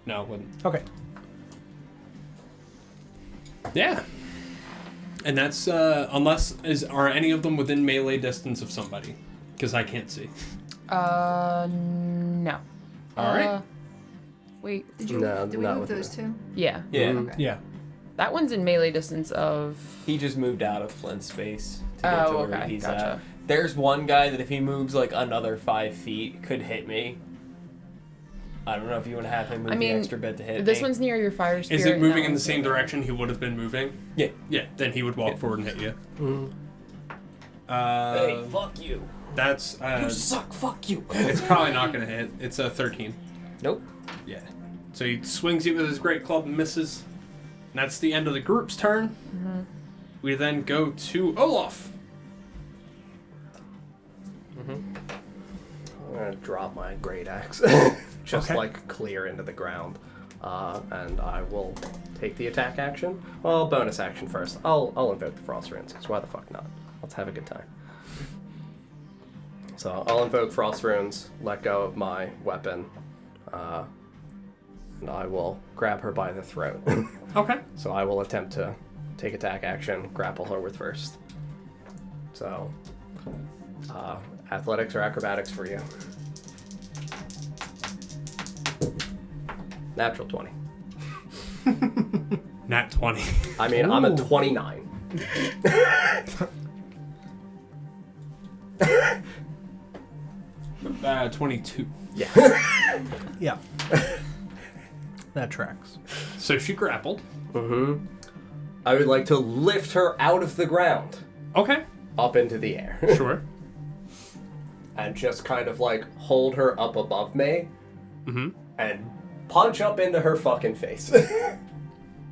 No, it wouldn't. Okay. Yeah. And that's, are any of them within melee distance of somebody? Because I can't see. No. All right. Did we not move with those two? Yeah. Yeah. Mhm. Okay. Yeah. That one's in melee distance of. He just moved out of Flint's space to get to Oh, where okay. he's Gotcha. at. There's one guy that if he moves like another 5 feet could hit me. I don't know if you want to have him move I mean, the extra bit to hit This me. one's near your fire spirit. Is it and that moving in the one's same near- direction he would have been moving? Yeah. Yeah, then he would walk Yeah. forward and hit you. Hey, fuck you. That's, You suck, fuck you. it's probably not going to hit. It's a 13. Nope. Yeah. So he swings you with his great club and misses. And that's the end of the group's turn. We then go to Olaf. I'm gonna drop my great axe, just Okay. like clear into the ground, and I will take the attack action. Well, bonus action first. I'll invoke the frost runes. 'Cause why the fuck not? Let's have a good time. So I'll invoke frost runes, let go of my weapon, and I will grab her by the throat. Okay. So I will attempt to take attack action, grapple her with first. So, athletics or acrobatics for you? Natural 20. Nat 20. I mean, I'm a Ooh. 29. 22. Yeah. Yeah. That tracks. So she grappled. Mm-hmm. I would like to lift her out of the ground, Okay. up into the air, Sure. and just kind of like hold her up above me, Mm-hmm. and punch up into her fucking face.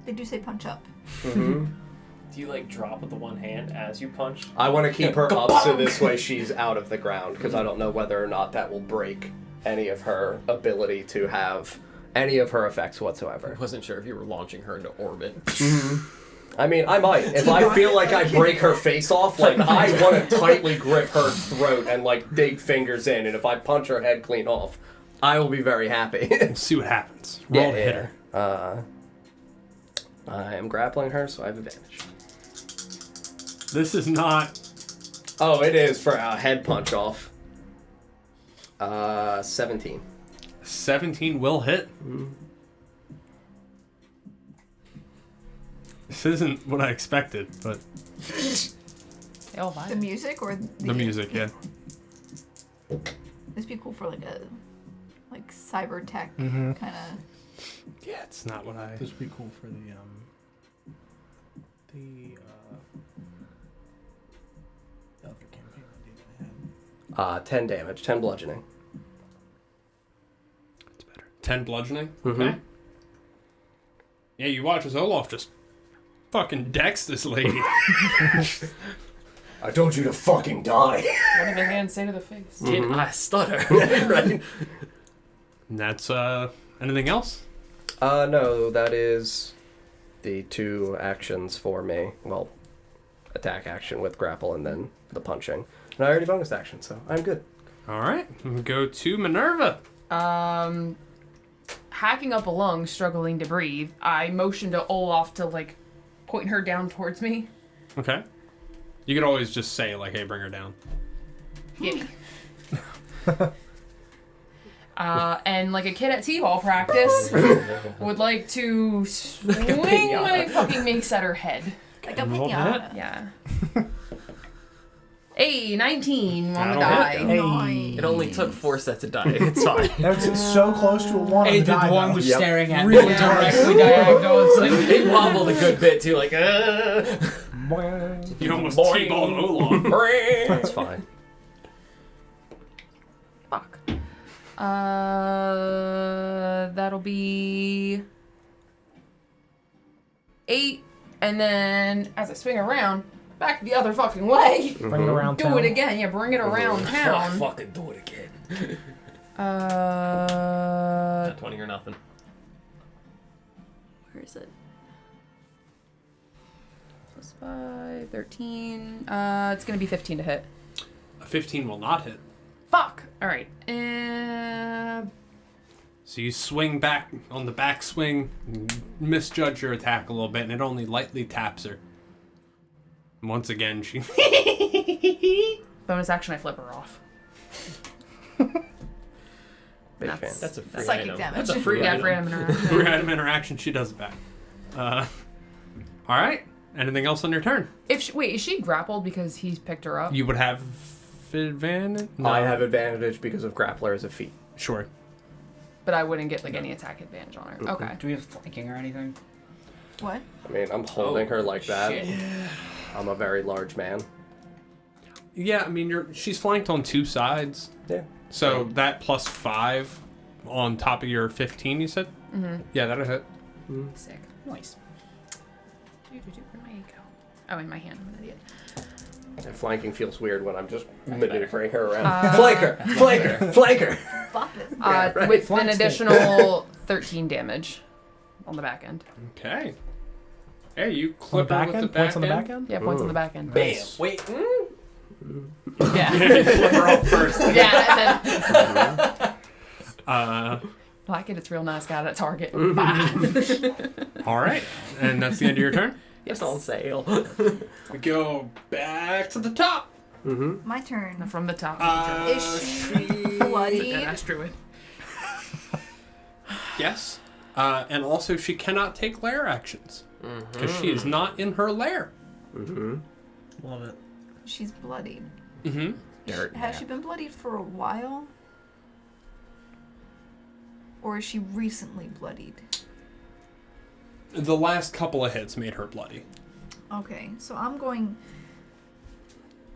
They do say punch up. Mm-hmm. Do you like drop with the one hand as you punch? I want to keep her up so this way she's out of the ground, because I don't know whether or not that will break any of her ability to have any of her effects I whatsoever. wasn't sure if you were launching her into orbit. I mean, I might. If I feel like I break her face off, like, I want to tightly grip her throat and, like, dig fingers in, and if I punch her head clean off, I will be very happy. We'll see what happens. Roll to hit her. I am grappling her, so I have advantage. This is not. Oh, it is for a head punch off. 17. 17 will hit. This isn't what I expected, but They all The vibe. music or the music, yeah. This be cool for like a cyber tech Mhm. kind of. Yeah, it's not what I. This would be cool for the other campaign I did. 10 damage, 10 bludgeoning. It's better. 10 bludgeoning? Mhm. Okay. Yeah, you watch as Olaf just fucking decks this lady. I told you to fucking die. What did the hand say to the face? Did I stutter? Right. And that's, anything else? No, that is the 2 actions for me. Well, attack action with grapple and then the punching. And I already bonus action, so I'm good. Alright, go to Minerva. Hacking up a lung, struggling to breathe, I motion to Olaf to, like, point her down towards me. Okay. You could always just say, like, hey, bring her down. Gimme. And like a kid at t-ball practice, would like to swing my fucking mace at her head. Like a Roll pinata. Yeah. Hey, 19 on the That'll die. hit. Hey. It only took 4 sets of die. It's fine. That's so close to a 1 on Hey, the die, the one though. was Yep. staring at Really me dark. directly diagonal. It's like, It wobbled a good bit too, like. Boing. You almost Boing. T-balled Olaf. That's fine. Fuck. That'll be 8, and then as I swing around, back the other fucking way. Bring it around Do town. it again. Yeah, bring it around town. Fucking do it again. 20 or nothing. Where is it? Plus 5, 13. It's gonna be 15 to hit. A 15 will not hit. Fuck. All right. So you swing back on the backswing, misjudge your attack a little bit, and it only lightly taps her. Once again, she... Bonus action. I flip her off. Big That's- fan. That's a free Psychic item. damage. That's a free Yeah, item. for him and her. For item interaction, she does it back. Alright. Anything else on your turn? Wait, is she grappled because he's picked her up? You would have advantage? No. I have advantage because of grappler as a feat. Sure. But I wouldn't get like any attack advantage on her. Okay. do we have flanking or anything? What? I mean, I'm holding her like that. Shit. I'm a very large man. Yeah, I mean, she's flanked on 2 sides. Yeah. So that plus 5 on top of your 15, you said? Mm-hmm. Yeah, that'll hit. Sick. Nice. Where'd my ink go? Oh, in my hand. I'm an idiot. And flanking feels weird when I'm just maneuvering her around. Flanker! Flanker! Flanker! Bop it. Yeah, right. With an Flank stick. additional 13 damage on the back end. Okay. Hey, you On the clip her back with end? the back Points on the end. back end? Yeah, points on the back end. Bam. Wait. Yeah. You flip her off first. Yeah, and Uh, then black it, it's real nice guy at Target. all right. And that's the end of your turn? It's on sale. We go back to the top. Mm-hmm. My turn. From the top. Is she bloodied? Yeah, that's true. Yes. And also, she cannot take lair actions because she is not in her lair. Mm-hmm. Love it. She's bloodied. Mm-hmm. Dirt. Has she been bloodied for a while? Or is she recently bloodied? The last couple of hits made her bloody. Okay, so I'm going.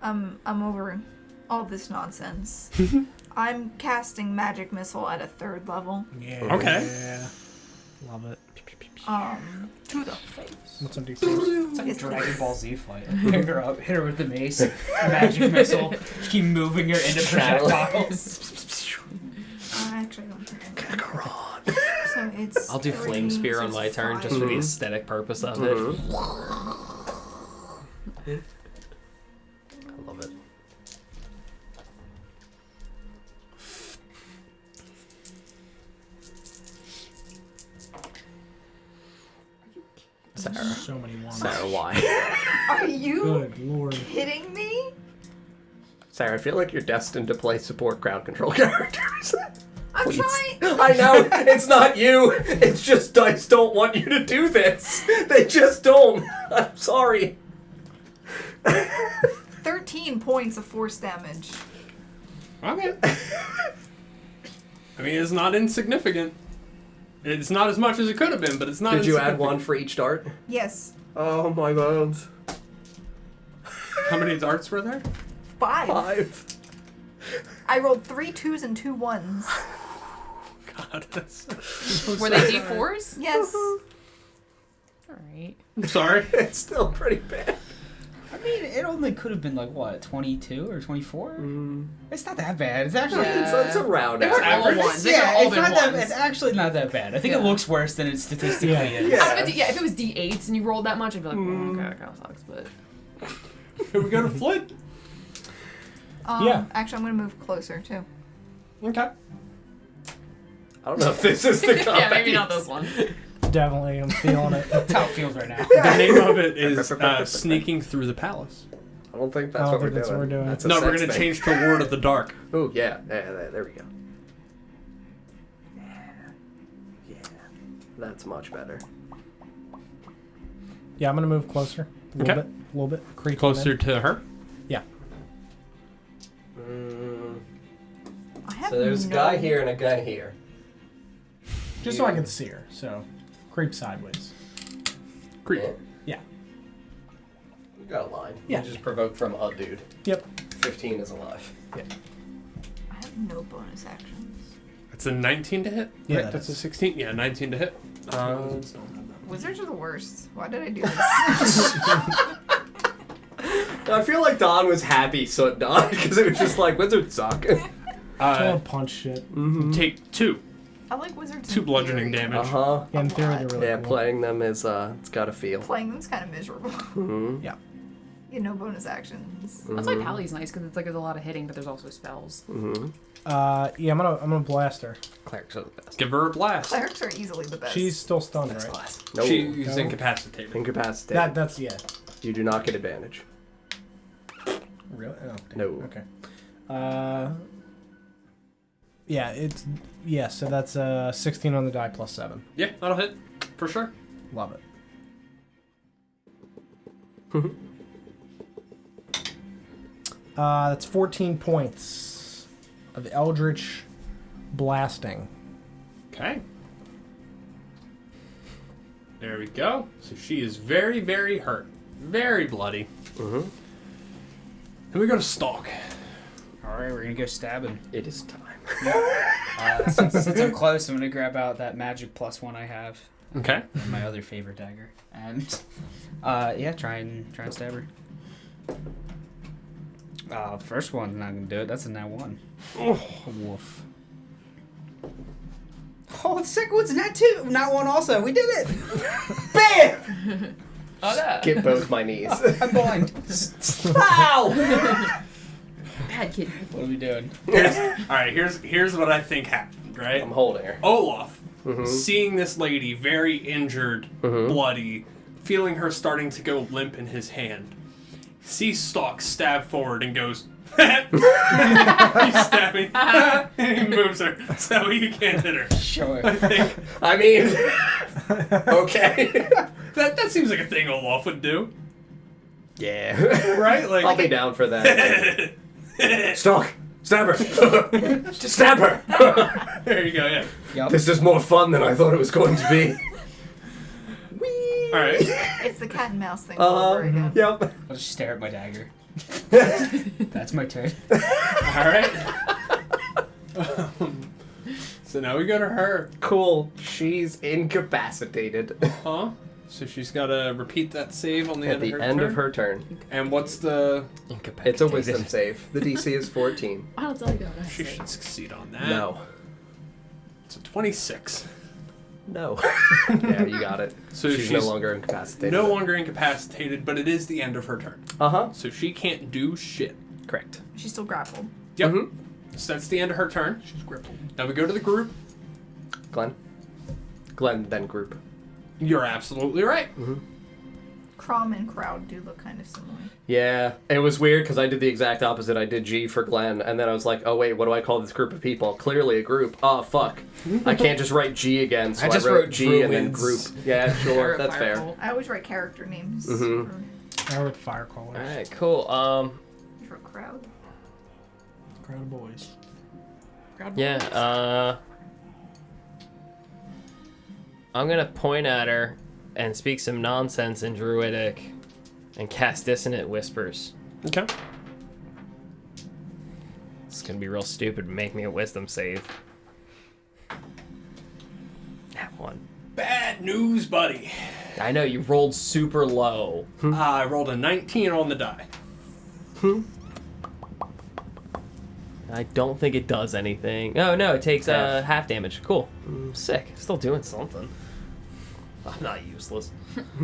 I'm over all this nonsense. I'm casting magic missile at a 3rd level. Yeah. Okay. Love it. To the face. What's on D6? It's like a Dragon Ball Z fight. Pick her up, hit her with the mace, magic missile, keep moving her into projectiles. Actually, I don't think I can. Go on. So it's. I'll do flame 3, spear so on it's my turn 5. just for the aesthetic purpose of it. I love it. Sarah. So many ones. Sarah, why? Are you Good lord. kidding me? Sarah, I feel like you're destined to play support crowd control characters. I'm Please. trying. I know, it's not you. It's just dice don't want you to do this. They just don't. I'm sorry. 13 points of force damage. Okay. I mean, it's not insignificant. It's not as much as it could have been, but it's not Did you add insignificant. 1 for each dart? Yes. Oh my god. How many darts were there? 5. 5. I rolled 3 2s and 2 1s. God. Were they D4s? Yes. All right. I'm sorry. It's still pretty bad. I mean, it only could have been like what, 22 or 24? It's not that bad. It's actually It's a round They weren't average. all ones. They could have all it's been not that. ones. It's actually not that bad. I think it Yeah. looks worse than it statistically is. Yeah. Out of a D- if it was D8s and you rolled that much, I'd be like, okay, that kind of sucks, but. Here we go to Flint. Yeah. Actually, I'm gonna move closer too. Okay. I don't know if this is the combat. Yeah, maybe not this one. Definitely, I'm feeling it. That's how it feels right now. The name of it is Sneaking Through the Palace. I don't think I that's don't what we're think that's doing. what we're doing. That's a No, we're sex gonna thing. change to Word of the Dark. Oh yeah, there we go. Yeah, that's much better. Yeah, I'm gonna move closer. A Okay. little bit. Creep Closer in. to her. Yeah. I have So there's a no- guy here and a guy here. Just so I can see her. So, creep sideways. Creep. Yeah. You got a line. Yeah. You just provoked from a dude. Yep. 15 is alive. I have no bonus actions. That's a 19 to hit. Yeah, Right, that that's a is. 16. Yeah, 19 to hit. Wizards are the worst. Why did I do this? I feel like Don was happy Soot died because it was just like, wizards suck. Don't punch shit. Take 2. I like wizards. 2 in bludgeoning theory. damage. Uh-huh. Yeah, in theory, they're really Yeah, cool. playing them is, it's gotta feel. Playing them's kind of miserable. Mm-hmm. Yeah. You know, bonus actions. That's why Pally's nice, because it's like there's a lot of hitting, but there's also spells. Mm-hmm. Yeah, I'm gonna blast her. Clerics are the best. Give her a blast. Clerics are easily the best. She's still stunned, Best right? class. No. She's No. incapacitated. Incapacitated. That's yeah. You do not get advantage. Really? Oh, damn. No. Okay. Yeah, so that's 16 on the die plus 7. Yeah, that'll hit. For sure. Love it. That's 14 points of Eldritch blasting. Okay. There we go. So she is very, very hurt. Very bloody. Mm-hmm. And we go to Stalk. Alright, we're gonna go stabbing. It is time. Since I'm close, I'm gonna grab out that magic +1 I have. Okay. My other favorite dagger. And yeah, try and stab her. First one's not gonna do it. That's a nat 1. Oh. Woof. Oh, the second one's nat 2. Nat 1 also. We did it. Bam! Oh, yeah. Get both my knees. I'm blind. Ow! Bad kid. What are we doing? Here's what I think happened, right? I'm holding her. Olaf, Mm-hmm. seeing this lady very injured, bloody, feeling her starting to go limp in his hand, sees Stalk stab forward and goes, he's stabbing, and he moves her so he can't hit her. Sure. I think I mean, okay. that seems like a thing Olaf would do, Yeah. right? Like, I'll be down for that. Stalk! Stab her! Stab her! there you go, yeah. Yep. This is more fun than I thought it was going to be. All right. It's the cat and mouse thing all over again. Yep. I'll just stare at my dagger. That's my turn. All right. So now we go to her. Cool. She's incapacitated. Huh? So she's got to repeat that save on the At end the of her end turn. of her turn. And what's the... It's a wisdom save. The DC is 14. I'll tell you that. She should succeed on that. No. It's a 26. No. Yeah, you got it. So she's no she's longer incapacitated. No longer incapacitated, but it is the end of her turn. Uh-huh. So she can't do shit. Correct. She's still grappled. Yep. Mhm. So that's the end of her turn. She's crippled. Now we go to the group. Glenn, then group. You're absolutely right. Crom and crowd do look kind of similar. Yeah, it was weird because I did the exact opposite. I did G for Glenn, and then I was like, oh wait, what do I call this group of people? Clearly a group. Oh, fuck. I can't just write G again, so I I, just wrote wrote G and then group. druids. Yeah, sure, that's fair. Firebolt. I always write character names. Mhm. I wrote fire callers. Alright, cool. For crowd. Crowd of boys. Yeah, I'm gonna point at her and speak some nonsense in Druidic and cast Dissonant Whispers. Okay. It's gonna be real stupid, but make me a wisdom save. Bad news, buddy. I know you rolled super low. I rolled a 19 on the die. I don't think it does anything. Oh no, it takes half damage. Cool. Sick. Still doing something. I'm not useless.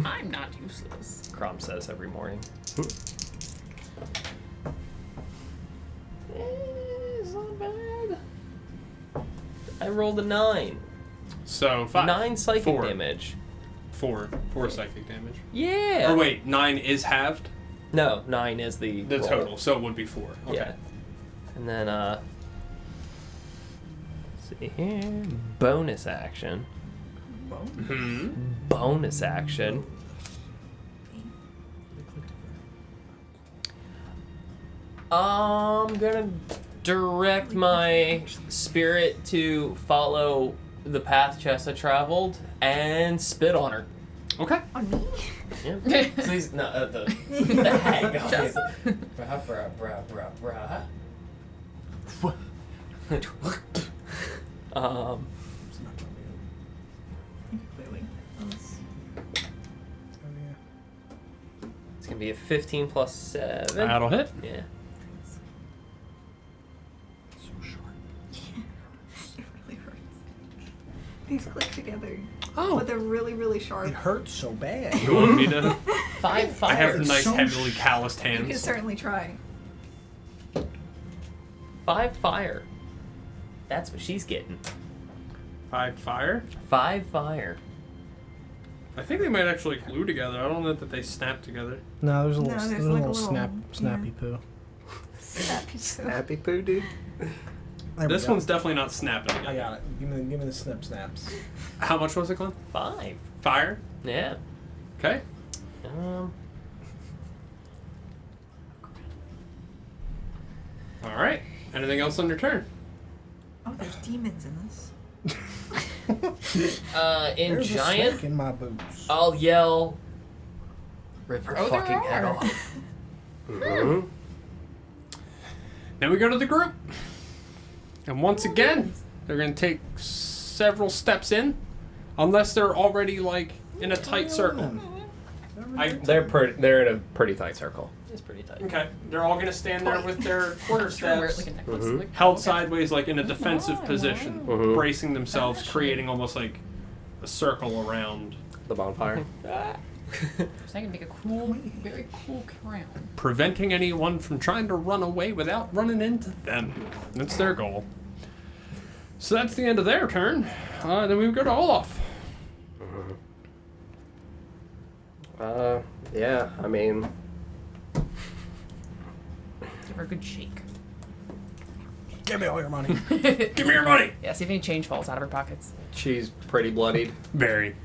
I'm not useless. Crom says every morning. It's not bad. I rolled a 9. So 5. 9 psychic 4. damage. 4 psychic damage. Yeah. Or wait, 9 is halved? No, 9 is the roll. Total, so it would be 4. Okay. Yeah. And then, let's see here. Bonus action. Bonus action. I'm gonna direct my spirit to follow the path Chessa traveled and spit on her. Okay. On me? Yeah. Please, no, the hag. Brah, brah, brah, brah, brah. Clearly. It's gonna be a 15 plus 7. That'll hit. Yeah. It really hurts. These click together. Oh. But they're really, really sharp. It hurts so bad. You want me to? 5 fire. I have nice, so heavily calloused You can hands. certainly try. 5 fire. That's what she's getting. 5 fire. 5 fire. I think they might actually glue together. I don't know that they snap together. No, there's a No, little, there's there's a like a little little- snappy yeah. poo. Snappy so. Happy poo, dude. There we This go. one's definitely not snapping together. I got it. Give me the snip snaps. How much was it, Glenn? 5. Fire. Yeah. Okay. All right. Anything else on your turn? Oh, there's demons in this. In There's a giant, snake in my boots. I'll yell, rip her Oh, there fucking head are. off. Mm-hmm. Then we go to the group. And once again, they're going to take several steps in. Unless they're already, like, in a tight circle. They're in a pretty tight circle. It's pretty tight. Okay. They're all going to stand there with their quarter Wear it staffs like a necklace. Mhm. Like, held okay. sideways, like in a defensive position, Mhm. bracing themselves, creating almost like a circle around, The bonfire. So I can make a cool, very cool crown. preventing anyone from trying to run away without running into them. That's their goal. So that's the end of their turn. Then we go to Olaf. Yeah, I mean, Give her a good shake. Give me all your money. Give me your money! Yeah, see if any change falls out of her pockets. she's pretty bloodied. Very.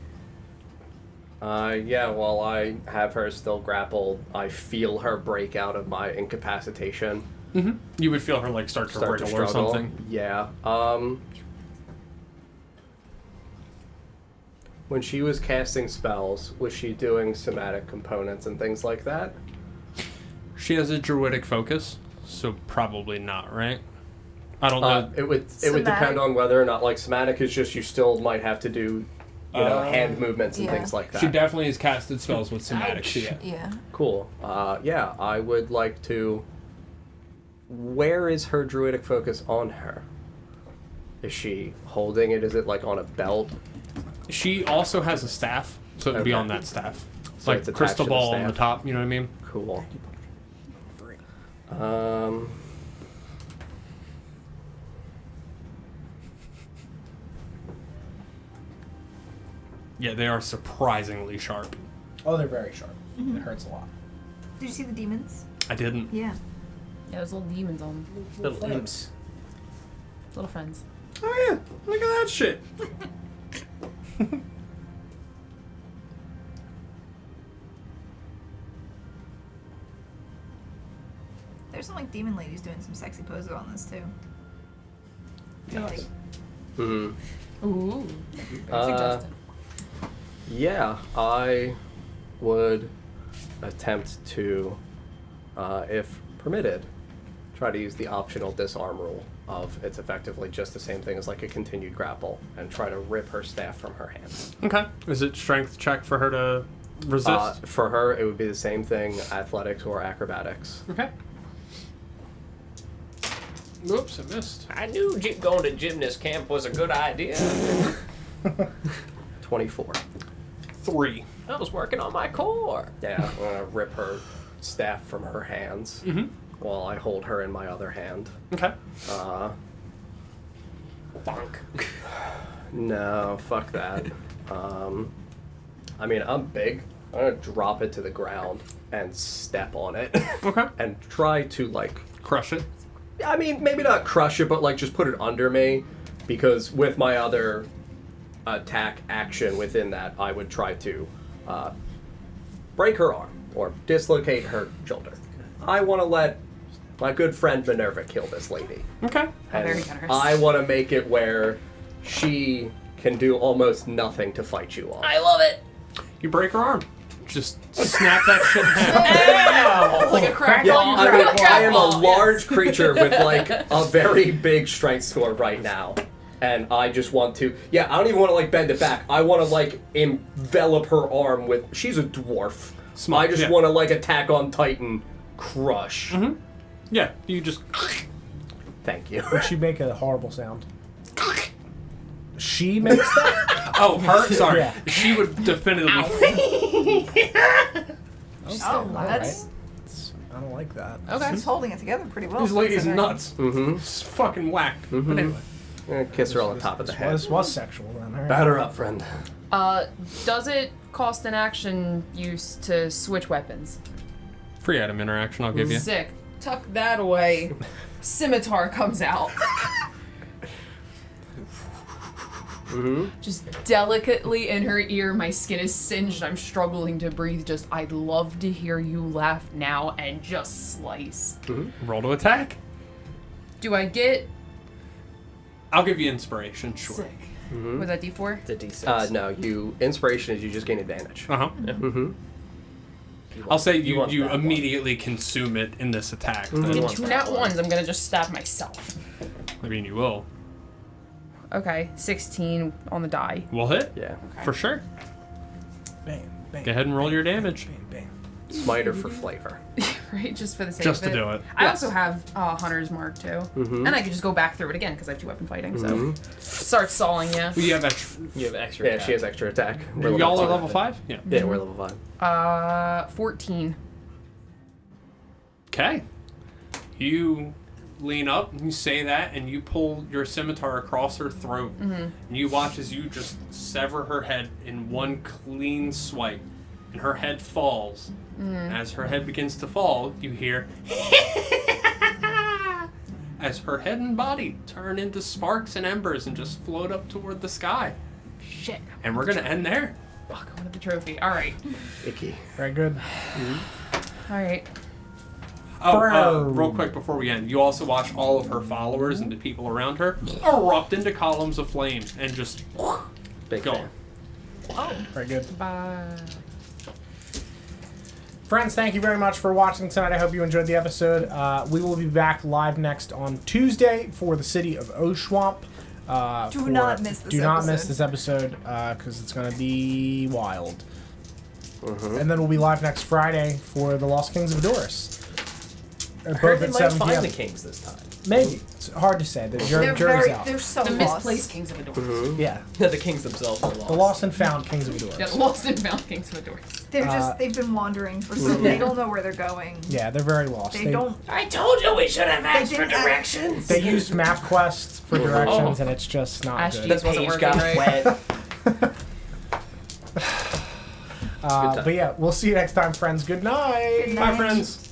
Yeah, while I have her still grappled, I feel her break out of my incapacitation. Mm-hmm. You would feel her like start to Start to wriggle or struggle. something. Yeah. When she was casting spells, was she doing somatic components and things like that? She has a druidic focus, so probably not, right? I don't know. It would Somatic? depend on whether or not, like, somatic is just you still might have to do, hand movements and Yeah. things like that. She definitely has casted spells with somatic. Yeah. Yeah. Cool. Yeah, I would like to. Where is her druidic focus on her? Is she holding it? Is it like on a belt? She also has a staff, so it'd be Okay. on that staff. It's So like it's attached crystal to the ball on the staff. top, you know what I mean? Cool. Yeah, they are surprisingly sharp. Oh, they're very sharp. It hurts a lot. Did you see the demons? I didn't. Yeah. Yeah, there's little demons on them. Little imps. Little friends. Oh yeah, look at that shit. There's some like demon ladies doing some sexy poses on this too. They're like, Hmm. Ooh. Very Uh, suggestive. Yeah, I would attempt to, if permitted, try to use the optional disarm rule. it's effectively just the same thing as like a continued grapple, and try to rip her staff from her hands. Okay. Is it strength check for her to resist? For her, it would be the same thing, athletics or acrobatics. Okay. Oops, I missed. I knew going to gymnast camp was a good idea. 24. 3. I was working on my core. Yeah, I'm gonna rip her staff from her hands while I hold her in my other hand. Okay. Bonk. No, fuck that. I mean, I'm big. I'm gonna drop it to the ground and step on it. Okay. And try to, like... Crush it. I mean, maybe not crush it, but, like, just put it under me. Because with my other attack action within that, I would try to break her arm or dislocate her shoulder. I want to let my good friend Minerva kill this lady. Okay. And Very generous. I want to make it where she can do almost nothing to fight you off. I love it. You break her arm. Just snap that shit in half. Like a crack Yeah, ball. I mean, Like a I am a crack ball, large yes. creature with like a very big strength score right now. And I just want to, I don't even want to like bend it back. I want to like envelop her arm with, she's a dwarf. Small, I just yeah. want to like Attack on Titan crush. Yeah, you just... Thank you. Would she make a horrible sound? She makes that? Oh, her? Sorry. Yeah. She would definitively... Oh, that's I don't like that. Okay. She's holding it together pretty well. These ladies considering. nuts. Mm-hmm. It's fucking whacked. But anyway. I'm gonna kiss her on the top of the head. This was sexual then. All right. Batter up, friend. Does it cost an action use to switch weapons? Free item interaction, I'll give you. Sick. Tuck that away. Scimitar comes out. Just delicately in her ear, my skin is singed, I'm struggling to breathe. Just, I'd love to hear you laugh now and just slice. Roll to attack. Do I get I'll give you inspiration, sure. sick? Was that D4? It's a D6. No, inspiration is you just gain advantage. Uh-huh. Mm-hmm. I'll say He you wants that one. immediately consume it in this attack. He Get wants 2 that nat one. ones, I'm gonna just stab myself. I mean, you will. Okay, 16 on the die. Will hit? Yeah. For sure. Bam, bam. Go ahead and roll your damage. Bam, bam. Smiter for flavor. Right, just for the sake Just of to do it. I Yes. also have Hunter's Mark too. And I could just go back through it again because I have 2 weapon fighting, so start stalling you. Well, you have extra. You have extra. Yeah, attack. she has extra attack. We're Y'all are five. level 5? Yeah. Yeah, we're level 5. 14. Okay. You lean up, and you say that, and you pull your scimitar across her throat. And you watch as you just sever her head in one clean swipe. And her head falls. As her head begins to fall, you hear... as her head and body turn into sparks and embers and just float up toward the sky. Shit. And we're going to end there. Fuck, I wanted the trophy. Alright. Icky. Very good. Alright. Oh, real quick before we end, you also watch all of her followers and the people around her erupt into columns of flame and just Big go. fan. Very good. Bye. Friends, thank you very much for watching tonight. I hope you enjoyed the episode. We will be back live next on Tuesday for the city of Oshwamp. Do not miss this Do not episode. miss this episode because it's going to be wild. And then we'll be live next Friday for the Lost Kings of Adoris. Heard Both they at might 7 find p.m. the kings this time. Maybe. It's hard to say. The They're jury's very, out. they're so The lost. misplaced Kings of Adorus. Yeah. The kings themselves are lost. The lost and found Kings of Adoris. Yeah, the lost and found Kings of Adorus. They're just, they've been wandering for so they don't know where they're going. Yeah, they're very lost. They don't. I told you we should have asked for didn't ask- directions. They used MapQuest for directions, and it's just not Ash good. This wasn't page working, got right? wet. But yeah, we'll see you next time, friends. Good night. Good Bye, night. friends.